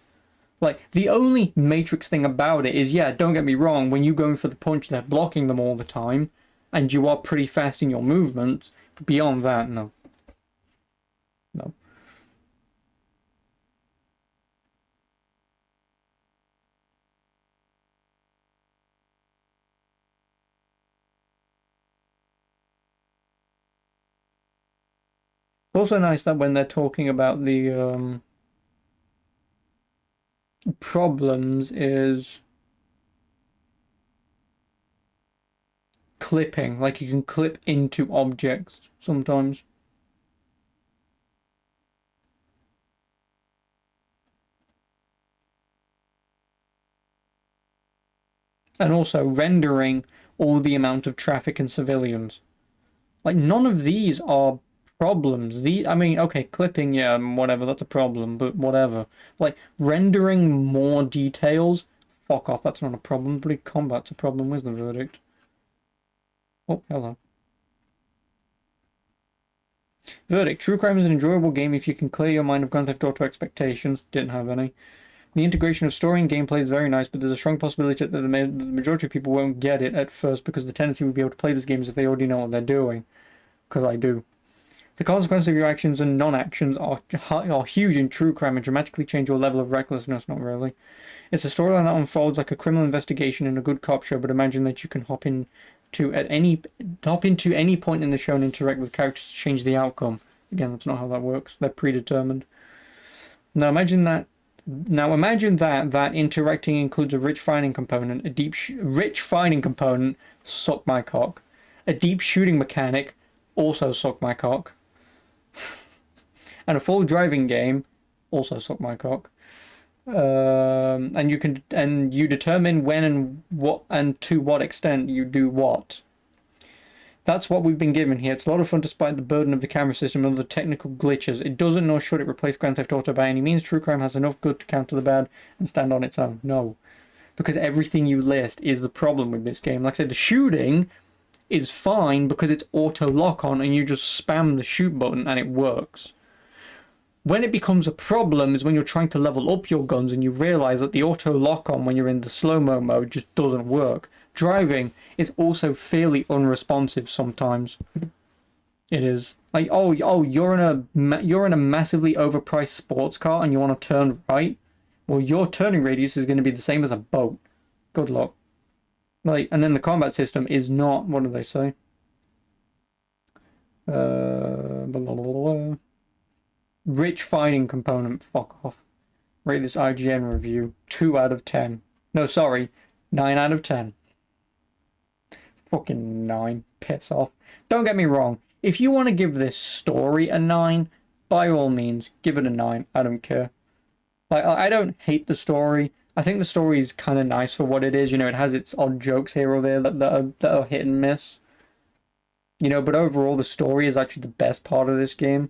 Like, the only Matrix thing about it is, yeah, don't get me wrong, when you're going for the punch, they're blocking them all the time, and you are pretty fast in your movements, but beyond that, no. No. It's also nice that when they're talking about the problems is clipping, like you can clip into objects sometimes. And also rendering all the amount of traffic and civilians. Like, none of these are problems. I mean, okay, clipping, yeah, whatever, that's a problem, but whatever. Like, rendering more details, fuck off, that's not a problem. But combat's a problem. Where's the verdict? Oh, hello. Verdict. True Crime is an enjoyable game if you can clear your mind of Grand Theft Auto expectations. Didn't have any. The integration of story and gameplay is very nice, but there's a strong possibility that the majority of people won't get it at first because the tendency would be able to play these games if they already know what they're doing. Because I do. The consequences of your actions and non-actions are huge in True Crime and dramatically change your level of recklessness. Not really. It's a storyline that unfolds like a criminal investigation in a good cop show, but imagine that you can hop into any point in the show and interact with characters to change the outcome. Again, that's not how that works. They're predetermined. Now imagine that interacting includes a rich finding component, rich finding component, suck my cock. A deep shooting mechanic, also suck my cock. And a full driving game, also suck my cock. And you determine when and what and to what extent you do what. That's what we've been given here. It's a lot of fun despite the burden of the camera system and other technical glitches. It doesn't nor should it replace Grand Theft Auto by any means. True Crime has enough good to counter the bad and stand on its own. No. Because everything you list is the problem with this game. Like I said, the shooting is fine because it's auto lock on and you just spam the shoot button and it works. When it becomes a problem is when you're trying to level up your guns and you realize that the auto lock on when you're in the slow-mo mode just doesn't work. Driving is also fairly unresponsive sometimes. It is. Like, oh, you're in a massively overpriced sports car and you want to turn right. Well, your turning radius is going to be the same as a boat. Good luck. Like, and then the combat system is not. What do they say? Blah, blah, blah, blah. Rich fighting component. Fuck off. Rate this IGN review 2 out of 10. No, sorry, 9 out of 10. Fucking 9. Piss off. Don't get me wrong. If you want to give this story a 9, by all means, give it a 9. I don't care. Like, I don't hate the story. I think the story is kind of nice for what it is. You know, it has its odd jokes here or there that are hit and miss. You know, but overall, the story is actually the best part of this game.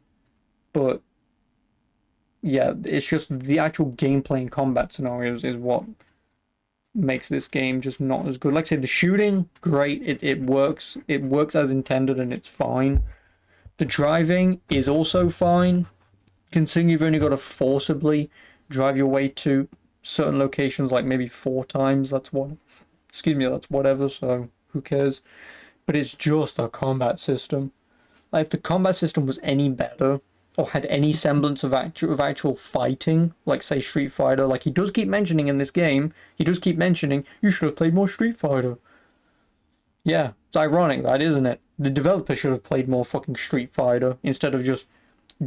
But yeah, it's just the actual gameplay and combat scenarios is what makes this game just not as good. Like I said, the shooting, great. It works. It works as intended and it's fine. The driving is also fine. Considering you've only got to forcibly drive your way to certain locations like maybe 4 times. That's whatever, so who cares? But it's just a combat system. Like, if the combat system was any better, or had any semblance of actual fighting, like say Street Fighter, like he does keep mentioning in this game, he does keep mentioning, you should have played more Street Fighter. Yeah, it's ironic that, isn't it? The developer should have played more fucking Street Fighter instead of just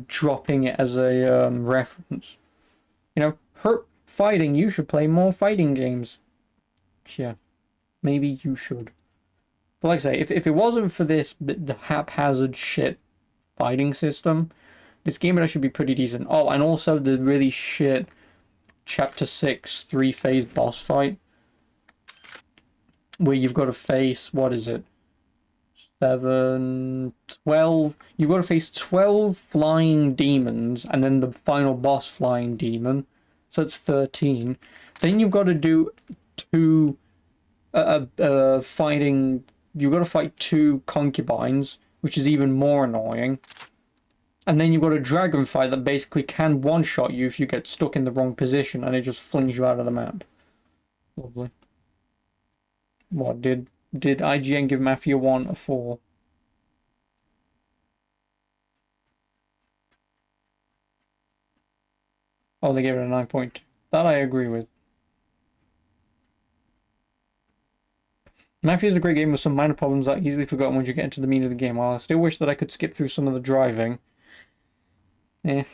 dropping it as a reference. You know, fighting, you should play more fighting games. Yeah, maybe you should. But like I say, if it wasn't for the haphazard shit fighting system, this game would actually be pretty decent. Oh, and also the really shit Chapter 6 3-phase boss fight. Where you've got to face, what is it? 7, 12. You've got to face 12 flying demons and then the final boss flying demon. So it's 13. Then you've got to do 2 fighting. You've got to fight 2 concubines, which is even more annoying. And then you've got a dragonfly that basically can one-shot you if you get stuck in the wrong position, and it just flings you out of the map. Lovely. What, did IGN give Mafia 1 a 4? Oh, they gave it a 9.2. That I agree with. Mafia is a great game with some minor problems that are easily forgotten once you get into the meat of the game. While I still wish that I could skip through some of the driving, it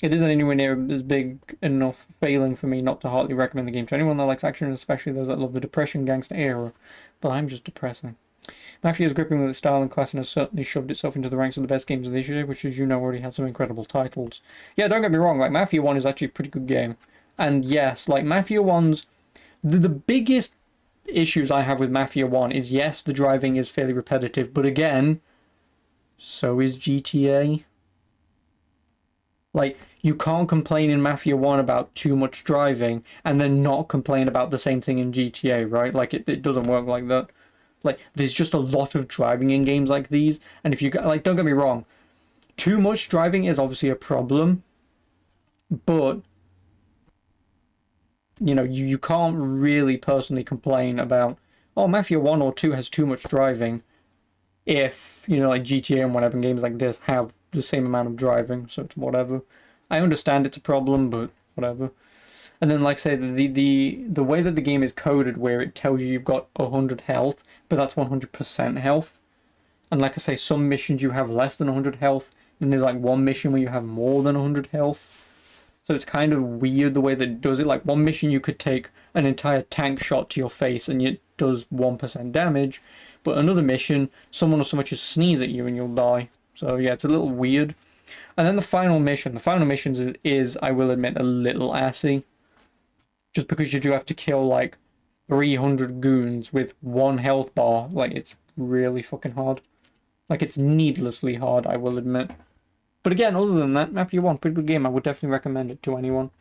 isn't anywhere near as big enough failing for me not to heartily recommend the game to anyone that likes action, especially those that love the depression gangster era. But I'm just depressing. Mafia is gripping with its style and class and has certainly shoved itself into the ranks of the best games of this year, which, as you know, already has some incredible titles. Yeah, don't get me wrong, like, Mafia 1 is actually a pretty good game. And yes, like, Mafia 1's... The biggest issues I have with Mafia 1 is, yes, the driving is fairly repetitive, but again, so is GTA. Like, you can't complain in Mafia 1 about too much driving, and then not complain about the same thing in GTA, right? Like, it doesn't work like that. Like, there's just a lot of driving in games like these, and if you... Like, don't get me wrong, too much driving is obviously a problem, but... You know, you can't really personally complain about, oh, Mafia 1 or 2 has too much driving, if, you know, like GTA and whatever games like this have the same amount of driving, so it's whatever. I understand it's a problem, but whatever. And then, like I say, the way that the game is coded, where it tells you you've got 100 health, but that's 100% health. And like I say, some missions you have less than 100 health, and there's like one mission where you have more than 100 health. So it's kind of weird the way that it does it. Like, one mission you could take an entire tank shot to your face and it does 1% damage. But another mission, someone will so much as sneeze at you and you'll die. So yeah, it's a little weird. And then the final mission. The final mission is, I will admit, a little assy. Just because you do have to kill like 300 goons with 1 health bar. Like, it's really fucking hard. Like, it's needlessly hard, I will admit. But again, other than that, Mafia 1, pretty good game. I would definitely recommend it to anyone.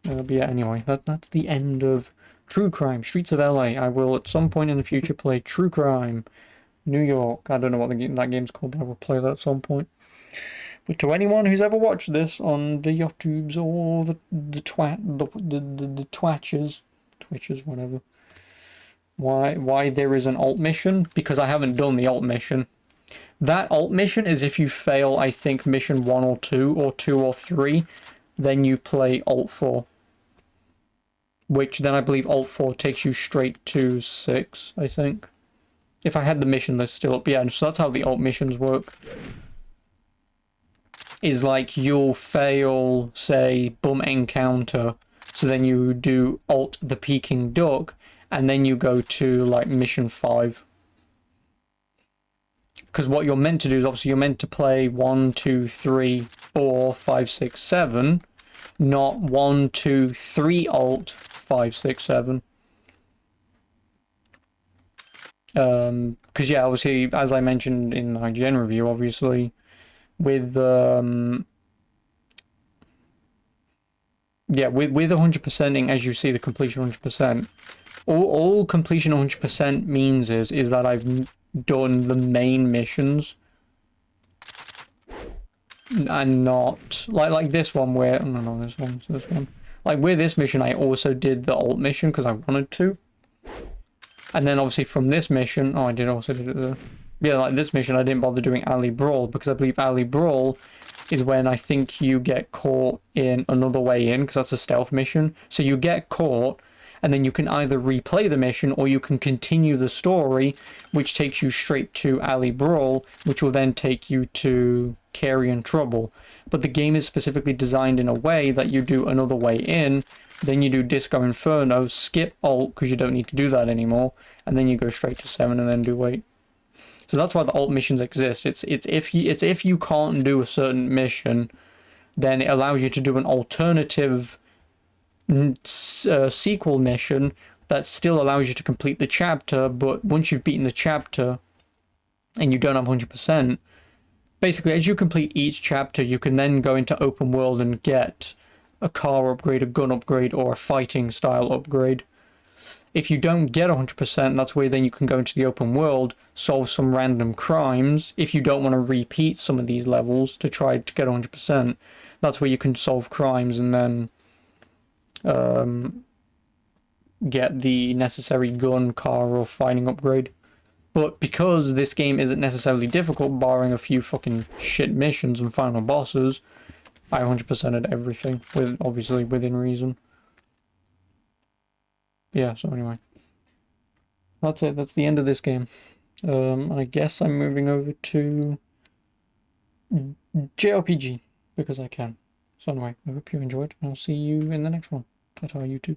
But yeah, anyway, that's the end of True Crime, Streets of LA. I will at some point in the future play True Crime, New York. I don't know what that game's called, but I will play that at some point. But to anyone who's ever watched this on the YouTubes or the Twitches, whatever, why there is an alt mission? Because I haven't done the alt mission. That alt mission is if you fail, I think, mission 1 or 2, or 2 or 3, then you play alt 4. Which then I believe alt 4 takes you straight to 6, I think. If I had the mission list still up, yeah, so that's how the alt missions work. Is like, you'll fail, say, bum encounter, so then you do alt the Peking Duck, and then you go to, like, mission 5. Because what you're meant to do is, obviously, you're meant to play 1, 2, 3, 4, 5, 6, 7, not 1, 2, 3 alt 5, 6, 7. Because yeah, obviously, as I mentioned in the IGN review, obviously, with yeah, with 100%ing, as you see, the completion 100%. All completion 100% means is that I've done the main missions and not like this one where no this one like with this mission I also did the alt mission because I wanted to, and then obviously from this mission I did also do the like this mission I didn't bother doing Alley Brawl because I believe Alley Brawl is when I think you get caught in another way in, because that's a stealth mission, so you get caught and then you can either replay the mission or you can continue the story, which takes you straight to Alley Brawl, which will then take you to Carrion Trouble. But the game is specifically designed in a way that you do another way in, then you do Disco Inferno, skip alt because you don't need to do that anymore, and then you go straight to 7 and then do 8. So that's why the alt missions exist. It's if you can't do a certain mission, then it allows you to do an alternative sequel mission that still allows you to complete the chapter, but once you've beaten the chapter and you don't have 100%, basically as you complete each chapter you can then go into open world and get a car upgrade, a gun upgrade, or a fighting style upgrade. If you don't get 100%, that's where then you can go into the open world, solve some random crimes. If you don't want to repeat some of these levels to try to get 100%, that's where you can solve crimes and then get the necessary gun, car, or fighting upgrade. But because this game isn't necessarily difficult, barring a few fucking shit missions and final bosses, I 100%ed everything, obviously within reason. Yeah, so anyway. That's it, that's the end of this game. I guess I'm moving over to JRPG, because I can. So anyway, I hope you enjoyed, and I'll see you in the next one. Ta-ta, YouTube.